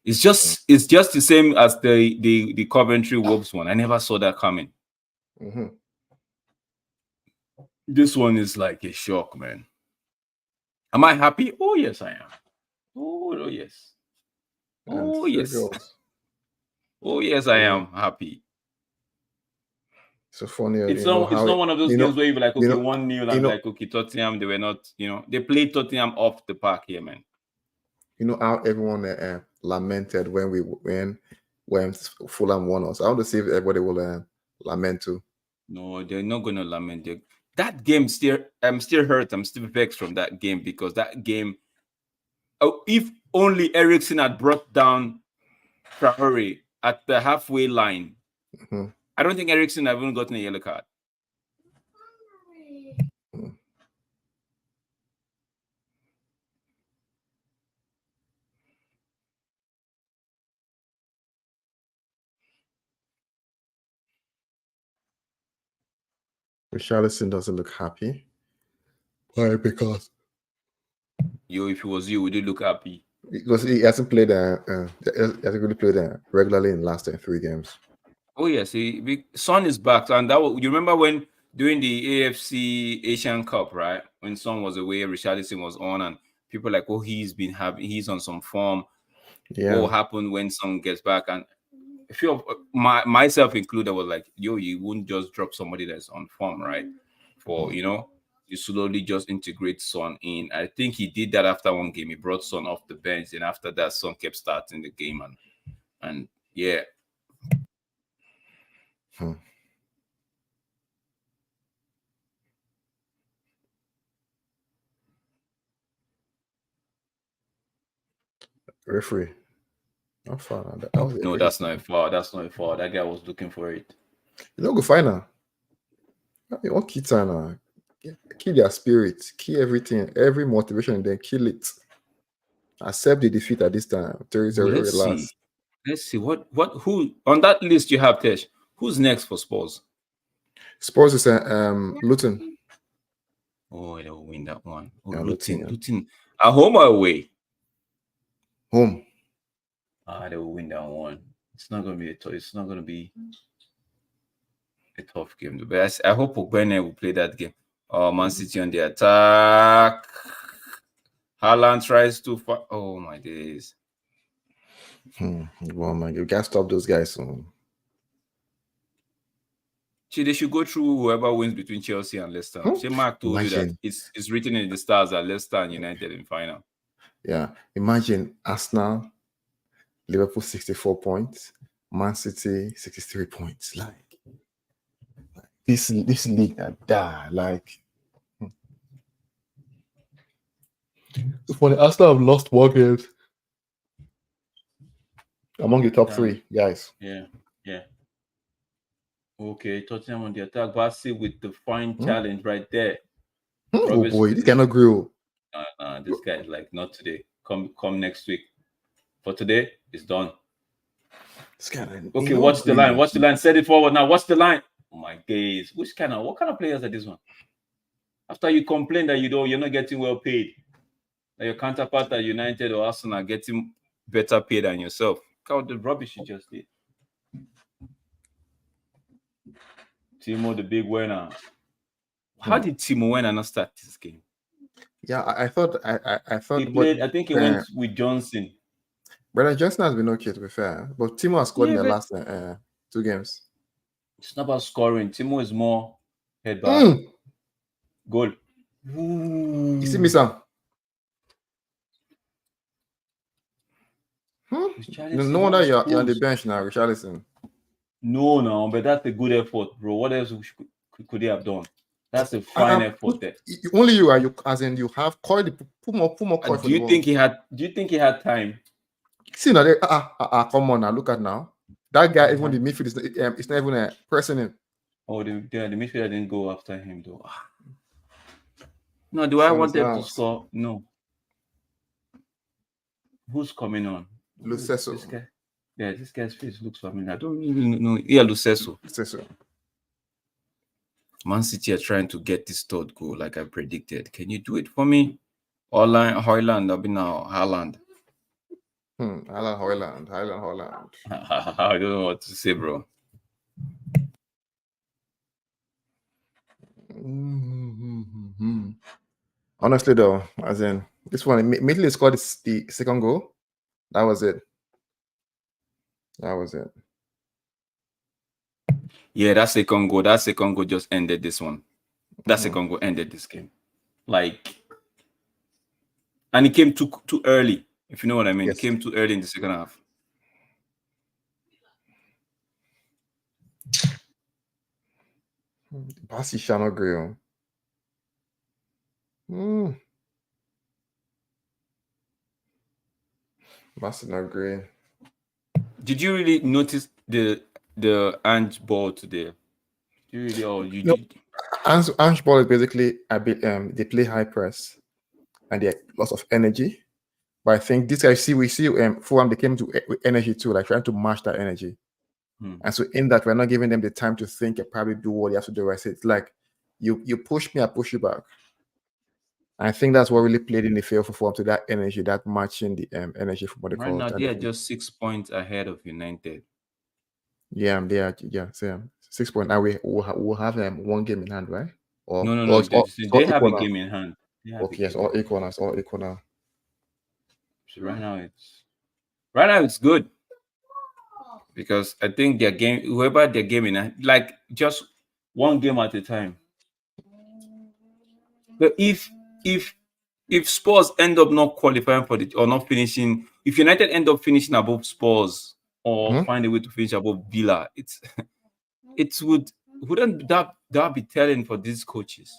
Speaker 2: It's just the same as the Coventry Wolves one. I never saw that coming.
Speaker 1: Mm-hmm.
Speaker 2: This one is like a shock, man. Am I happy? Oh yes, I am. Oh yes. Oh yes.
Speaker 1: Goals.
Speaker 2: Oh yes, I am happy.
Speaker 1: So funny.
Speaker 2: It's not one of those games where you're like, okay, 1-0 and like, okay, Tottenham, they were not, they played Tottenham off the park here, man.
Speaker 1: You know how everyone lamented when Fulham won us. I want to see if everybody will lament too.
Speaker 2: No, they're not going to lament. That game I'm still hurt. I'm still vexed from that game because that game, if only Eriksen had brought down Traore at the halfway line, I don't think Eriksen had even gotten a yellow card.
Speaker 1: Richarlison doesn't look happy. Why? Because
Speaker 2: if it was you, would you look happy?
Speaker 1: Because he hasn't played. He hasn't really played regularly in the last 3 games.
Speaker 2: Oh yes, Son is back, and you remember when during the AFC Asian Cup, right? When Son was away, Richarlison was on, and people were like, oh, he's on some form.
Speaker 1: Yeah.
Speaker 2: What will happen when Son gets back? And a few of myself included was like, yo, you wouldn't just drop somebody that's on form, right? You slowly just integrate Son in. I think he did that after one game. He brought Son off the bench, and after that, Son kept starting the game, and yeah.
Speaker 1: Referee. Not far.
Speaker 2: No, that's not a foul. That's not a foul. That guy was looking for it.
Speaker 1: You don't go final. You want Kitana. Kill their spirit. Kill everything. Every motivation, and then kill it. Accept the defeat at this time.
Speaker 2: Let's see. Who on that list you have, Tesh? Who's next for Spurs?
Speaker 1: Spurs is Luton.
Speaker 2: Oh, they'll win that one. Oh,
Speaker 1: Yeah,
Speaker 2: Luton. At home or away?
Speaker 1: Home.
Speaker 2: They will win that one. It's not gonna be a tough game. But I hope Ogbene will play that game. Man City on the attack. Haaland tries to fight. Oh my days.
Speaker 1: Well, man, you gotta stop those guys soon.
Speaker 2: They should go through whoever wins between Chelsea and Leicester. Mark told you that it's written in the stars that Leicester and United in final.
Speaker 1: Yeah, imagine Arsenal, Liverpool 64 points, Man City 63 points. Like this league that die. Like for the Arsenal have lost 1 game among the top 3 guys.
Speaker 2: Yeah. Okay, Tottenham on the attack. Bassi with the fine challenge right there.
Speaker 1: Oh boy, this cannot grow.
Speaker 2: This guy is like, not today. Come next week. For today, it's done. Okay, watch the line. Watch the line. Set it forward now. Watch the line. Oh my days. What kind of players are this one? After you complain that you're not getting well paid, that your counterpart at United or Arsenal are getting better paid than yourself. Look how the rubbish you just did. Timo, the big winner. How did Timo Werner not start this game?
Speaker 1: Yeah, I thought
Speaker 2: he played. I think he went with Johnson.
Speaker 1: Brother Johnson has been okay, to be fair, but Timo has scored in the last 2 games.
Speaker 2: It's not about scoring. Timo is more head back. Goal.
Speaker 1: You see me, Sam? No wonder you're on the bench now, Richarlison.
Speaker 2: No, but that's a good effort, bro. What else could they have done? That's a fine effort there.
Speaker 1: Only you are you as in you have coil. Put more coil for
Speaker 2: Do
Speaker 1: the
Speaker 2: you
Speaker 1: ball.
Speaker 2: think he had? Do you think he had time?
Speaker 1: See now, come on now, look at now. That guy, even the midfield is it's not even pressing him.
Speaker 2: Oh, the midfielder didn't go after him though. No, do I want them to score? No. Who's coming on?
Speaker 1: Lucesso.
Speaker 2: This guy. Yeah, this guy's face looks familiar. I don't really know. Yeah, Lucesso. Man City are trying to get this third goal, like I predicted. Can you do it for me? Hoyland, I'll be now Haaland.
Speaker 1: Hoyland.
Speaker 2: I don't know what to say, bro.
Speaker 1: Honestly, though, as in this one, immediately scored the second goal. That was it.
Speaker 2: Yeah, that second goal just ended this one. That second goal ended this game. Like, and it came too early, if you know what I mean. Yes. It came too early in the second half.
Speaker 1: Basi Shano Grill. Basi not great.
Speaker 2: Did you really notice the Ange ball today? Did you really, or you did?
Speaker 1: Ange ball is basically they play high press and they have lots of energy. But I think this guy we see Fulham, they came to energy too, like trying to match that energy. And so in that, we're not giving them the time to think and probably do what they have to do. I say it's like you push me, I push you back. I think that's what really played in the favor for Fulham, to that energy, that matching the energy from what they call.
Speaker 2: Right now, they are just 6 points ahead of United.
Speaker 1: Yeah, they are. Yeah, so 6 points. Now we'll have one game in hand, right?
Speaker 2: Or no. They have a game in hand.
Speaker 1: Okay, yes, all equal now.
Speaker 2: So right now it's good, because I think their game, whoever their game in, like just one game at a time. But if Spurs end up not qualifying for or not finishing, if United end up finishing above Spurs or find a way to finish above Villa, wouldn't that be telling for these coaches?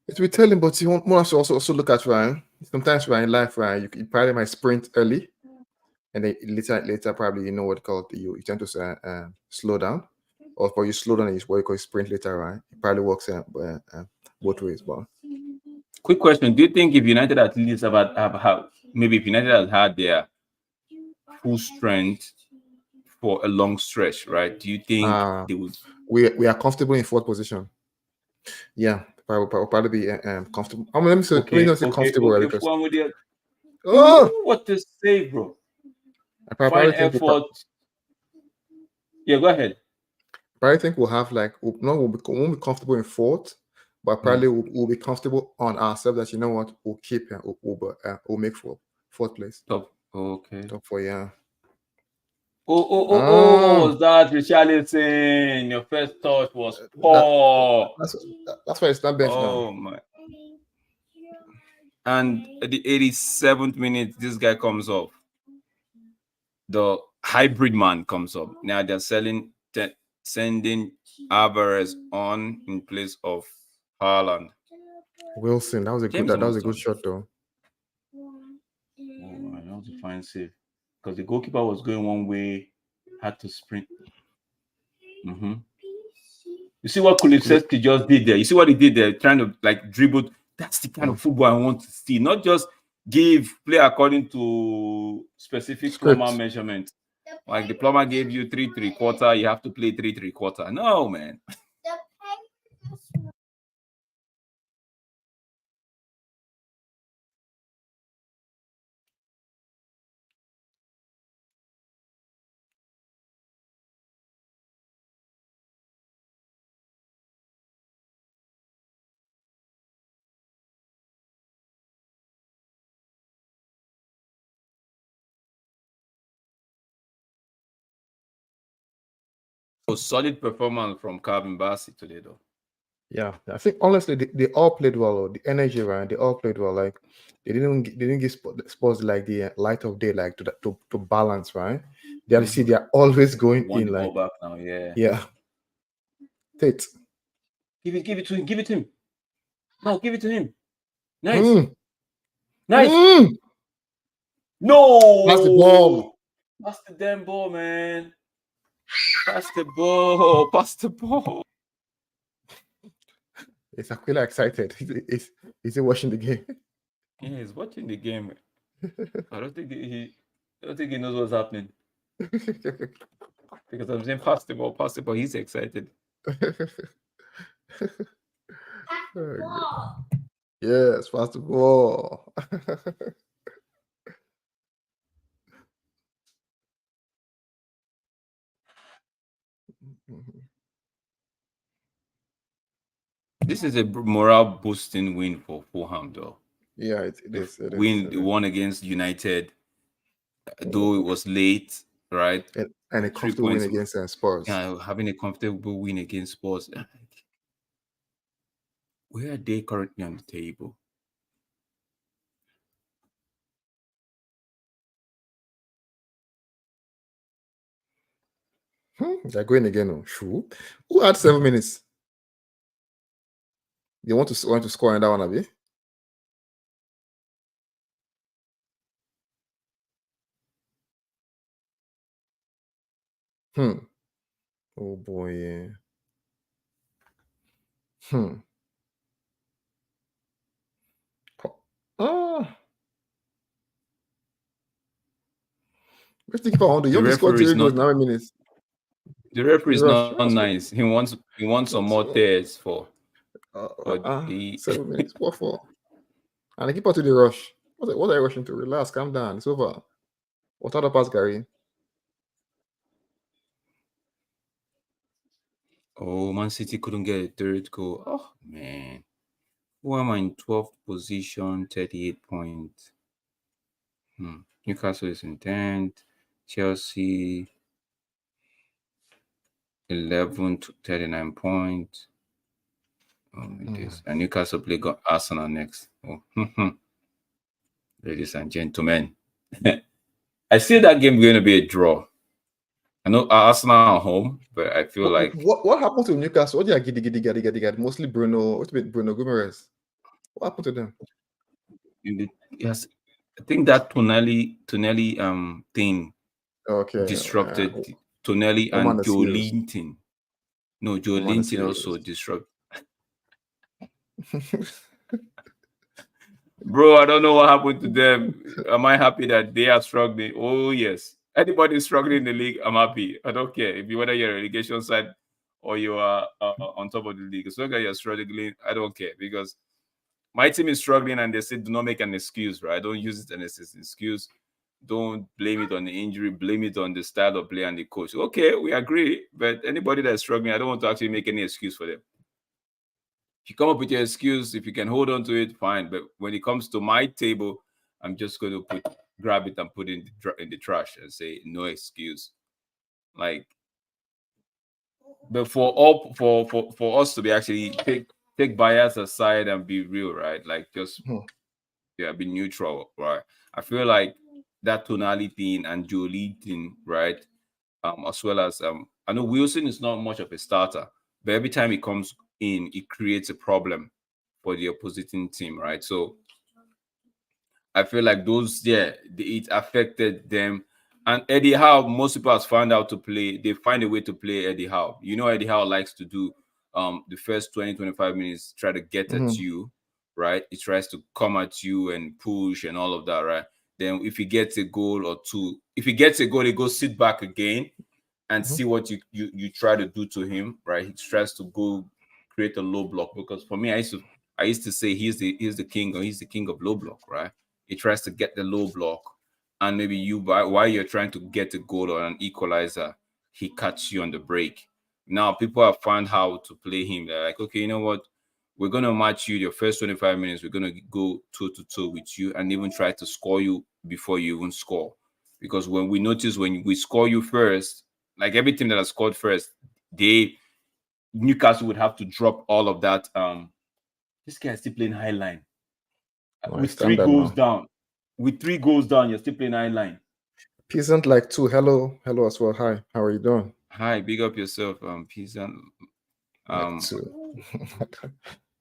Speaker 1: It will be telling, but you must also look at, Ryan. Sometimes, Ryan, in life, Ryan, you probably might sprint early, and then later probably you know what called you tend to slow down, or for you slow down is what you call sprint later, right? It probably works both ways. But
Speaker 2: quick question: do you think if United at least maybe if United had had their full strength for a long stretch, right? Do you think they would?
Speaker 1: We are comfortable in fourth position. Yeah, probably be comfortable. Let me say comfortable.
Speaker 2: Okay, because, what to say, bro? Fine effort. Yeah, go ahead.
Speaker 1: But I think we'll have won't be comfortable in fourth, but probably we'll be comfortable on ourselves that, you know what, we'll keep we'll make fourth place.
Speaker 2: Top. Okay.
Speaker 1: Top 4, yeah.
Speaker 2: What was that, Richarlison? Your first thought was poor.
Speaker 1: That's why it's not bench now.
Speaker 2: Oh my! And at the 87th minute, this guy comes off. The hybrid man comes up. Now they're sending Alvarez on in place of Haaland.
Speaker 1: Wilson, that was a good shot though.
Speaker 2: Oh man, that was a fine save, because the goalkeeper was going one way, had to sprint. You see what Kulusevski just did there? You see what he did there, trying to dribble. That's the kind of football I want to see, not just play according to specific plumber measurement. Like the plumber gave you 3/3/4, you have to play 3/3/4. No, man. Solid performance from Calvin Bassey today, though.
Speaker 1: Yeah, I think honestly they all played well. The energy, right? They all played well. Like they didn't give Spurs the light of day, to balance, right? They're always going in
Speaker 2: ball back now, yeah.
Speaker 1: Yeah. Tate.
Speaker 2: Give it to him. Give it to him. No, give it to him. Nice.
Speaker 1: Mm.
Speaker 2: Nice.
Speaker 1: Mm. That's the ball.
Speaker 2: No. Pass the damn ball, man. Pass the ball. Pass the ball.
Speaker 1: Is Aquila excited? Is he watching the game?
Speaker 2: Yeah, he's watching the game. I don't think he knows what's happening because I'm saying pass the ball. He's excited.
Speaker 1: Yes, pass the ball.
Speaker 2: This is a morale boosting win for Fulham, though.
Speaker 1: Yeah, it
Speaker 2: The
Speaker 1: is. It is.
Speaker 2: win,
Speaker 1: It
Speaker 2: the
Speaker 1: is.
Speaker 2: one against United, though it was late, right?
Speaker 1: And a
Speaker 2: Three
Speaker 1: comfortable win
Speaker 2: points,
Speaker 1: against Spurs.
Speaker 2: having a comfortable win against Spurs. Where are they currently on the table?
Speaker 1: They're going again. Oh, shoo. Who had 7 minutes? They want to score in that one, Abi? Hmm. Oh boy, yeah. Hmm. Ah. Where's the keeper on? You
Speaker 2: The
Speaker 1: want to score
Speaker 2: referee is
Speaker 1: 3 goals
Speaker 2: not.
Speaker 1: in 9 minutes?
Speaker 2: The referee
Speaker 1: The
Speaker 2: is
Speaker 1: rush.
Speaker 2: not nice. He wants some more tears for the.
Speaker 1: 7 minutes. What for? And the keeper to the rush. What are you rushing to? Relax, calm down. It's over. What other pass, Gary?
Speaker 2: Oh, Man City couldn't get a third goal. Oh man, who am I in 12th position? 38 points. Newcastle is in 10th. Chelsea 11th, 39 points. Oh my days. And Newcastle play got Arsenal next. Oh, ladies and gentlemen. I see that game going to be a draw. I know Arsenal at home, but I feel like
Speaker 1: What happened to Newcastle? What did I get? Mostly Bruno. What's been Bruno Guimaraes? What happened to them?
Speaker 2: yes, I think that Tonelli thing
Speaker 1: Okay.
Speaker 2: disrupted Tonelli
Speaker 1: Woman
Speaker 2: and Joe
Speaker 1: excuse.
Speaker 2: Linton. No, Joe
Speaker 1: Woman
Speaker 2: Linton also
Speaker 1: excuse.
Speaker 2: disrupted. Bro, I don't know what happened to them. Am I happy that they are struggling? Oh yes. Anybody struggling in the league, I'm happy. I don't care if you whether you're a relegation side or you are on top of the league. As long as you're struggling, I don't care because my team is struggling and they say do not make an excuse, right? Don't use it as an excuse. Don't blame it on the injury, blame it on the style of play and the coach. Okay, we agree, but anybody that's struggling, I don't want to actually make any excuse for them. If you come up with your excuse, if you can hold on to it, fine. But when it comes to my table, I'm just going to grab it and put it in the trash and say no excuse. Like, but for us to be actually take bias aside and be real, right? Like just be neutral, right? I feel like that tonality and Jolie thing, right? As well as I know Wilson is not much of a starter, but every time he comes in, it creates a problem for the opposing team, right? So I feel like those, it affected them. And Eddie Howe, most people has found out to play. They find a way to play Eddie Howe. You know, Eddie Howe likes to do the first 20, 25 minutes, try to get at you, right? He tries to come at you and push and all of that, right? Then if he gets a goal or two, if he gets a goal, he goes sit back again and see what you try to do to him, right? He tries to go create a low block because for me, I used to say he's the king or he's the king of low block, right? He tries to get the low block, and maybe while you're trying to get a goal or an equalizer, he cuts you on the break. Now people have found how to play him. They're like, okay, you know what? We're gonna match you your first 25 minutes. We're gonna go toe to toe with you and even try to score you before you even score. Because when we notice when we score you first, like every team that has scored first, Newcastle would have to drop all of that. This guy is still playing high line
Speaker 1: No, it's
Speaker 2: with three
Speaker 1: standard
Speaker 2: goals
Speaker 1: now.
Speaker 2: down. With 3 goals down, you're still playing high line.
Speaker 1: Peasant like two. Hello as well. Hi, how are you doing?
Speaker 2: Hi, big up yourself, peasant
Speaker 1: like
Speaker 2: Um,
Speaker 1: two.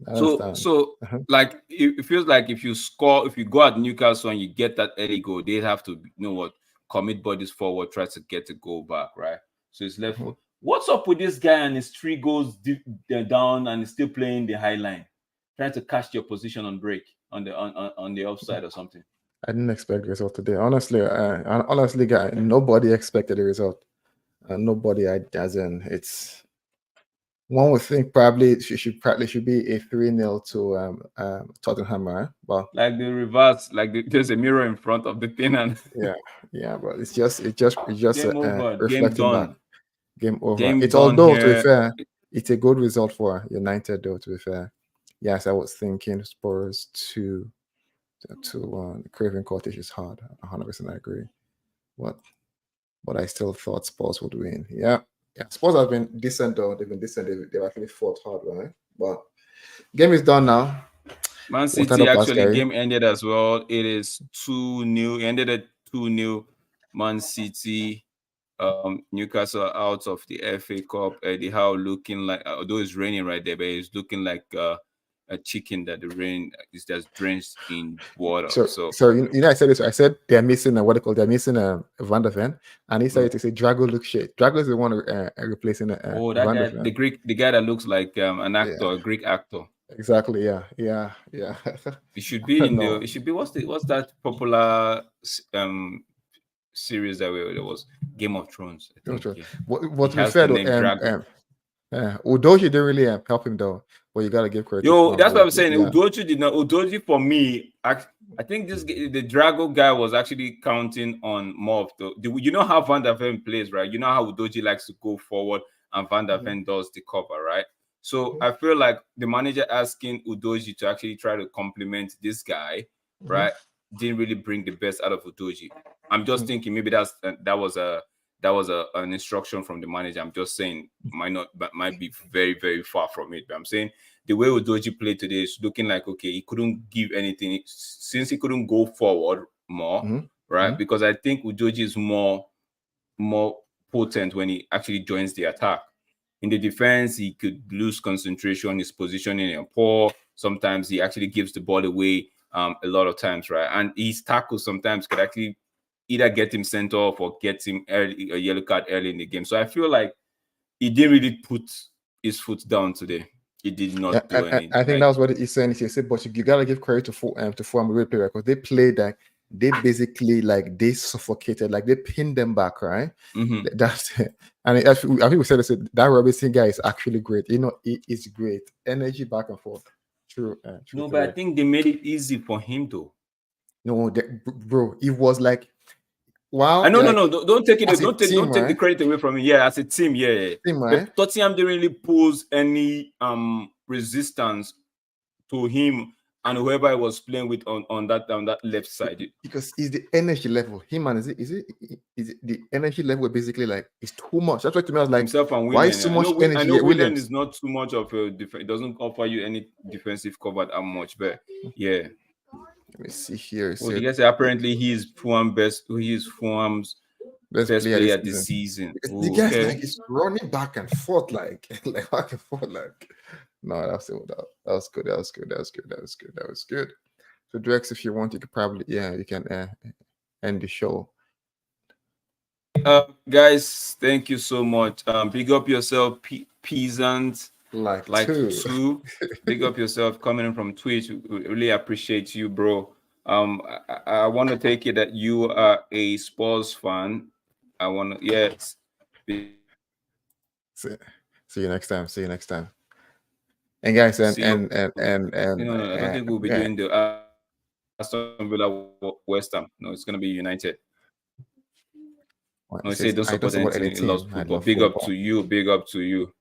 Speaker 1: I
Speaker 2: so
Speaker 1: understand.
Speaker 2: so
Speaker 1: Uh-huh.
Speaker 2: like it feels like if you score, if you go at Newcastle and you get that early goal, they have to, you know what, commit bodies forward, try to get the goal back, right? So it's left
Speaker 1: Mhm.
Speaker 2: for what's up with this guy and his 3 goals deep down and he's still playing the high line, trying to catch your position on break on the on the offside or something.
Speaker 1: I didn't expect the result today. Honestly, honestly, guy, nobody expected the result. Nobody, as in, it's one would think probably should be a 3-0 to Tottenham, right? Well,
Speaker 2: Like the reverse, like there's a mirror in front of the thing and
Speaker 1: yeah, yeah, but it's just
Speaker 2: game over, game
Speaker 1: reflecting back.
Speaker 2: done,
Speaker 1: Game over.
Speaker 2: game
Speaker 1: It's
Speaker 2: done
Speaker 1: although to be
Speaker 2: here.
Speaker 1: fair, it's a good result for United, though. To be fair, yes, I was thinking Spurs to Craven Cottage is hard. 100% I agree. But I still thought Spurs would win. Yeah, yeah. Spurs have been decent though. They've been decent. They've actually fought hard, right? But game is done now.
Speaker 2: Man
Speaker 1: What are
Speaker 2: City
Speaker 1: the pass,
Speaker 2: actually
Speaker 1: Gary?
Speaker 2: game ended as well. It is 2-0. Ended at 2-0. Man City. Newcastle are out of the FA Cup. Eddie Howe looking like, although it's raining right there, but it's looking like a chicken that the rain is just drenched in water.
Speaker 1: So,
Speaker 2: So
Speaker 1: I said this. I said they're missing what they call they're missing Van der Ven, and he said to say Drago looks shit. Drago is the one replacing
Speaker 2: oh, that
Speaker 1: Van der
Speaker 2: guy,
Speaker 1: Ven.
Speaker 2: the guy that looks like an actor,
Speaker 1: Yeah,
Speaker 2: a Greek actor.
Speaker 1: exactly. Yeah, yeah, yeah.
Speaker 2: It should be in the.
Speaker 1: No,
Speaker 2: It should be what's that popular series that there was Game of Thrones, I
Speaker 1: not
Speaker 2: think.
Speaker 1: sure.
Speaker 2: Yeah,
Speaker 1: But
Speaker 2: he
Speaker 1: to be
Speaker 2: has
Speaker 1: fair
Speaker 2: the
Speaker 1: though,
Speaker 2: name Drago.
Speaker 1: Udoji didn't really help him though. But you gotta give credit to
Speaker 2: Yo,
Speaker 1: Fulham
Speaker 2: that's
Speaker 1: for
Speaker 2: what
Speaker 1: what
Speaker 2: I'm
Speaker 1: he did.
Speaker 2: saying.
Speaker 1: Yeah.
Speaker 2: Udoji did not. Udoji for me, I think the Drago guy was actually counting on more of you know how Van der Ven plays, right? You know how Udoji likes to go forward and Van der
Speaker 1: Mhm,
Speaker 2: Ven does the cover, right? So
Speaker 1: mhm,
Speaker 2: I feel like the manager asking Udoji to actually try to complement this guy,
Speaker 1: mhm,
Speaker 2: right, didn't really bring the best out of Udoji. I'm just
Speaker 1: mhm,
Speaker 2: thinking maybe an instruction from the manager. I'm just saying might not, but might be very very far from it. But I'm saying the way Udoji played today is looking like okay, he couldn't give anything since he couldn't go forward more,
Speaker 1: mhm,
Speaker 2: right?
Speaker 1: mhm,
Speaker 2: Because I think Udoji is more potent when he actually joins the attack. In the defense, he could lose concentration, his positioning is poor. Sometimes he actually gives the ball away a lot of times, right? And his tackles sometimes could actually either get him sent off or get him early, a yellow card early in the game. So I feel like he didn't really put his foot down today. He did
Speaker 1: Yeah,
Speaker 2: not do
Speaker 1: and
Speaker 2: any
Speaker 1: I think that
Speaker 2: like.
Speaker 1: was what he's saying. He said, but you gotta give credit to Fulham real player because they played like they basically like they suffocated, like they pinned them back, right?
Speaker 2: Mhm.
Speaker 1: That's it. And I think we said this, that Robinson guy is actually great. You know, he is great. Energy back and forth. True, true
Speaker 2: No, but I
Speaker 1: today.
Speaker 2: think they made it easy for him though.
Speaker 1: No, bro, it was like
Speaker 2: I
Speaker 1: wow,
Speaker 2: no, no,
Speaker 1: like
Speaker 2: no. Don't take it.
Speaker 1: as a
Speaker 2: Don't
Speaker 1: team,
Speaker 2: take the
Speaker 1: right?
Speaker 2: credit away from me. Yeah, as a team, yeah, yeah.
Speaker 1: Team, right?
Speaker 2: But Tottenham didn't really pose any resistance to him and whoever I was playing with on that left side.
Speaker 1: Because it's the energy level. Him man, is it the energy level basically like it's too much. That's why to me I was like,
Speaker 2: Himself and
Speaker 1: why is
Speaker 2: Willian.
Speaker 1: so
Speaker 2: I
Speaker 1: much
Speaker 2: know I
Speaker 1: energy
Speaker 2: know
Speaker 1: here,
Speaker 2: Willian
Speaker 1: Williams?
Speaker 2: is not too much of a it doesn't offer you any defensive cover that much, but yeah.
Speaker 1: Let me see here. It
Speaker 2: Oh, the
Speaker 1: said
Speaker 2: guy say apparently he is Fulham's
Speaker 1: best
Speaker 2: best
Speaker 1: player this
Speaker 2: player this
Speaker 1: season.
Speaker 2: season.
Speaker 1: Because the
Speaker 2: Oh,
Speaker 1: guy's
Speaker 2: okay.
Speaker 1: like it's running back and forth, like like back and forth, like no, that was good. That was good. That was good. That was good. That was good. So Drex, if you want, you could probably you can end the show.
Speaker 2: Guys, thank you so much. Big up yourself, peasant.
Speaker 1: Like
Speaker 2: Like
Speaker 1: two.
Speaker 2: two. Big up yourself coming in from Twitch. We really appreciate you, bro. I want to take it that you are a Spurs fan. I want to yes.
Speaker 1: see, see you next time. See you next time. And guys,
Speaker 2: See you.
Speaker 1: and
Speaker 2: No, I don't think we'll be
Speaker 1: yeah.
Speaker 2: doing the Aston Villa West Ham. No, it's gonna be United.
Speaker 1: Well,
Speaker 2: No,
Speaker 1: it
Speaker 2: it say
Speaker 1: says
Speaker 2: don't
Speaker 1: I don't
Speaker 2: support
Speaker 1: support any
Speaker 2: anything. It loves
Speaker 1: team. I
Speaker 2: football.
Speaker 1: love
Speaker 2: Big up
Speaker 1: football.
Speaker 2: to you. Big up to you.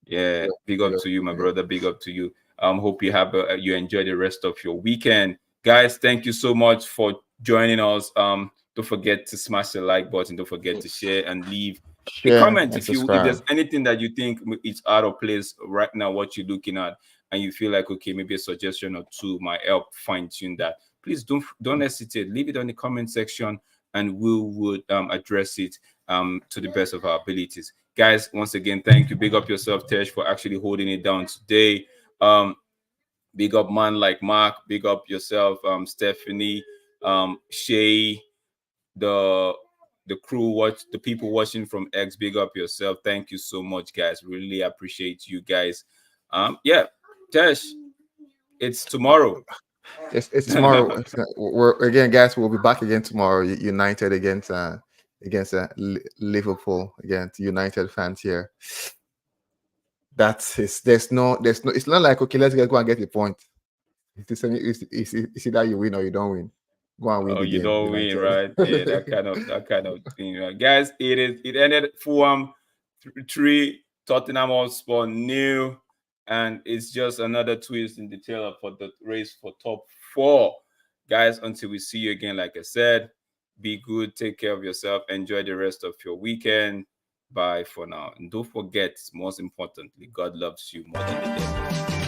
Speaker 2: Yeah,
Speaker 1: Yeah,
Speaker 2: big up
Speaker 1: yeah,
Speaker 2: to you, my
Speaker 1: yeah.
Speaker 2: brother. Big up to you. Hope you have you enjoy the rest of your weekend, guys. Thank you so much for joining us. Don't forget to smash the like button. Don't forget to share and leave a
Speaker 1: Share
Speaker 2: comment
Speaker 1: and
Speaker 2: if there's
Speaker 1: subscribe.
Speaker 2: anything that you think is out of place right now, what you're looking at, and you feel like okay, maybe a suggestion or two might help fine tune that. Please don't hesitate. Leave it on the comment section, and we would address it to the best of our abilities. Guys, once again, thank you. Big up yourself, Tesh, for actually holding it down today. Big up man like Mark. Big up yourself, Stephanie, Shay, the crew, the people watching from X. Big up yourself. Thank you so much, guys. Really appreciate you guys. Yeah, Tesh, it's tomorrow.
Speaker 1: It's tomorrow. We're again, guys. We'll be back again tomorrow. United against Liverpool, against United fans here. That's it. There's no. It's not like, okay, let's go and get a point. It's either you win or you don't win. Go and win
Speaker 2: Oh,
Speaker 1: the
Speaker 2: you
Speaker 1: game,
Speaker 2: don't win,
Speaker 1: United.
Speaker 2: right? Yeah, that kind of thing, right? Guys. It ended Fulham 3, Tottenham Hotspur 0, and it's just another twist in the tail for the race for top 4, guys. Until we see you again, like I said, be good, take care of yourself, enjoy the rest of your weekend. Bye for now, and don't forget, most importantly, God loves you more than the devil.